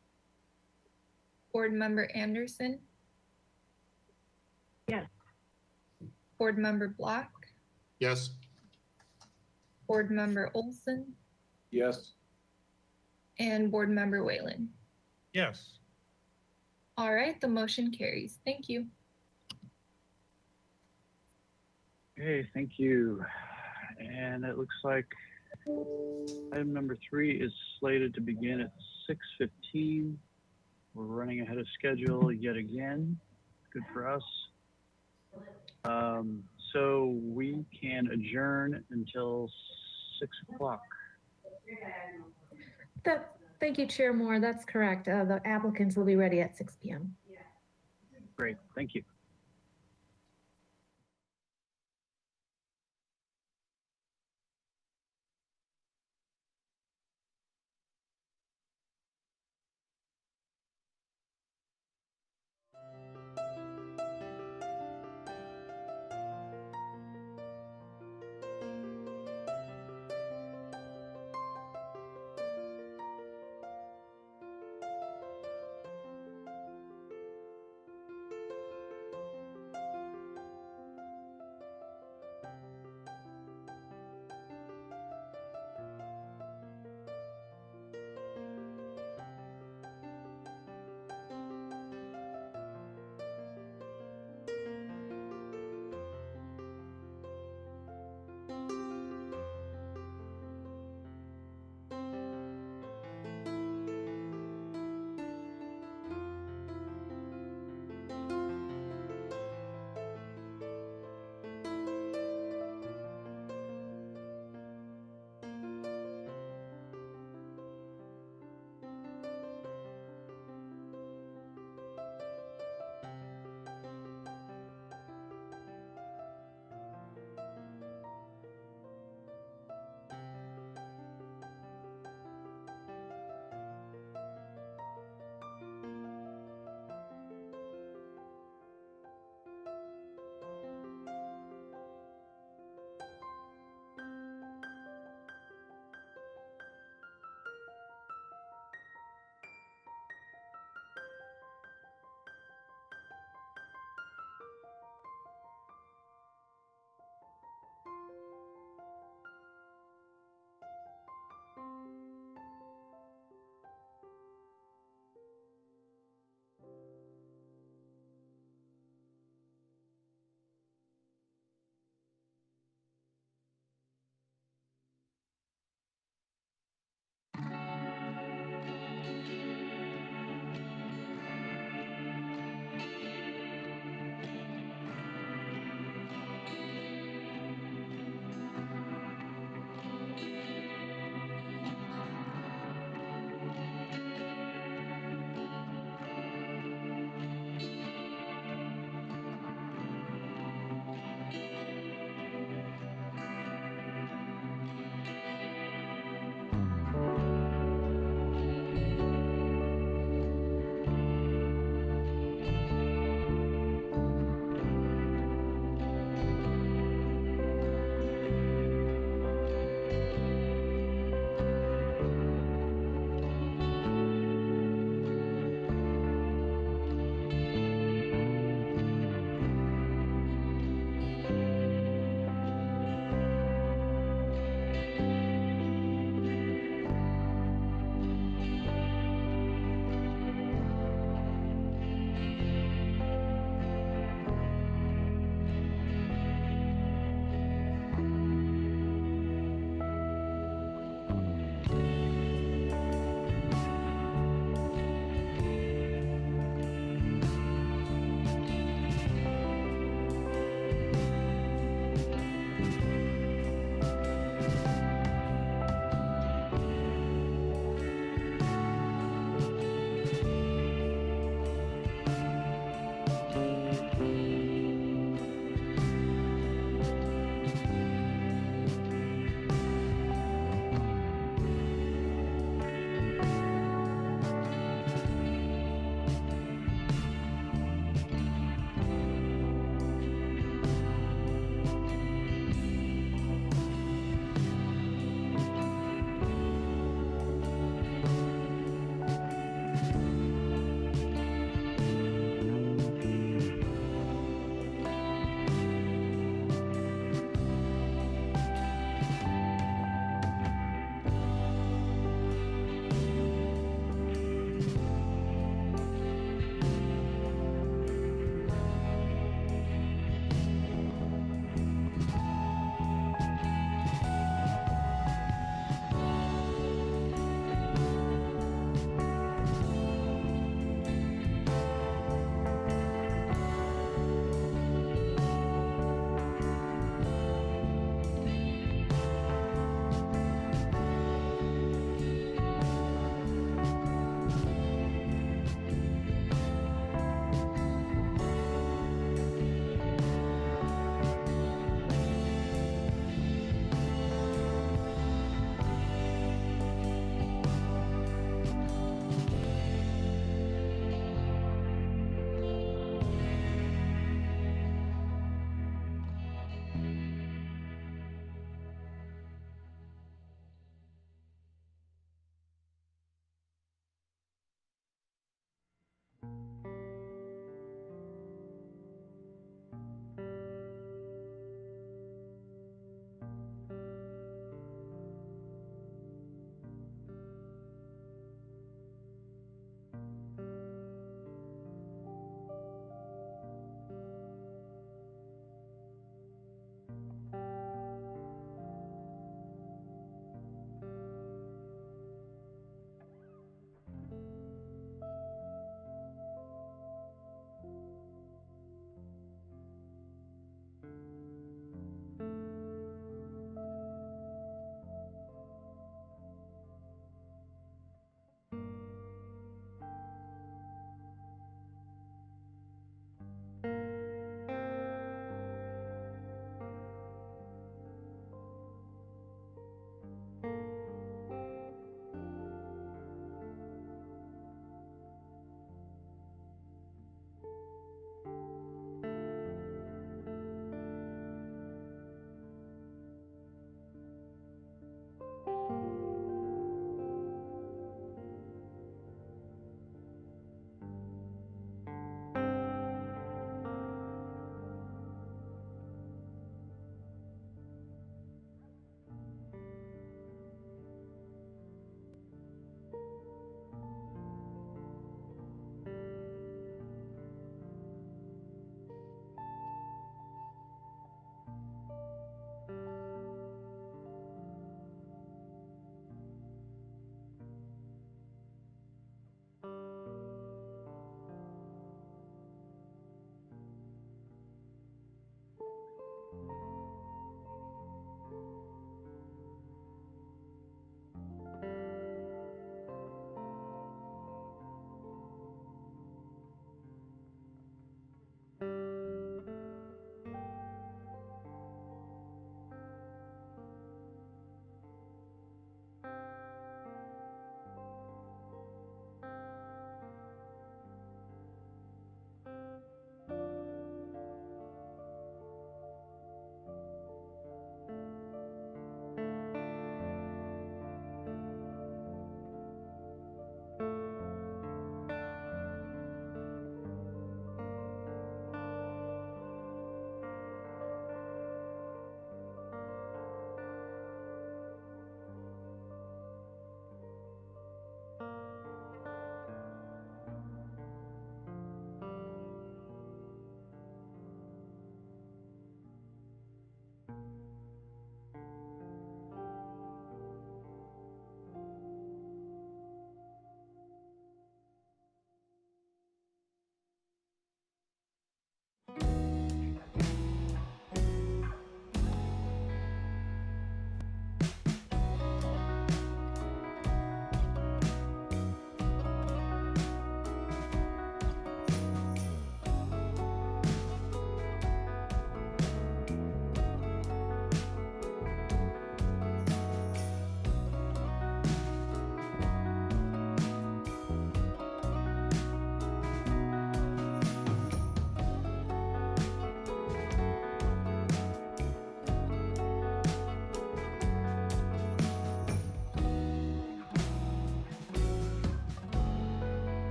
Board Member Anderson, Yes. Board Member Black, Yes. Board Member Olson, Yes. and Board Member Whalen. Yes. All right, the motion carries. Thank you. Okay, thank you. And it looks like item number 3 is slated to begin at 6:15. We're running ahead of schedule yet again. Good for us. So we can adjourn until 6 o'clock. Thank you, Chair Moore. That's correct. The applicants will be ready at 6 p.m. Great, thank you.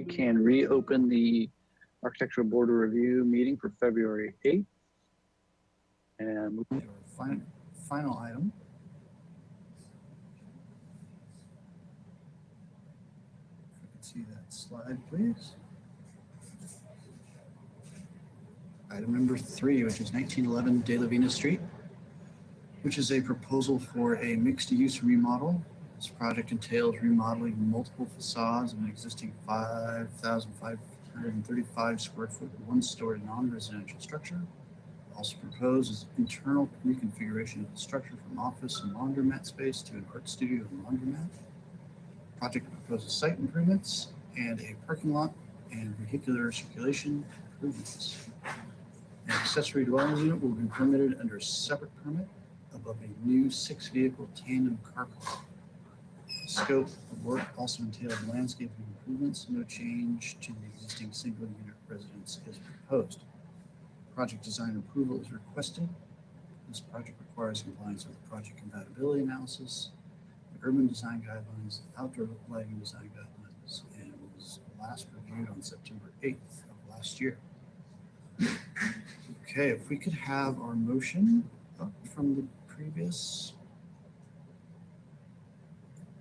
can reopen the Architectural Board of Review meeting for February 8th. And Final item. If you could see that slide, please. Item number 3, which is 1911 De La Vina Street, which is a proposal for a mixed-use remodel. This project entails remodeling multiple facades of an existing 5,535 square foot, one-story non-residential structure. Also proposes internal reconfiguration of the structure from office and laundromat space to an art studio and laundromat. Project proposes site improvements and a parking lot and vehicular circulation improvements. An accessory dwelling unit will be permitted under a separate permit above a new 6-vehicle tandem carport. Scope of work also entails landscaping improvements. No change to the existing single-unit residence is proposed. Project design approval is requested. This project requires compliance with the project compatibility analysis, the urban design guidelines, outdoor lighting design guidelines, and was last reviewed on September 8th of last year. Okay, if we could have our motion up from the previous.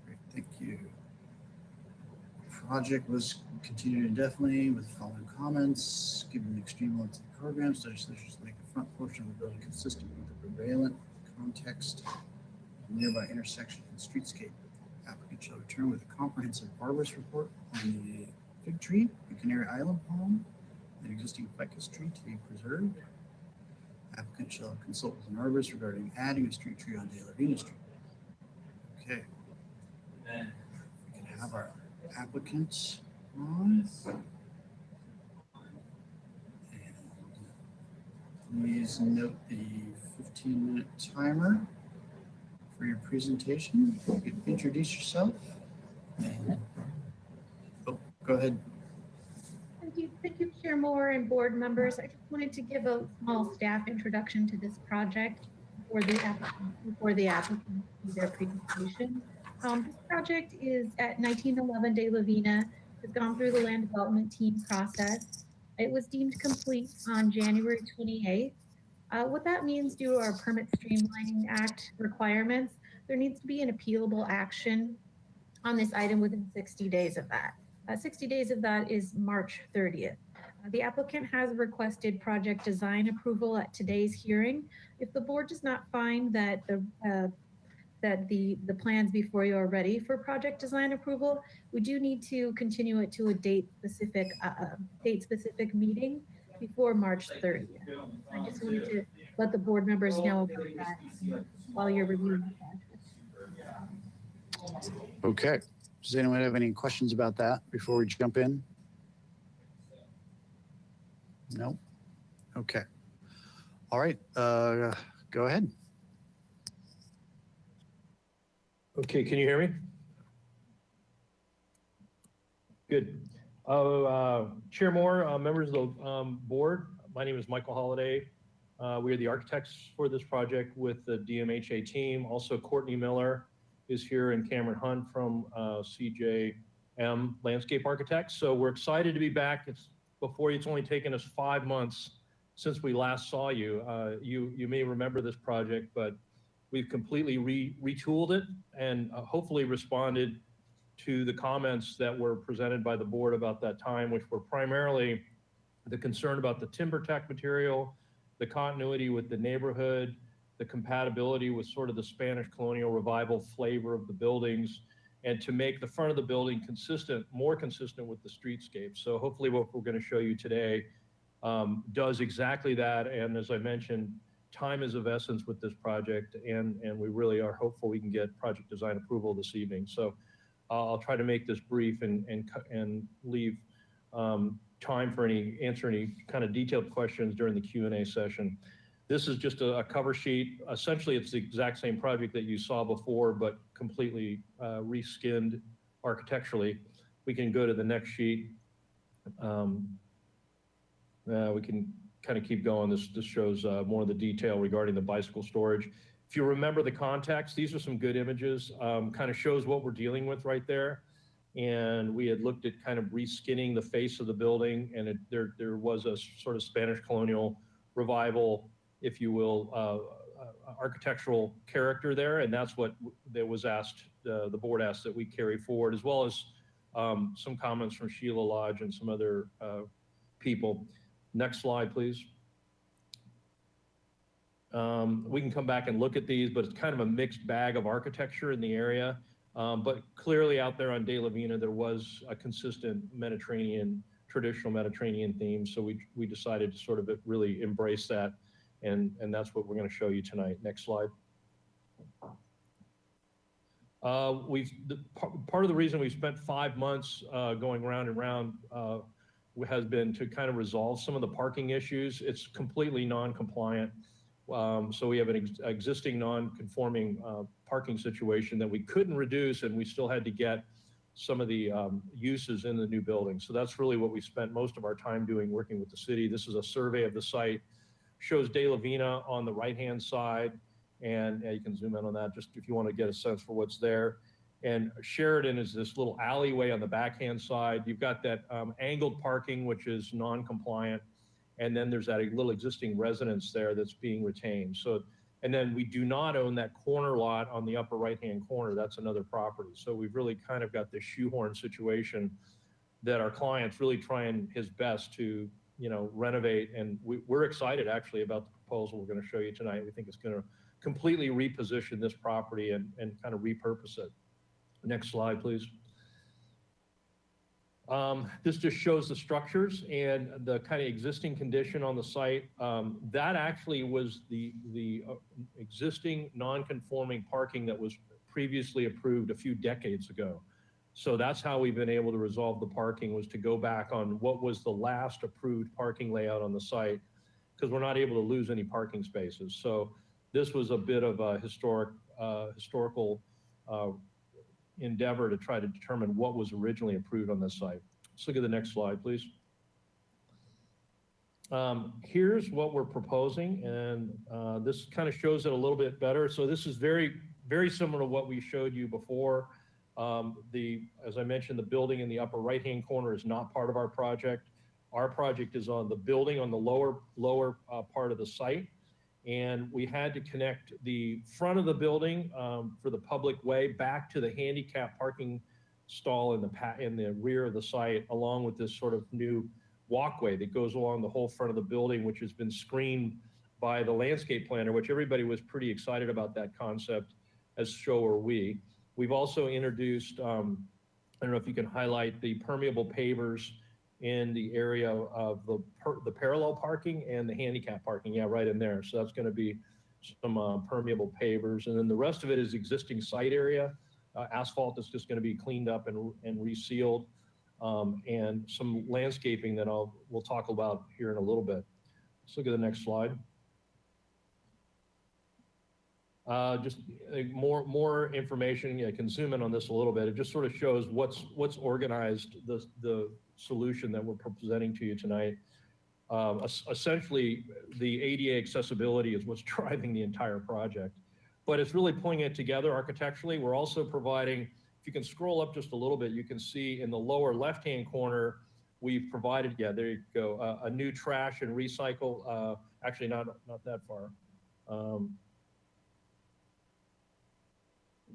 Great, thank you. Project was continued indefinitely with the following comments. Given the extreme length of the program, study solutions to make the front portion of the building consistent with the prevalent context, nearby intersection and streetscape. Applicant shall return with a comprehensive arborist report on the fig tree, the Canary Island palm, and existing ficus tree to be preserved. Applicant shall consult with an arborist regarding adding a street tree on De La Vina Street. Okay. We can have our applicants on. And please note the 15-minute timer for your presentation. You can introduce yourself. And, oh, go ahead. Thank you, Chair Moore and board members. I just wanted to give a small staff introduction to this project before the applicant do their presentation. This project is at 1911 De La Vina. It's gone through the land development team process. It was deemed complete on January 28th. What that means due to our Permit Streamlining Act requirements, there needs to be an appealable action on this item within 60 days of that. 60 days of that is March 30th. The applicant has requested project design approval at today's hearing. If the board does not find that the plans before you are ready for project design approval, we do need to continue it to a date specific meeting before March 30th. I just wanted to let the board members know about that while you're reviewing the project. Okay. Does anyone have any questions about that before we jump in? No? Okay. All right, go ahead. Okay, can you hear me? Good. Chair Moore, members of the board, my name is Michael Holliday. We are the architects for this project with the DMHA team. Also, Courtney Miller is here and Cameron Hunt from CJM Landscape Architects. So we're excited to be back. It's only taken us 5 months since we last saw you. You may remember this project, but we've completely retooled it and hopefully responded to the comments that were presented by the board about that time, which were primarily the concern about the TimberTech material, the continuity with the neighborhood, the compatibility with sort of the Spanish colonial revival flavor of the buildings, and to make the front of the building more consistent with the streetscape. So hopefully what we're going to show you today does exactly that. And as I mentioned, time is of essence with this project, and we really are hopeful we can get project design approval this evening. So I'll try to make this brief and leave time for answer any kind of detailed questions during the Q&A session. This is just a cover sheet. Essentially, it's the exact same project that you saw before, but completely reskinned architecturally. We can go to the next sheet. We can kind of keep going. This shows more of the detail regarding the bicycle storage. If you remember the context, these are some good images. Kind of shows what we're dealing with right there. And we had looked at kind of reskinning the face of the building, and there was a sort of Spanish colonial revival, if you will, architectural character there, and that's what that was asked. The board asked that we carry forward, as well as some comments from Sheila Lodge and some other people. Next slide, please. We can come back and look at these, but it's kind of a mixed bag of architecture in the area. But clearly out there on De La Vina, there was a consistent Mediterranean, traditional Mediterranean theme. So we decided to sort of really embrace that. And that's what we're going to show you tonight. Next slide. Part of the reason we've spent 5 months going round and round has been to kind of resolve some of the parking issues. It's completely non-compliant. So we have an existing non-conforming parking situation that we couldn't reduce, and we still had to get some of the uses in the new building. So that's really what we spent most of our time doing, working with the city. This is a survey of the site, shows De La Vina on the right-hand side, and you can zoom in on that just if you want to get a sense for what's there. And Sheridan is this little alleyway on the backhand side. You've got that angled parking, which is non-compliant. And then there's that little existing residence there that's being retained. So, and then we do not own that corner lot on the upper right-hand corner. That's another property. So we've really kind of got this shoehorn situation that our client's really trying his best to, you know, renovate. And we're excited actually about the proposal we're going to show you tonight. We think it's going to completely reposition this property and kind of repurpose it. Next slide, please. This just shows the structures and the kind of existing condition on the site. That actually was the existing non-conforming parking that was previously approved a few decades ago. So that's how we've been able to resolve the parking, was to go back on what was the last approved parking layout on the site, because we're not able to lose any parking spaces. So this was a bit of a historical endeavor to try to determine what was originally approved on this site. Let's look at the next slide, please. Here's what we're proposing, and this kind of shows it a little bit better. So this is very, very similar to what we showed you before. As I mentioned, the building in the upper right-hand corner is not part of our project. Our project is on the building on the lower part of the site. And we had to connect the front of the building for the public way back to the handicap parking stall in the rear of the site, along with this sort of new walkway that goes along the whole front of the building, which has been screened by the landscape planner, which everybody was pretty excited about that concept, as so are we. We've also introduced, I don't know if you can highlight the permeable pavers in the area of the parallel parking and the handicap parking, yeah, right in there. So that's going to be some permeable pavers, and then the rest of it is existing site area, asphalt that's just going to be cleaned up and resealed, and some landscaping that we'll talk about here in a little bit. Let's look at the next slide. Just more information. I can zoom in on this a little bit. It just sort of shows what's organized, the solution that we're presenting to you tonight. Essentially, the ADA accessibility is what's driving the entire project, but it's really pulling it together architecturally. We're also providing, if you can scroll up just a little bit, you can see in the lower left-hand corner, we've provided, yeah, there you go, a new trash and recycle, actually not that far.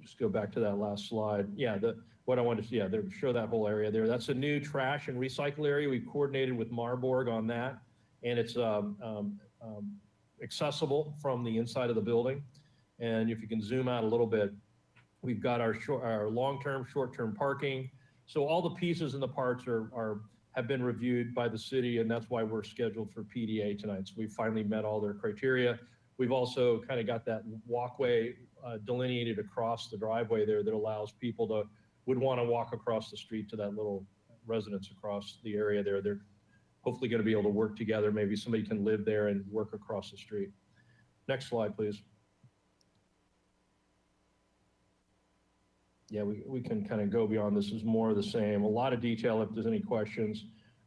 Just go back to that last slide. Yeah, what I wanted to see, yeah, show that whole area there. That's a new trash and recycle area. We've coordinated with Marburg on that, and it's accessible from the inside of the building. And if you can zoom out a little bit, we've got our long-term, short-term parking. So all the pieces and the parts have been reviewed by the city, and that's why we're scheduled for PDA tonight. So we finally met all their criteria. We've also kind of got that walkway delineated across the driveway there that allows people would want to walk across the street to that little residence across the area there. They're hopefully going to be able to work together. Maybe somebody can live there and work across the street. Next slide, please. Yeah, we can kind of go beyond. This is more of the same. A lot of detail if there's any questions.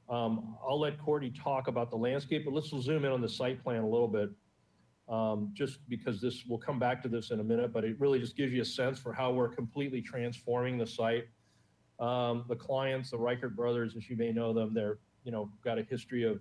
I'll let Courtney talk about the landscape, but let's zoom in on the site plan a little bit. Just because we'll come back to this in a minute, but it really just gives you a sense for how we're completely transforming the site. The clients, the Reichert brothers, as you may know them, they're, got a history of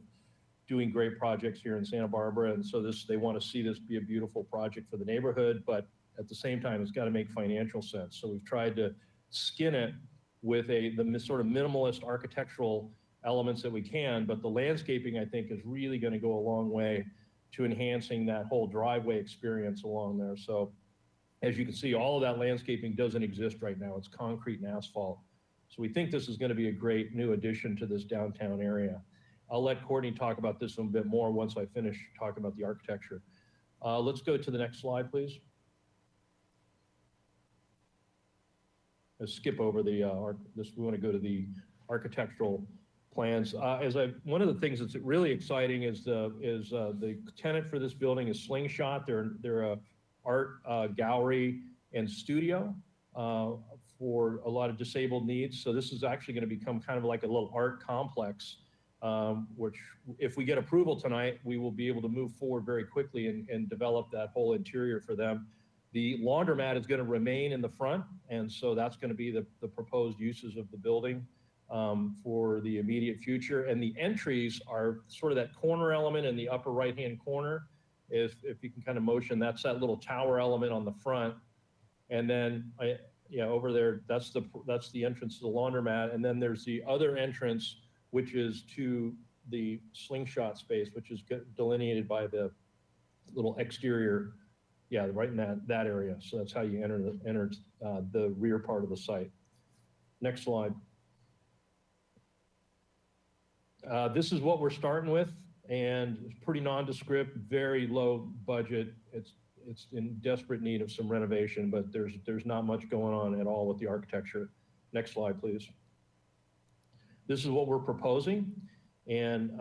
doing great projects here in Santa Barbara. And so they want to see this be a beautiful project for the neighborhood, but at the same time, it's got to make financial sense. So we've tried to skin it with the sort of minimalist architectural elements that we can, but the landscaping, I think, is really going to go a long way to enhancing that whole driveway experience along there. So as you can see, all of that landscaping doesn't exist right now. It's concrete and asphalt. So we think this is going to be a great new addition to this downtown area. I'll let Courtney talk about this a bit more once I finish talking about the architecture. Let's go to the next slide, please. Let's skip over we want to go to the architectural plans. One of the things that's really exciting is the tenant for this building is Slingshot. They're a art gallery and studio for a lot of disabled needs. So this is actually going to become kind of like a little art complex, which if we get approval tonight, we will be able to move forward very quickly and develop that whole interior for them. The laundromat is going to remain in the front, and so that's going to be the proposed uses of the building for the immediate future. And the entries are sort of that corner element in the upper right-hand corner. If you can kind of motion, that's that little tower element on the front. And then over there, that's the entrance to the laundromat. And then there's the other entrance, which is to the Slingshot space, which is delineated by the little exterior, right in that area. So that's how you enter the rear part of the site. Next slide. This is what we're starting with, and it's pretty nondescript, very low budget. It's in desperate need of some renovation, but there's not much going on at all with the architecture. Next slide, please. This is what we're proposing, and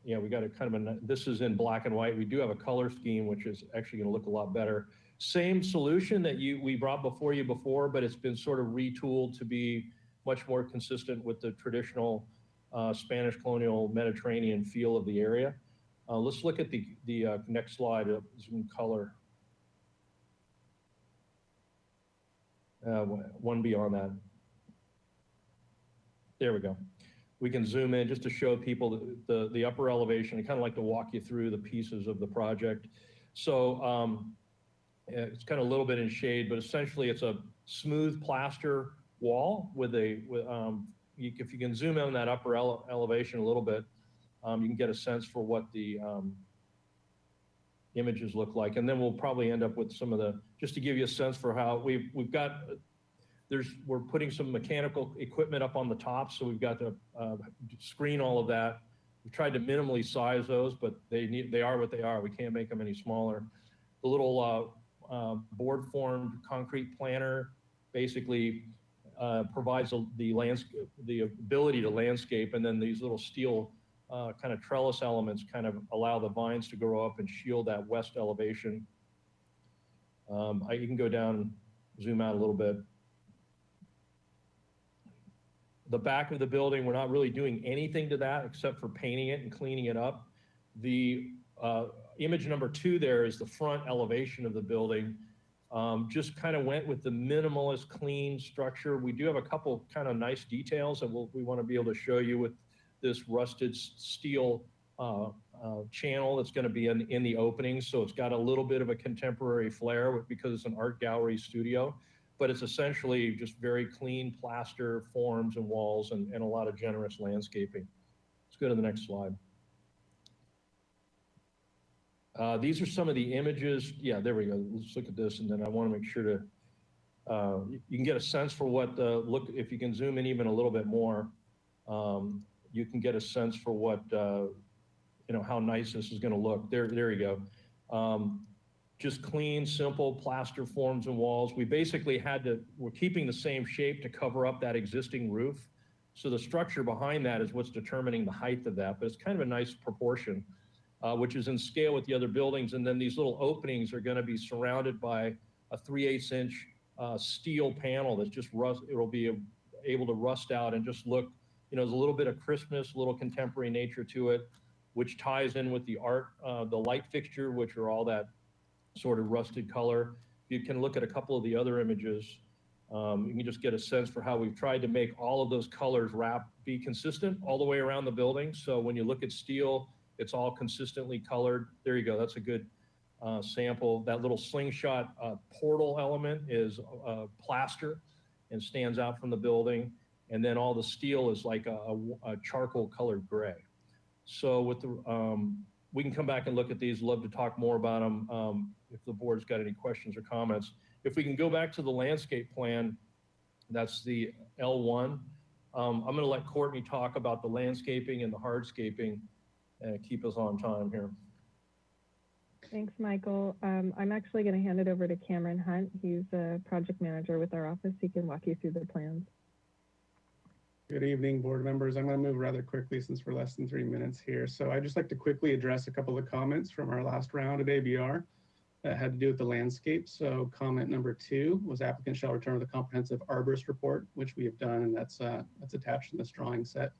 we got a kind of this is in black and white. We do have a color scheme, which is actually going to look a lot better. Same solution that we brought before you before, but it's been sort of retooled to be much more consistent with the traditional Spanish colonial Mediterranean feel of the area. Let's look at the next slide, zoom color. One beyond that. There we go. We can zoom in just to show people the upper elevation. I kind of like to walk you through the pieces of the project. So it's kind of a little bit in shade, but essentially it's a smooth plaster wall with if you can zoom in on that upper elevation a little bit, you can get a sense for what the images look like. And then we'll probably end up with some of just to give you a sense for how we're putting some mechanical equipment up on the top. So we've got to screen all of that. We've tried to minimally size those, but they are what they are. We can't make them any smaller. The little board formed concrete planter basically provides the ability to landscape, and then these little steel kind of trellis elements kind of allow the vines to grow up and shield that west elevation. You can go down, zoom out a little bit. The back of the building, we're not really doing anything to that except for painting it and cleaning it up. The image number 2 there is the front elevation of the building. Just kind of went with the minimalist, clean structure. We do have a couple kind of nice details that we want to be able to show you with this rusted steel channel that's going to be in the opening. So it's got a little bit of a contemporary flair because it's an art gallery studio, but it's essentially just very clean plaster forms and walls and a lot of generous landscaping. Let's go to the next slide. These are some of the images. Yeah, there we go. Let's look at this, and then I want to make sure to, you can get a sense for what if you can zoom in even a little bit more, you can get a sense for what, how nice this is going to look. There you go. Just clean, simple plaster forms and walls. We basically we're keeping the same shape to cover up that existing roof. So the structure behind that is what's determining the height of that, but it's kind of a nice proportion. Which is in scale with the other buildings. And then these little openings are going to be surrounded by a 3/8 inch steel panel that's just it'll be able to rust out and just look, there's a little bit of crispness, a little contemporary nature to it, which ties in with the art, the light fixture, which are all that sort of rusted color. You can look at a couple of the other images. You can just get a sense for how we've tried to make all of those colors be consistent all the way around the building. So when you look at steel, it's all consistently colored. There you go. That's a good sample. That little slingshot portal element is plaster and stands out from the building. And then all the steel is like a charcoal colored gray. So with the, we can come back and look at these. Love to talk more about them if the board's got any questions or comments. If we can go back to the landscape plan, that's the L1. I'm going to let Courtney talk about the landscaping and the hardscaping and keep us on time here. Thanks, Michael. I'm actually going to hand it over to Cameron Hunt. He's a project manager with our office. He can walk you through the plans. Good evening, board members. I'm going to move rather quickly since we're less than 3 minutes here. So I'd just like to quickly address a couple of comments from our last round at ABR that had to do with the landscape. So comment number 2 was applicant shall return with a comprehensive arborist report, which we have done, and that's attached in this drawing set.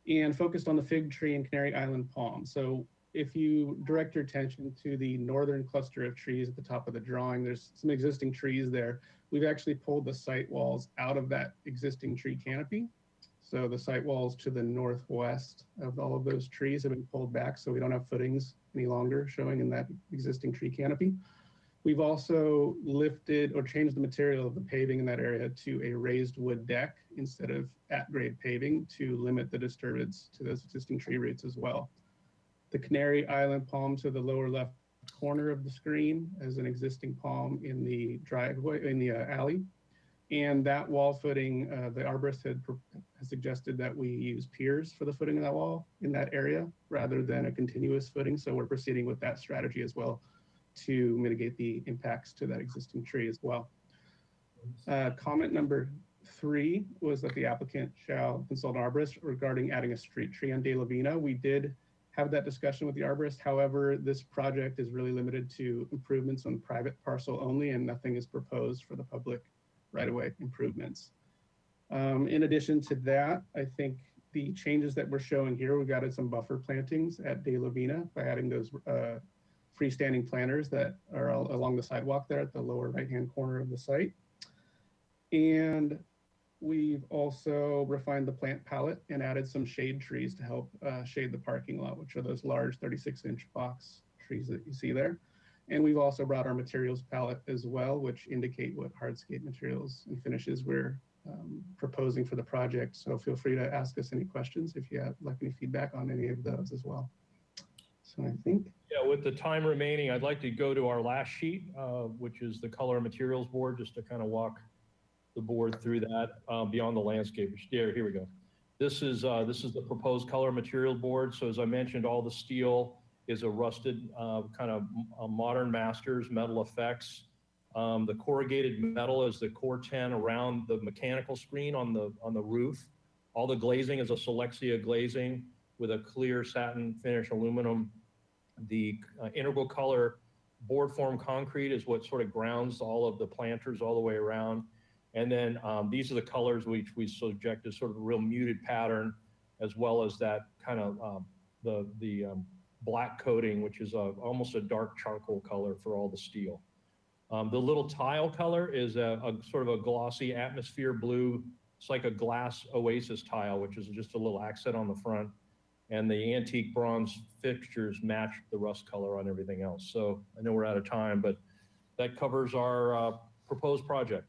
And focused on the fig tree and Canary Island palm. So if you direct your attention to the northern cluster of trees at the top of the drawing, there's some existing trees there. We've actually pulled the site walls out of that existing tree canopy. So the site walls to the northwest of all of those trees have been pulled back, so we don't have footings any longer showing in that existing tree canopy. We've also lifted or changed the material of the paving in that area to a raised wood deck instead of at-grade paving to limit the disturbance to those existing tree roots as well. The Canary Island palm to the lower left corner of the screen as an existing palm in the driveway, in the alley. And that wall footing, the arborist has suggested that we use piers for the footing of that wall in that area rather than a continuous footing. So we're proceeding with that strategy as well to mitigate the impacts to that existing tree as well. Comment number 3 was that the applicant shall consult an arborist regarding adding a street tree on De La Vina. We did have that discussion with the arborist. However, this project is really limited to improvements on private parcel only, and nothing is proposed for the public right-of-way improvements. In addition to that, I think the changes that we're showing here, we've added some buffer plantings at De La Vina by adding those freestanding planters that are all along the sidewalk there at the lower right-hand corner of the site. And we've also refined the plant palette and added some shade trees to help shade the parking lot, which are those large 36-inch box trees that you see there. And we've also brought our materials palette as well, which indicate what hardscape materials and finishes we're proposing for the project. So feel free to ask us any questions if you have like any feedback on any of those as well. So I think. Yeah, with the time remaining, I'd like to go to our last sheet, which is the color and materials board, just to kind of walk the board through that beyond the landscape. Here we go. This is the proposed color material board. So as I mentioned, all the steel is a rusted kind of modern masters metal effects. The corrugated metal is the core 10 around the mechanical screen on the roof. All the glazing is a Selexia glazing with a clear satin finish aluminum. The integral color board form concrete is what sort of grounds all of the planters all the way around. And then these are the colors which we subject as sort of a real muted pattern, as well as that kind of the black coating, which is almost a dark charcoal color for all the steel. The little tile color is a sort of a glossy atmosphere blue. It's like a glass oasis tile, which is just a little accent on the front. And the antique bronze fixtures match the rust color on everything else. So I know we're out of time, but that covers our proposed project.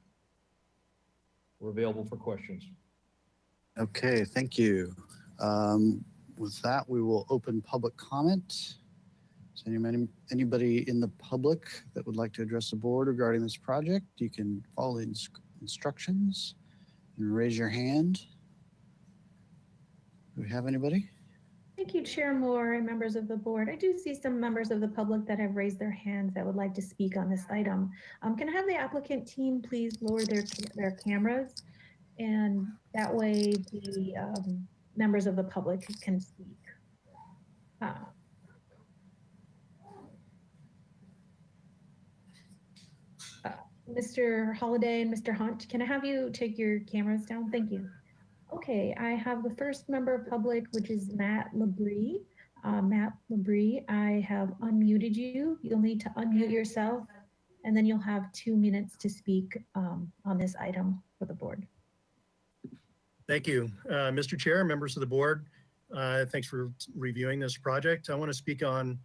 We're available for questions. Okay, thank you. With that, we will open public comment. Is anybody in the public that would like to address the board regarding this project? You can follow the instructions and raise your hand. Do we have anybody? Thank you, Chair Moore and members of the board. I do see some members of the public that have raised their hands that would like to speak on this item. Can I have the applicant team please lower their cameras? And that way the members of the public can speak. Mr. Holliday and Mr. Hunt, can I have you take your cameras down? Thank you. Okay, I have the first member of public, which is Matt Labrie. Matt Labrie, I have unmuted you. You'll need to unmute yourself and then you'll have 2 minutes to speak on this item for the board. Thank you. Mr. Chair, members of the board, thanks for reviewing this project. I want to speak on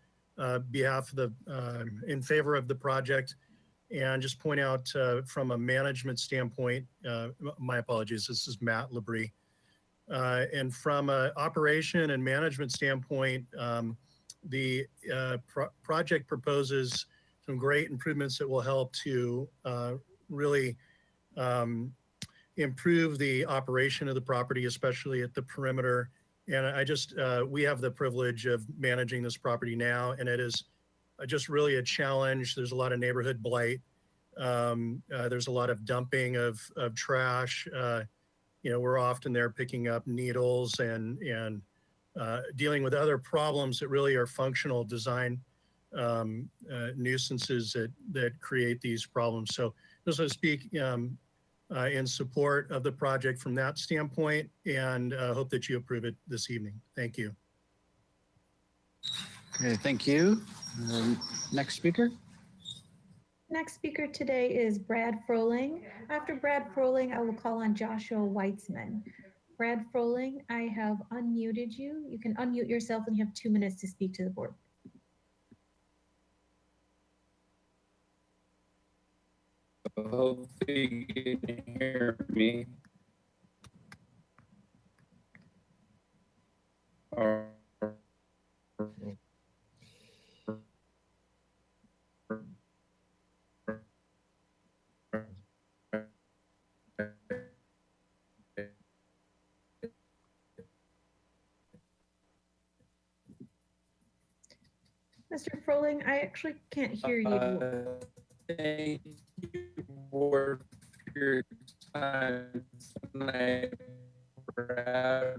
behalf of in favor of the project and just point out from a management standpoint, my apologies, this is Matt Labrie. And from an operation and management standpoint, the project proposes some great improvements that will help to really improve the operation of the property, especially at the perimeter. And we have the privilege of managing this property now, and it is just really a challenge. There's a lot of neighborhood blight. There's a lot of dumping of trash. We're often there picking up needles and dealing with other problems that really are functional design nuisances that create these problems. So just to speak in support of the project from that standpoint, and hope that you approve it this evening. Thank you. Okay, thank you. Next speaker. Next speaker today is Brad Froling. After Brad Froling, I will call on Joshua Weitzman. Brad Froling, I have unmuted you. You can unmute yourself and you have 2 minutes to speak to the board. Hopefully you can hear me. Mr. Froling, I actually can't hear you. Thank you for your time tonight. Brad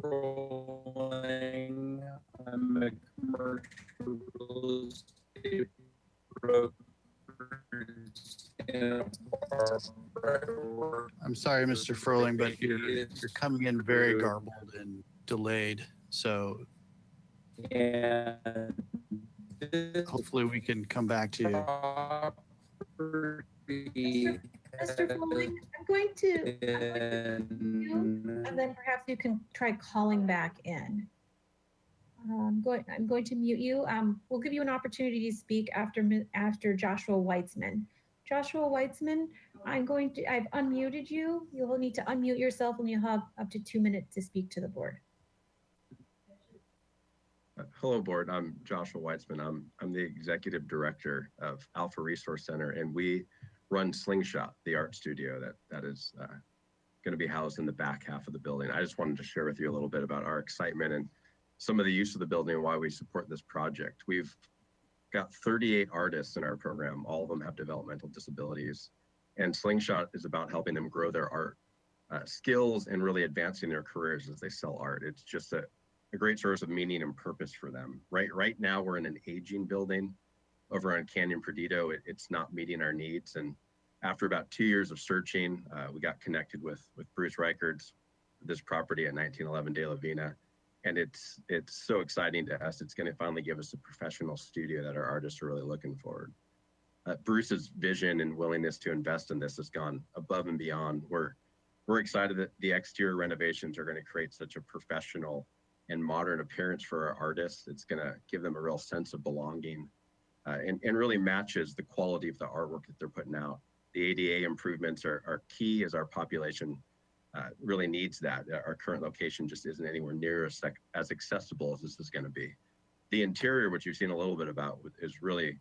Froling. I'm a commercial real estate broker. I'm sorry, Mr. Froling, but you're coming in very garbled and delayed. So hopefully we can come back to you. Mr. Froling, I'm going to mute you, and then perhaps you can try calling back in. I'm going to mute you. We'll give you an opportunity to speak after Joshua Weitzman. Joshua Weitzman, I've unmuted you. You'll need to unmute yourself and you'll have up to 2 minutes to speak to the board. Hello, board. I'm Joshua Weitzman. I'm the executive director of Alpha Resource Center, and we run Slingshot, the art studio that is going to be housed in the back half of the building. I just wanted to share with you a little bit about our excitement and some of the use of the building and why we support this project. We've got 38 artists in our program. All of them have developmental disabilities, and Slingshot is about helping them grow their art skills and really advancing their careers as they sell art. It's just a great source of meaning and purpose for them. Right now, we're in an aging building over on Canyon Perdido. It's not meeting our needs. And after about 2 years of searching, we got connected with Bruce Reichert's, this property at 1911 De La Vina. And it's so exciting to us. It's going to finally give us a professional studio that our artists are really looking forward. Bruce's vision and willingness to invest in this has gone above and beyond. We're excited that the exterior renovations are going to create such a professional and modern appearance for our artists. It's going to give them a real sense of belonging and really matches the quality of the artwork that they're putting out. The ADA improvements are key as our population really needs that. Our current location just isn't anywhere near as accessible as this is going to be. The interior, which you've seen a little bit about, is really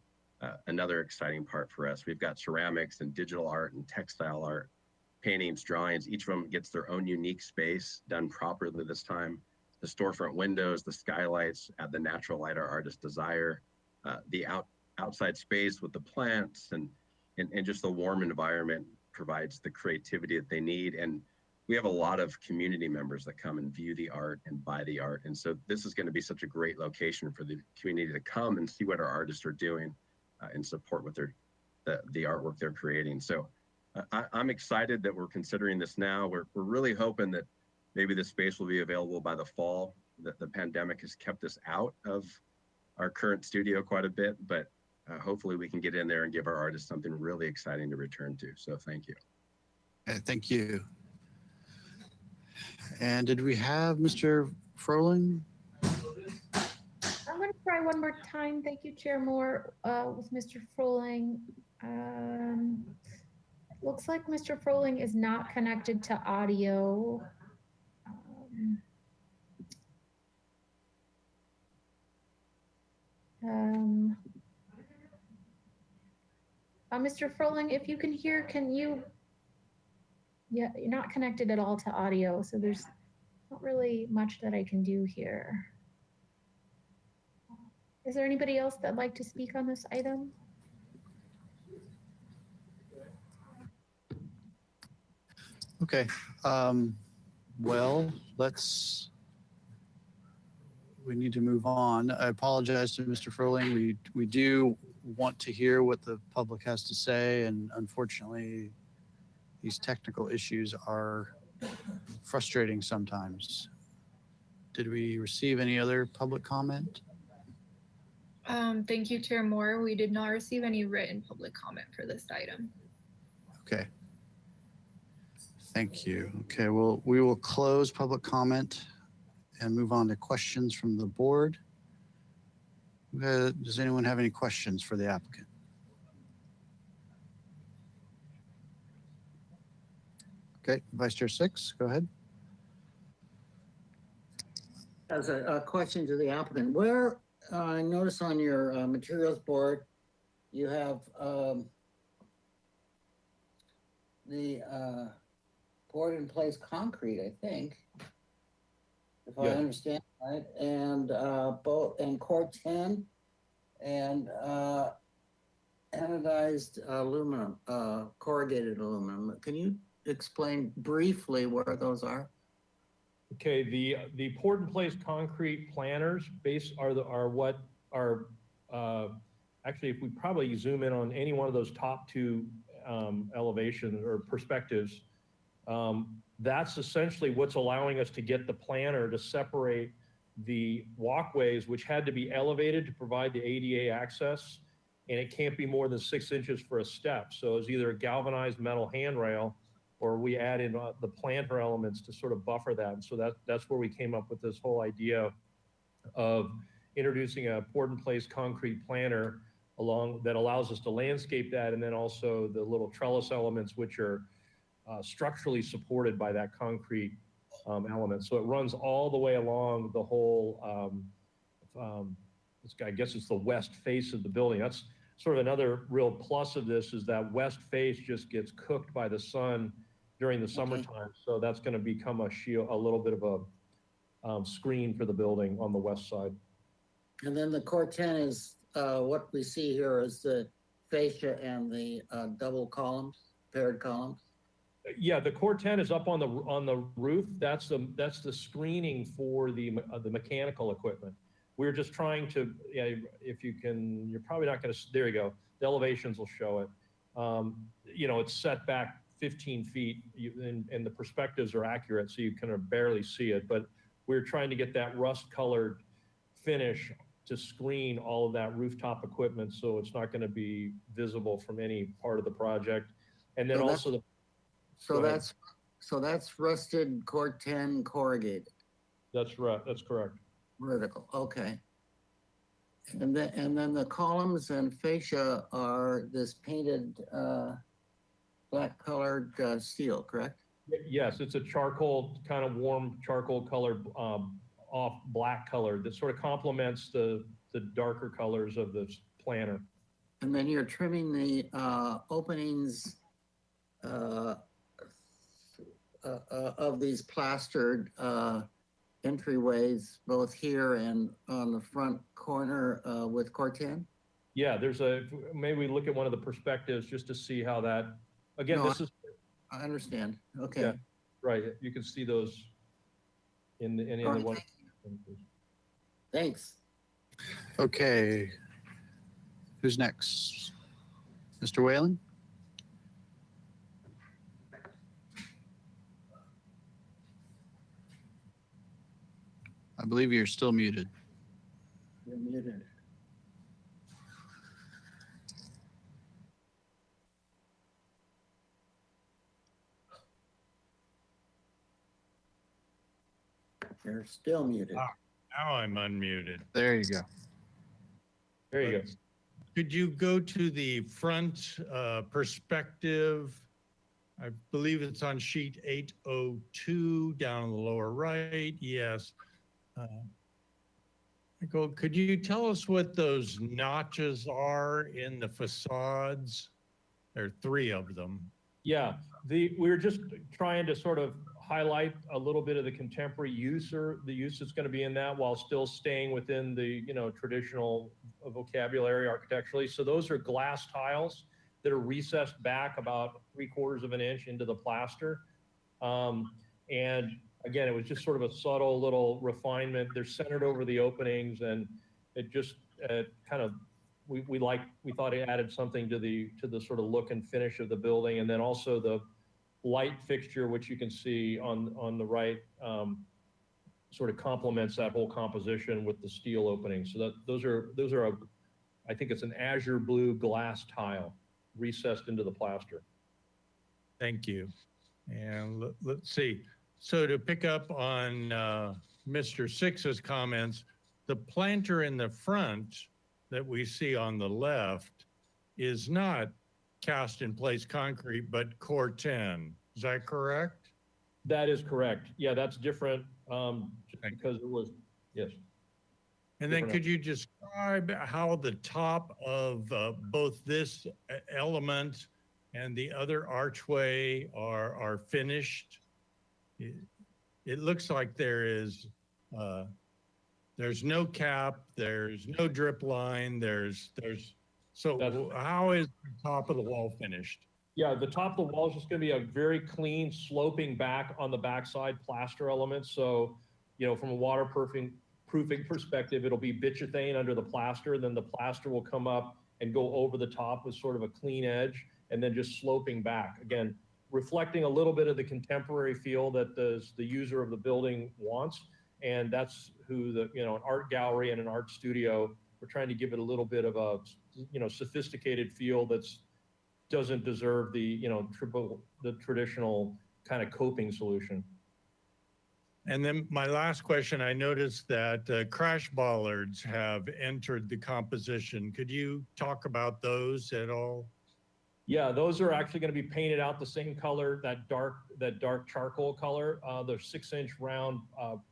another exciting part for us. We've got ceramics and digital art and textile art, paintings, drawings. Each of them gets their own unique space done properly this time. The storefront windows, the skylights add the natural light our artists desire, the outside space with the plants and just the warm environment provides the creativity that they need. And we have a lot of community members that come and view the art and buy the art. And so this is going to be such a great location for the community to come and see what our artists are doing and support what the artwork they're creating. So I'm excited that we're considering this now. We're really hoping that maybe the space will be available by the fall. That the pandemic has kept us out of our current studio quite a bit, but hopefully we can get in there and give our artists something really exciting to return to. So thank you. Thank you. And did we have Mr. Froling? I'm going to try one more time. Thank you, Chair Moore, with Mr. Froling. Looks like Mr. Froling is not connected to audio. Mr. Froling, if you can hear, can you? Yeah, you're not connected at all to audio, so there's not really much that I can do here. Is there anybody else that'd like to speak on this item? Okay. Well, we need to move on. I apologize to Mr. Froling. We do want to hear what the public has to say, and unfortunately, these technical issues are frustrating sometimes. Did we receive any other public comment? Thank you, Chair Moore. We did not receive any written public comment for this item. Okay. Thank you. Okay, well, we will close public comment and move on to questions from the board. Does anyone have any questions for the applicant? Okay, Vice Chair Six, go ahead. As a question to the applicant, where I notice on your materials board, you have the poured in place concrete, I think, if I understand right, and both and core 10 and anodized aluminum, corrugated aluminum. Can you explain briefly where those are? Okay, the poured in place concrete planters are what are actually, if we probably zoom in on any one of those top two elevations or perspectives, that's essentially what's allowing us to get the planter to separate the walkways, which had to be elevated to provide the ADA access, and it can't be more than 6 inches for a step. So it's either a galvanized metal handrail, or we add in the planter elements to sort of buffer that. And so that's where we came up with this whole idea of introducing a poured in place concrete planter that allows us to landscape that, and then also the little trellis elements, which are structurally supported by that concrete element. So it runs all the way along the whole, I guess it's the west face of the building. That's sort of another real plus of this, is that west face just gets cooked by the sun during the summertime. So that's going to become a shield, a little bit of a screen for the building on the west side. And then the core 10 is what we see here is the fascia and the double columns, paired columns. Yeah, the core 10 is up on the roof. That's the screening for the mechanical equipment. We're just trying to, if you can, you're probably not going to, there you go. The elevations will show it. It's set back 15 feet and the perspectives are accurate, so you can barely see it. But we're trying to get that rust colored finish to screen all of that rooftop equipment, so it's not going to be visible from any part of the project. And then so that's rusted core 10 corrugated. That's right. That's correct. Vertical. Okay. And then the columns and fascia are this painted black colored steel, correct? Yes, it's a charcoal, kind of warm charcoal colored, off black color that sort of complements the darker colors of the planter. And then you're trimming the openings of these plastered entryways, both here and on the front corner with core 10? Yeah, maybe we look at one of the perspectives just to see how that, again, I understand. Okay. Yeah, right. You can see those in the one. Thanks. Okay. Who's next? Mr. Whalen? I believe you're still muted. You're muted. You're still muted. Now I'm unmuted. There you go. There you go. Could you go to the front perspective? I believe it's on sheet 802 down in the lower right. Yes. Michael, could you tell us what those notches are in the facades? There are 3 of them. Yeah, we were just trying to sort of highlight a little bit of the contemporary use or the use that's going to be in that while still staying within the, traditional vocabulary architecturally. So those are glass tiles that are recessed back about 3/4 of an inch into the plaster. And again, it was just sort of a subtle little refinement. They're centered over the openings, and it just kind of we thought it added something to the sort of look and finish of the building, and then also the light fixture, which you can see on the right, sort of complements that whole composition with the steel opening. So those are I think it's an azure blue glass tile recessed into the plaster. Thank you. And let's see. So to pick up on Mr. Six's comments, the planter in the front that we see on the left is not cast in place concrete, but Cor-Ten. Is that correct? That is correct. Yeah, that's different because it was, yes. And then could you describe how the top of both this element and the other archway are finished? It looks like there's no cap, there's no drip line, so how is the top of the wall finished? Yeah, the top of the wall is just going to be a very clean sloping back on the backside plaster element. So, from a waterproofing perspective, it'll be bituthane under the plaster. Then the plaster will come up and go over the top with sort of a clean edge, and then just sloping back. Again, reflecting a little bit of the contemporary feel that the user of the building wants. And that's who an art gallery and an art studio, we're trying to give it a little bit of a, sophisticated feel doesn't deserve the traditional kind of coping solution. And then my last question, I noticed that crash bollards have entered the composition. Could you talk about those at all? Yeah, those are actually going to be painted out the same color, that dark charcoal color. They're 6-inch round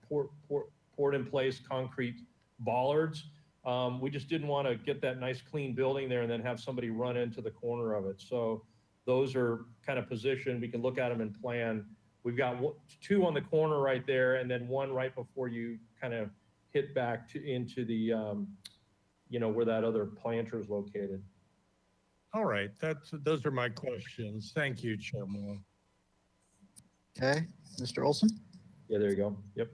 poured in place concrete bollards. We just didn't want to get that nice clean building there and then have somebody run into the corner of it. So those are kind of positioned. We can look at them and plan. We've got 2 on the corner right there, and then 1 right before you kind of hit back into the, where that other planter is located. All right, those are my questions. Thank you, Chair Moore. Okay, Mr. Olson? Yeah, there you go. Yep.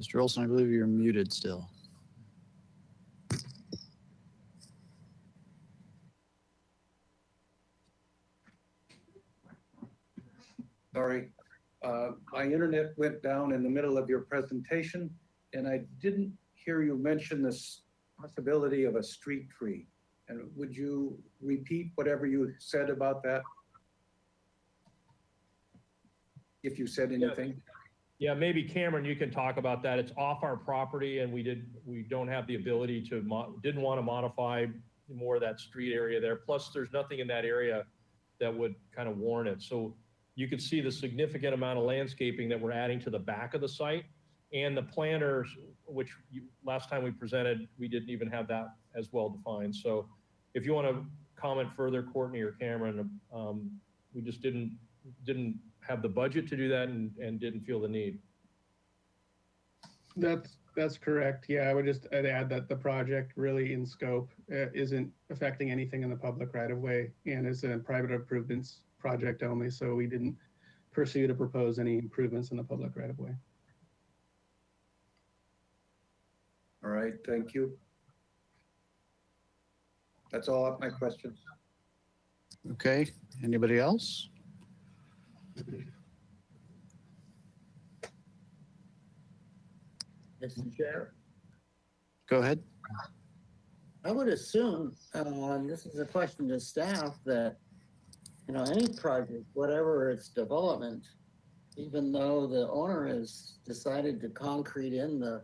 Mr. Olson, I believe you're muted still. Sorry, my internet went down in the middle of your presentation, and I didn't hear you mention this possibility of a street tree. And would you repeat whatever you said about that? If you said anything? Yeah, maybe Cameron, you can talk about that. It's off our property, and we don't have the ability didn't want to modify more of that street area there. Plus, there's nothing in that area that would kind of warrant it. So you can see the significant amount of landscaping that we're adding to the back of the site, and the planters, which last time we presented, we didn't even have that as well defined. So if you want to comment further, Courtney or Cameron, we just didn't have the budget to do that and didn't feel the need. That's correct. Yeah, I'd add that the project really in scope isn't affecting anything in the public right of way and is a private improvements project only. So we didn't pursue to propose any improvements in the public right of way. All right, thank you. That's all of my questions. Okay, anybody else? Mr. Chair, Go ahead. I would assume, this is a question to staff, that any project, whatever its development, even though the owner has decided to concrete in the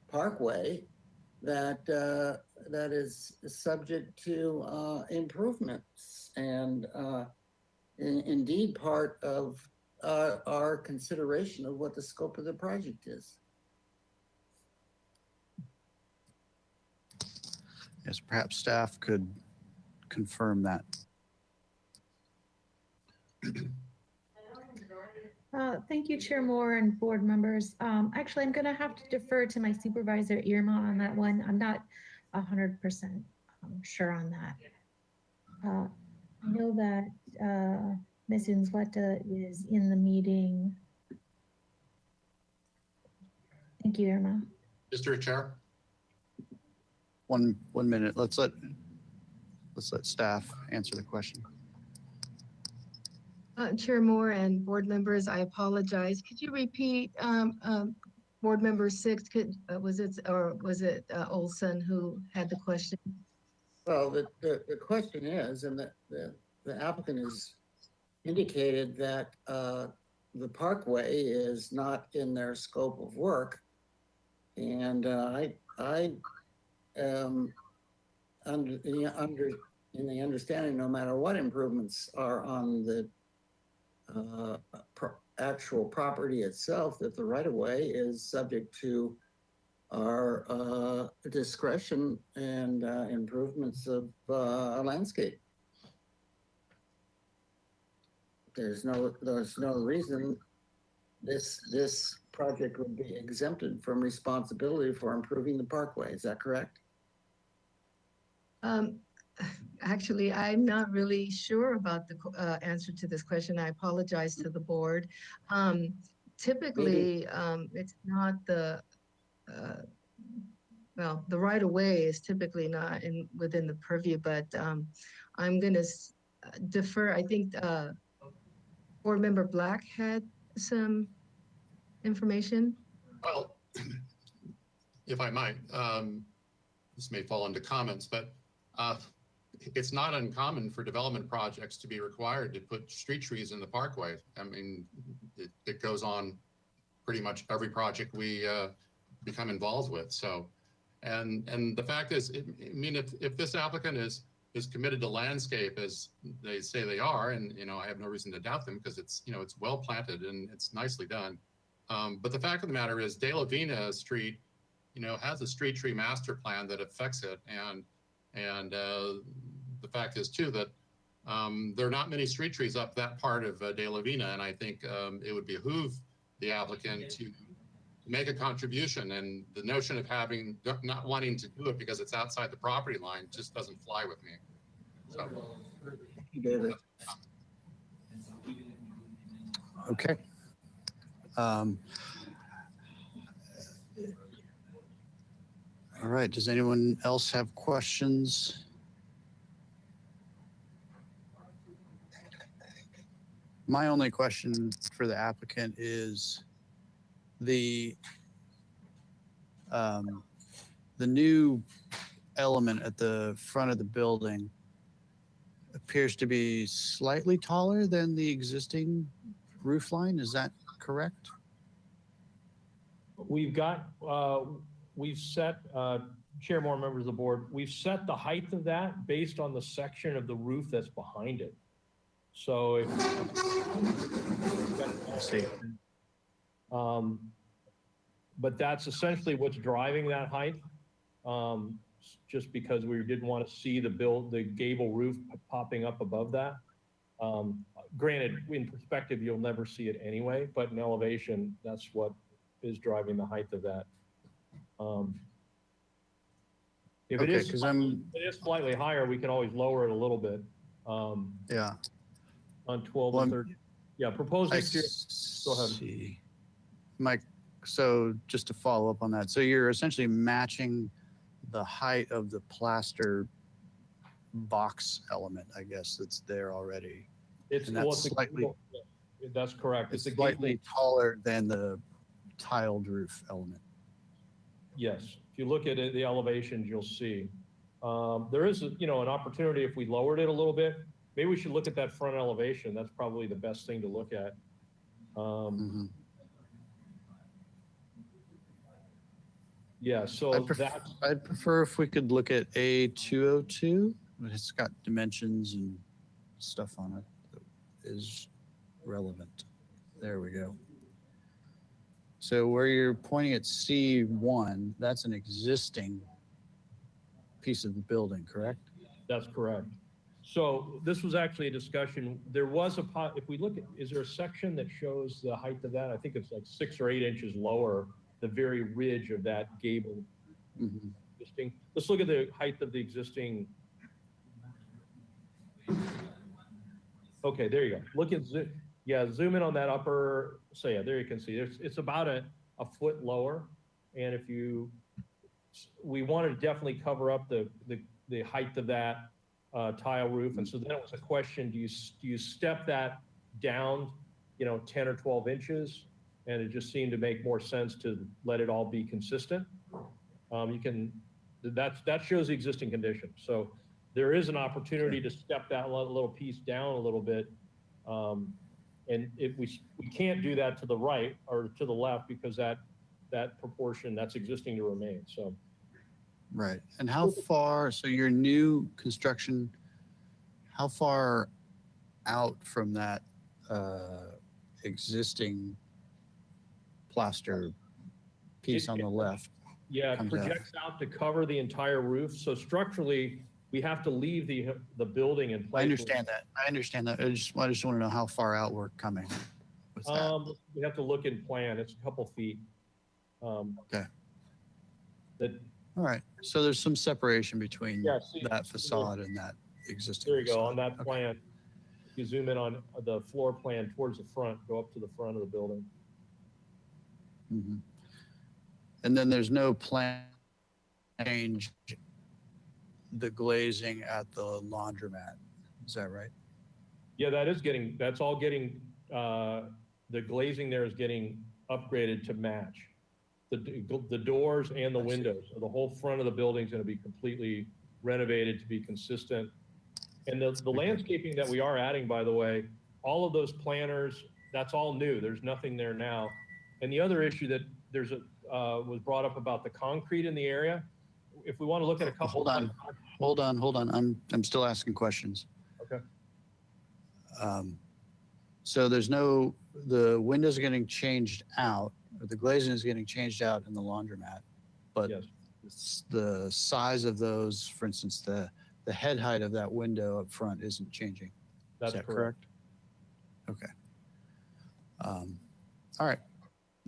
parkway, that is subject to improvements and indeed part of our consideration of what the scope of the project is. Yes, perhaps staff could confirm that. Thank you, Chair Moore and board members. Actually, I'm going to have to defer to my supervisor Irma on that one. I'm not 100% sure on that. I know that Ms. Unzueta is in the meeting. Thank you, Irma. Mr. Chair. One minute. Let's let staff answer the question. Chair Moore and board members, I apologize. Could you repeat board member 6? Was it Olson who had the question? Well, the question is, and the applicant has indicated that the parkway is not in their scope of work. And I in the understanding, no matter what improvements are on the actual property itself, that the right-of-way is subject to our discretion and improvements of a landscape. There's no reason this project would be exempted from responsibility for improving the parkway. Is that correct? Actually, I'm not really sure about the answer to this question. I apologize to the board. Typically, it's not the, well, the right of way is typically not within the purview, but I'm going to defer. I think board member Black had some information. Well, if I might, this may fall into comments, but it's not uncommon for development projects to be required to put street trees in the parkway. I mean, it goes on pretty much every project we become involved with. So, and the fact is, I mean, if this applicant is committed to landscape as they say they are, and I have no reason to doubt them because it's it's well planted and it's nicely done. But the fact of the matter is, De La Vina Street, has a street tree master plan that affects it, and the fact is too that there are not many street trees up that part of De La Vina, and I think it would behoove the applicant to make a contribution. And the notion of not wanting to do it because it's outside the property line just doesn't fly with me. So. David. Okay. All right. Does anyone else have questions? My only question for the applicant is the new element at the front of the building appears to be slightly taller than the existing roof line. Is that correct? We've got, we've set, Chair Moore, members of the board, we've set the height of that based on the section of the roof that's behind it. So if, but that's essentially what's driving that height. Just because we didn't want to see the gable roof popping up above that. Granted, in perspective, you'll never see it anyway, but in elevation, that's what is driving the height of that. If it is slightly higher, we can always lower it a little bit. Yeah. On 12 and 13. Yeah, proposed exterior. Go ahead. See. Mike, so just to follow up on that, so you're essentially matching the height of the plaster box element, I guess, that's there already. It's slightly, that's correct. It's slightly taller than the tiled roof element. Yes, if you look at the elevations, you'll see. There is, an opportunity if we lowered it a little bit, maybe we should look at that front elevation. That's probably the best thing to look at. Yeah, so that's, I'd prefer if we could look at A202. It's got dimensions and stuff on it that is relevant. There we go. So where you're pointing at C1, that's an existing piece of the building, correct? that's correct. So this was actually a discussion. There was if we look at, is there a section that shows the height of that? I think it's like 6 or 8 inches lower, the very ridge of that gable. Existing. Let's look at the height of the existing. Okay, there you go. Look at, zoom in on that upper, so yeah, there you can see, it's about a foot lower. And if we wanted to definitely cover up the height of that tile roof. And so then it was a question, do you step that down, 10 or 12 inches? And it just seemed to make more sense to let it all be consistent. That shows the existing condition. So there is an opportunity to step that little piece down a little bit. And if we can't do that to the right or to the left because that proportion, that's existing to remain, so. Right, and how far, so your new construction, how far out from that existing plaster piece on the left? Yeah, it projects out to cover the entire roof. So structurally, we have to leave the building in place. I understand that. I just want to know how far out we're coming with that. We have to look in plan. It's a couple feet. Okay. All right. So there's some separation between see, that facade and that existing. There you go. facade. On that plan, if you zoom in on the floor plan towards the front, go up to the front of the building. And then there's no plan to change the glazing at the laundromat. Is that right? Yeah, that's all getting, the glazing there is getting upgraded to match. The doors and the windows, so the whole front of the building is going to be completely renovated to be consistent. And the landscaping that we are adding, by the way, all of those planters, that's all new. There's nothing there now. And the other issue that was brought up about the concrete in the area, if we want to look at a couple. Hold on. I'm still asking questions. Okay. So the windows are getting changed out, or the glazing is getting changed out in the laundromat, but the size of those, for instance, the head height of that window up front isn't changing. That's Is that correct. Okay. All right.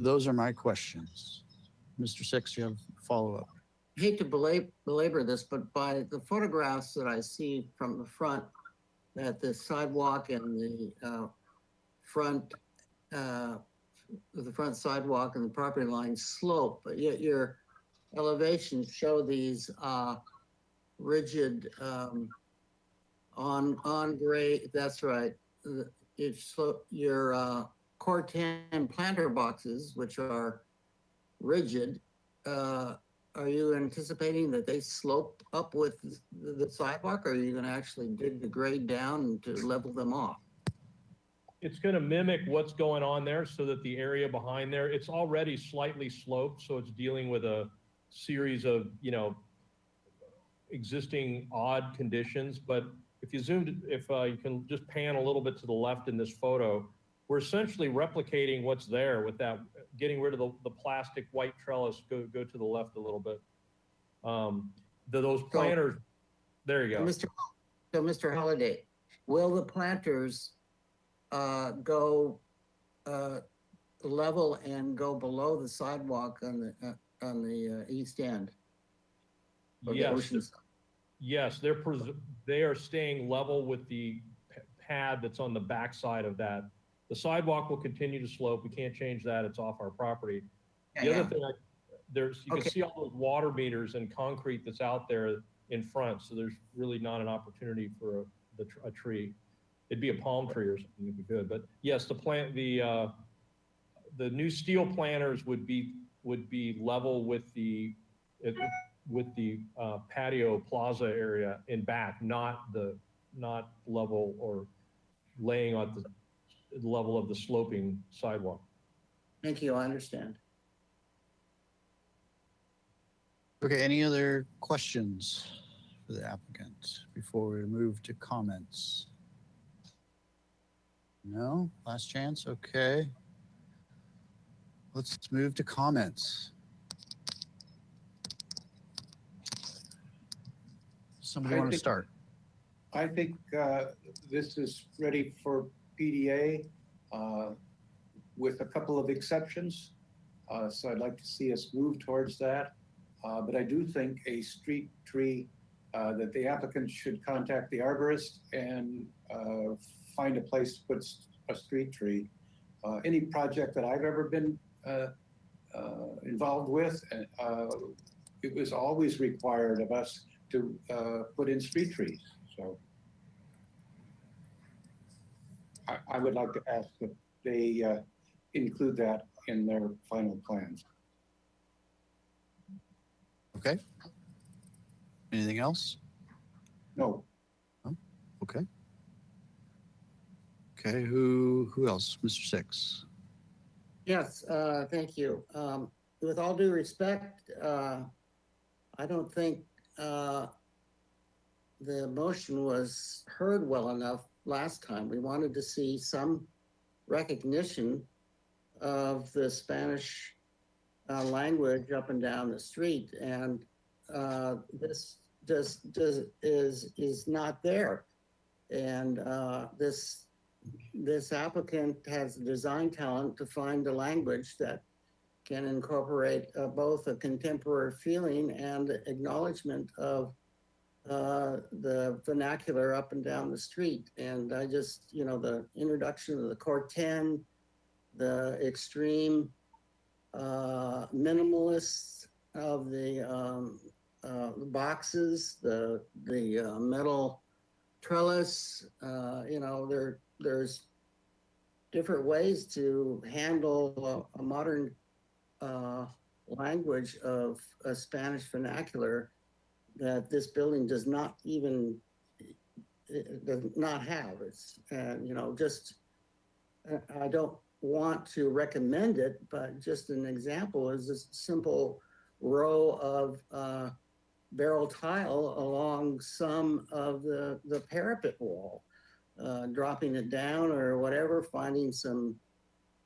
Those are my questions. Mr. Six, you have a follow-up? Hate to belabor this, but by the photographs that I see from the front, that the sidewalk and the front sidewalk and the property line slope, but yet your elevations show these rigid on grade. That's right. Your Corten planter boxes, which are rigid, are you anticipating that they slope up with the sidewalk, or are you going to actually dig the grade down to level them off? It's going to mimic what's going on there so that the area behind there, it's already slightly sloped. So it's dealing with a series of, existing odd conditions. But if you you can just pan a little bit to the left in this photo, we're essentially replicating what's there with that, getting rid of the plastic white trellis. Go to the left a little bit. Those planters, there you go. Mr. Holliday, will the planters go level and go below the sidewalk on the east end? Yes, they are staying level with the pad that's on the back side of that. The sidewalk will continue to slope. We can't change that. It's off our property. The other thing, you can see all those water meters and concrete that's out there in front. So there's really not an opportunity for a tree. It'd be a palm tree or something would be good. But yes, the new steel planters would be level with the patio plaza area in back, not not level or laying on the level of the sloping sidewalk. Thank you, I understand. Okay, any other questions for the applicant before we move to comments? No? Last chance? Okay. Let's move to comments. Somebody want to start? I think this is ready for PDA with a couple of exceptions. So I'd like to see us move towards that. But I do think a street tree, that the applicant should contact the arborist and find a place to put a street tree. Any project that I've ever been involved with, it was always required of us to put in street trees. So I would like to ask that they include that in their final plans. Okay. Anything else? No. Oh, okay. Okay, who else? Mr. Six. Yes, thank you. With all due respect, I don't think the motion was heard well enough last time. We wanted to see some recognition of the Spanish language up and down the street, and this just is not there. And this applicant has design talent to find a language that can incorporate both a contemporary feeling and acknowledgement of the vernacular up and down the street. And I just, the introduction of the Corten, the extreme minimalists of the boxes, the metal trellis, there's different ways to handle a modern language of a Spanish vernacular that this building does not have. It's, I don't want to recommend it, but just an example is this simple row of barrel tile along some of the parapet wall, dropping it down or whatever, finding some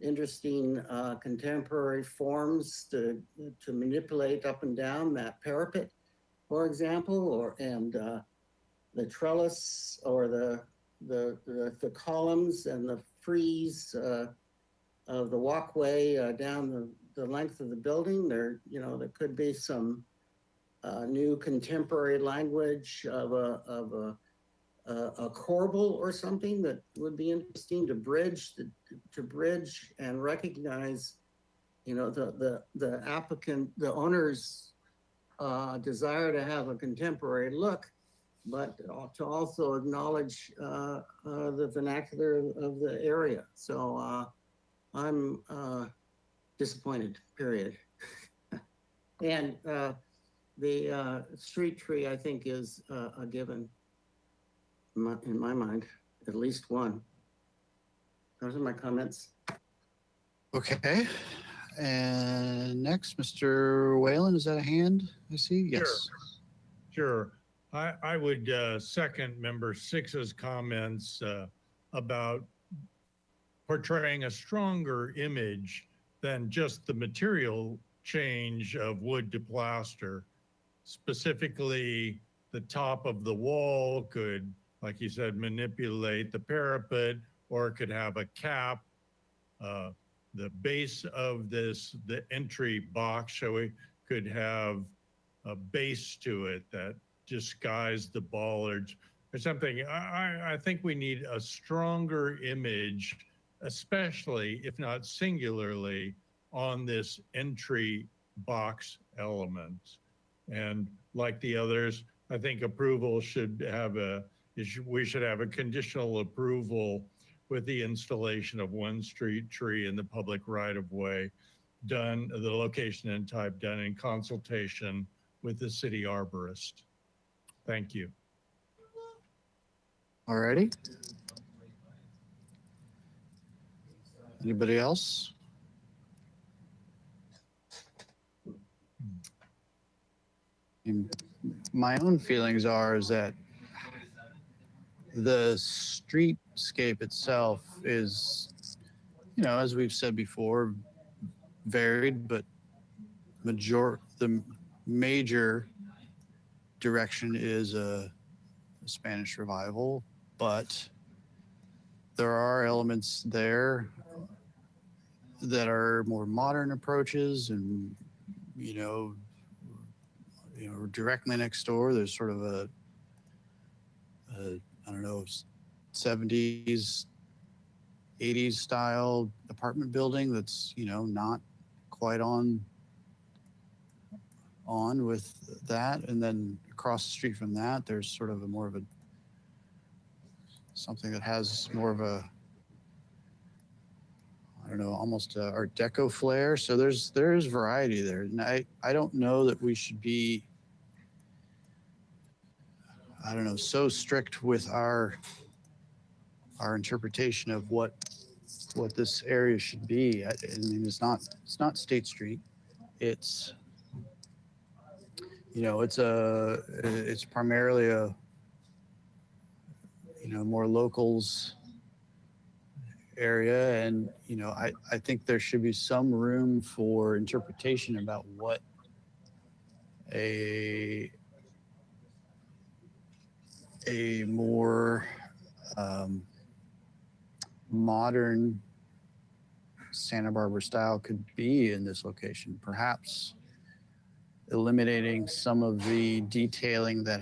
interesting contemporary forms to manipulate up and down that parapet, for example, and the trellis or the columns and the frieze of the walkway down the length of the building. There could be some new contemporary language of a corbel or something that would be interesting to bridge and recognize, the applicant, the owner's desire to have a contemporary look, but to also acknowledge the vernacular of the area. So I'm disappointed, period. And the street tree, I think, is a given in my mind, at least one. Those are my comments. Okay. And next, Mr. Whalen, is that a hand I see? Yes. Sure. I would second Member Six's comments about portraying a stronger image than just the material change of wood to plaster. Specifically, the top of the wall could, like you said, manipulate the parapet, or it could have a cap. The base of the entry box, so it could have a base to it that disguised the bollards or something. I think we need a stronger image, especially if not singularly, on this entry box element. And like the others, I think approval should have we should have a conditional approval with the installation of one street tree in the public right-of-way, done, the location and type done in consultation with the city arborist. Thank you. Alrighty. Anybody else? And my own feelings are is that the streetscape itself is, you know, as we've said before, varied, but the major direction is a Spanish revival, but there are elements there that are more modern approaches, and directly next door there's sort of a I don't know, 70s 80s style apartment building that's not quite on with that, and then across the street from that there's sort of something that has more of a, I don't know, almost a Art Deco flair. So there's variety there, and I don't know that we should be, I don't know, so strict with our interpretation of what this area should be. I mean, it's not State Street. It's it's primarily a more locals area, and I think there should be some room for interpretation about what a more modern Santa Barbara style could be in this location. Perhaps eliminating some of the detailing that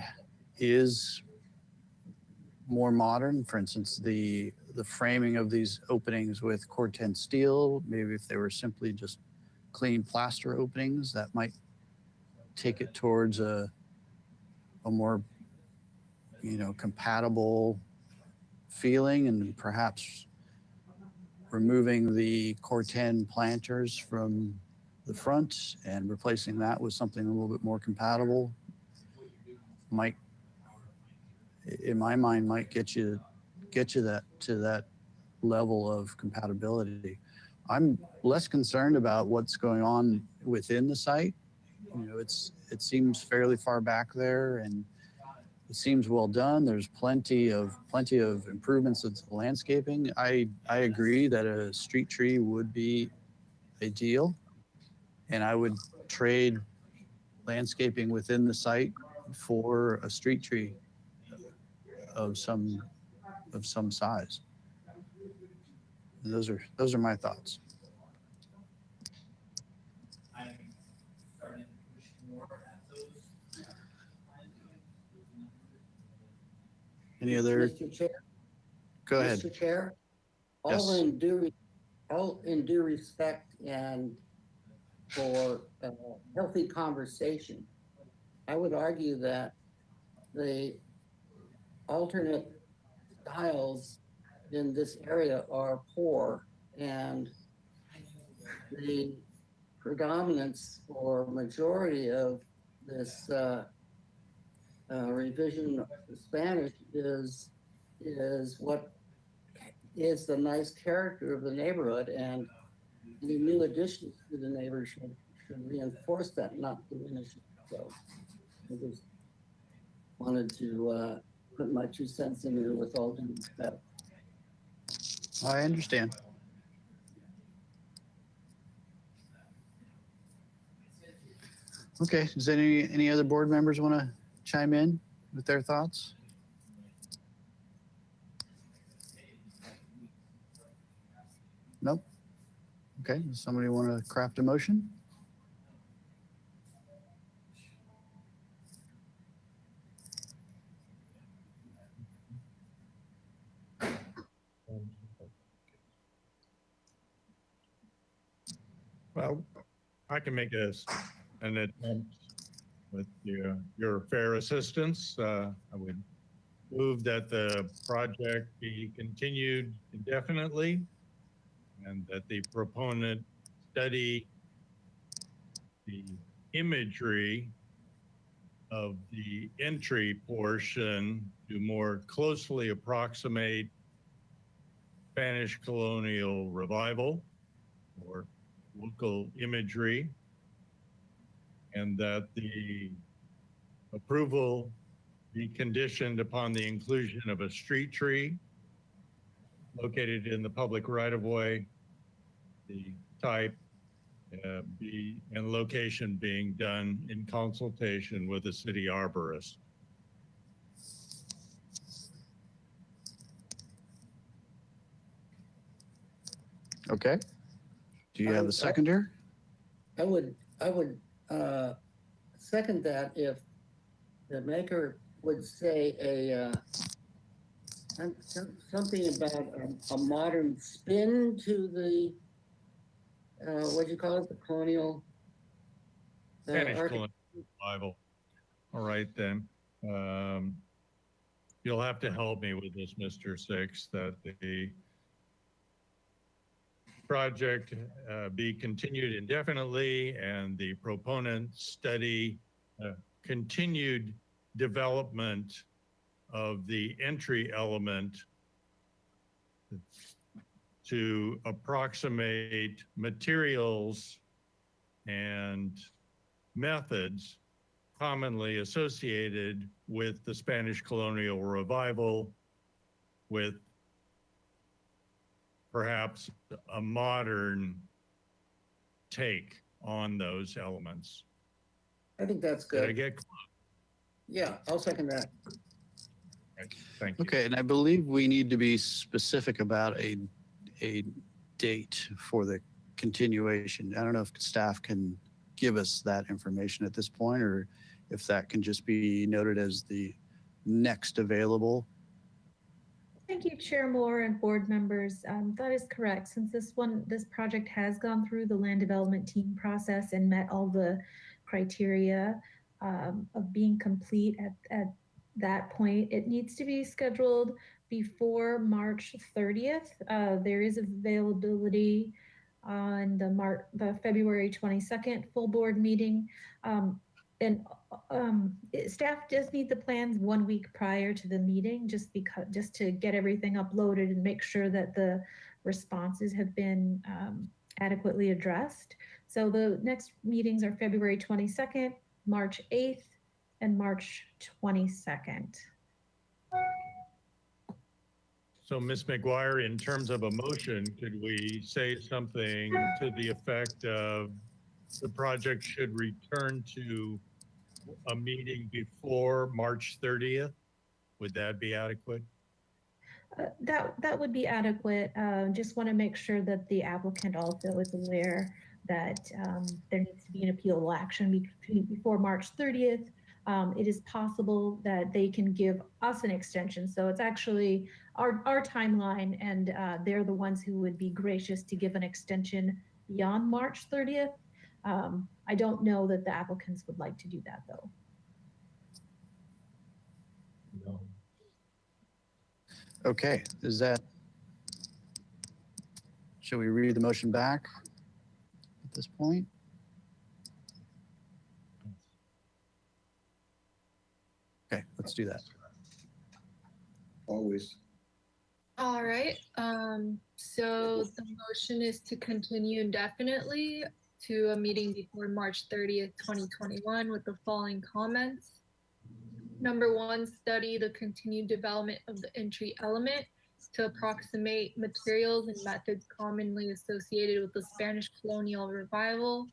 is more modern. For instance, the framing of these openings with Corten steel. Maybe if they were simply just clean plaster openings, that might take it towards a more compatible feeling, and perhaps removing the Corten planters from the front and replacing that with something a little bit more compatible might, in my mind, might get you to that level of compatibility. I'm less concerned about what's going on within the site. It seems fairly far back there, and it seems well done. There's plenty of improvements of the landscaping. I agree that a street tree would be ideal, and I would trade landscaping within the site for a street tree of some size. And those are my thoughts. Any other? Mr. Chair? Go ahead. Mr. Chair? Yes. All in due respect and for healthy conversation, I would argue that the alternate styles in this area are poor, and the predominance or majority of this revision of the Spanish is what is the nice character of the neighborhood, and the new additions to the neighborhood should reinforce that, not diminish it. So I just wanted to put my 2 cents in here with all due respect. I understand. Okay, does any other board members want to chime in with their thoughts? Nope. Okay, does somebody want to craft a motion? Well, I can make an attempt with your fair assistance. I would move that the project be continued indefinitely, and that the proponent study the imagery of the entry portion to more closely approximate Spanish colonial revival or local imagery, and that the approval be conditioned upon the inclusion of a street tree located in the public right-of-way, the type and location being done in consultation with the city arborist. Okay. Do you have a seconder? I would second that if the maker would say something about a modern spin to the, what do you call it, the colonial? Spanish colonial revival. All right, then. You'll have to help me with this, Mr. Six, that the project be continued indefinitely and the proponent study continued development of the entry element to approximate materials and methods commonly associated with the Spanish colonial revival, with perhaps a modern take on those elements. I think that's Did I good. get? Yeah, I'll second that. Thank you. Okay, and I believe we need to be specific about a date for the continuation. I don't know if staff can give us that information at this point, or if that can just be noted as the next available. Thank you, Chair Moore and board members. That is correct. Since this project has gone through the land development team process and met all the criteria of being complete at that point, it needs to be scheduled before March 30th. There is availability on the February 22nd full board meeting. Staff does need the plans 1 week prior to the meeting, just to get everything uploaded and make sure that the responses have been adequately addressed. So the next meetings are February 22nd, March 8th, and March 22nd. So Ms. McGuire, in terms of a motion, could we say something to the effect of the project should return to a meeting before March 30th? Would that be adequate? That would be adequate. Just want to make sure that the applicant also is aware that there needs to be an appealable action before March 30th. It is possible that they can give us an extension. So it's actually our timeline, and they're the ones who would be gracious to give an extension beyond March 30th. I don't know that the applicants would like to do that, though. No. Okay, shall we read the motion back at this point? Okay, let's do that. Always. All right, so the motion is to continue indefinitely to a meeting before March 30th, 2021 with the following comments. Number one, study the continued development of the entry element to approximate materials and methods commonly associated with the Spanish colonial revival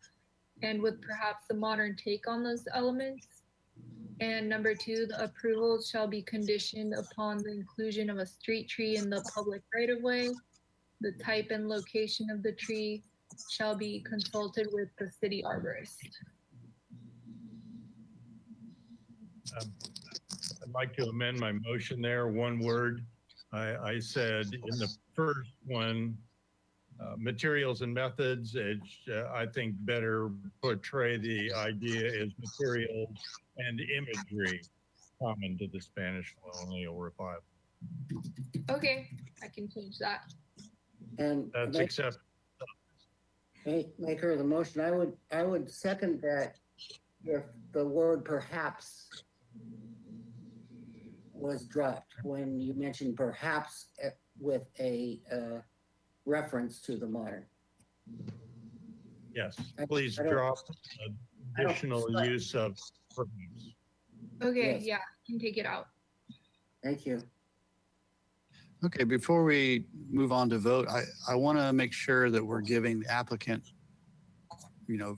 and with perhaps a modern take on those elements. And number two, the approval shall be conditioned upon the inclusion of a street tree in the public right-of-way. The type and location of the tree shall be consulted with the city arborist. I'd like to amend my motion there, one word. I said in the first one, materials and methods, I think better portray the idea as materials and imagery common to the Spanish colonial revival. Okay, I can change that. And That's acceptable. maker of the motion, I would second that the word perhaps was dropped when you mentioned perhaps with a reference to the modern. Yes, please drop additional use of perhaps. Okay, Yes. yeah, I can take it out. Thank you. Okay, before we move on to vote, I want to make sure that we're giving the applicant,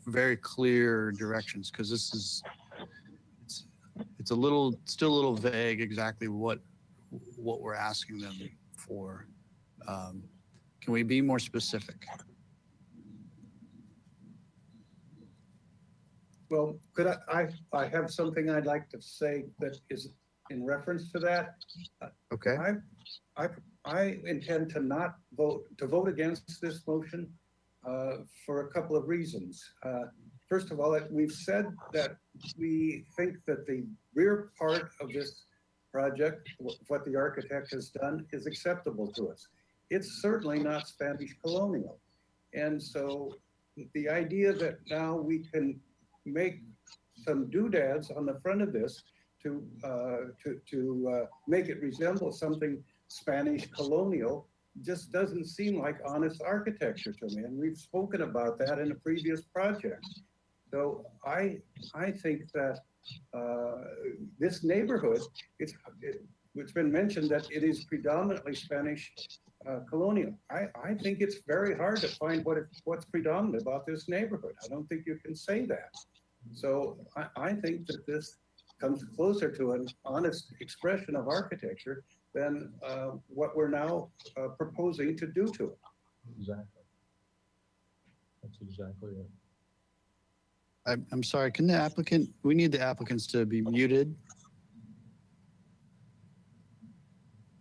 very clear directions, because this is, it's still a little vague exactly what we're asking them for. Can we be more specific? Well, could I have something I'd like to say that is in reference to that. Okay. I intend to not vote against this motion for a couple of reasons. First of all, we've said that we think that the rear part of this project, what the architect has done, is acceptable to us. It's certainly not Spanish colonial. And so the idea that now we can make some doodads on the front of this to make it resemble something Spanish colonial just doesn't seem like honest architecture to me. And we've spoken about that in a previous project. So I think that this neighborhood, it's been mentioned that it is predominantly Spanish colonial. I think it's very hard to find what's predominant about this neighborhood. I don't think you can say that. So I think that this comes closer to an honest expression of architecture than what we're now proposing to do to it. Exactly. That's exactly it. I'm sorry, we need the applicants to be muted.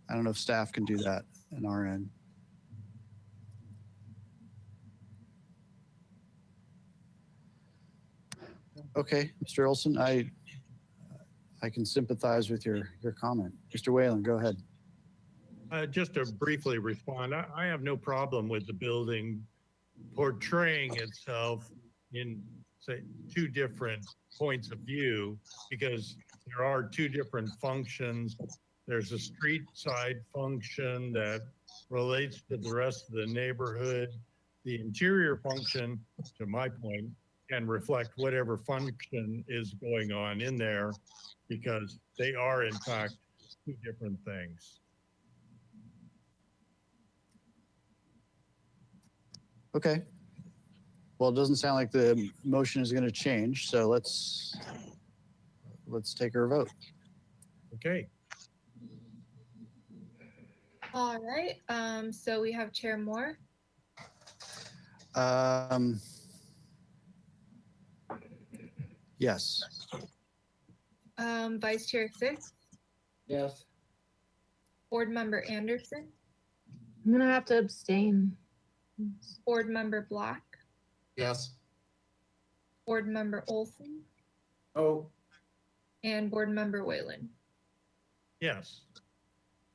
I don't know if staff can do that on our end. Okay, Mr. Olson, I can sympathize with your comment. Mr. Whalen, go ahead. Just to briefly respond, I have no problem with the building portraying itself in, say, two different points of view, because there are two different functions. There's a street side function that relates to the rest of the neighborhood. The interior function, to my point, can reflect whatever function is going on in there, because they are in fact two different things. Okay. Well, it doesn't sound like the motion is going to change, so let's take our vote. Okay. All right, so we have Chair Moore, Yes. Vice Chair Six, Yes. Board Member Anderson, I'm gonna have to abstain. Board Member Black, Yes. Board Member Olson, Oh, and Board Member Whalen. Yes.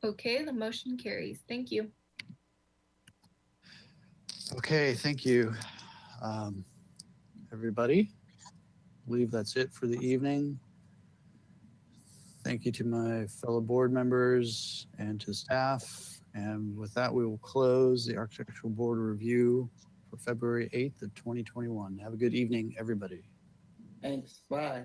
Okay, the motion carries. Thank you. Okay, thank you, everybody. I believe that's it for the evening. Thank you to my fellow board members and to staff. And with that, we will close the Architectural Board Review for February 8th of 2021. Have a good evening, everybody. Thanks. Bye.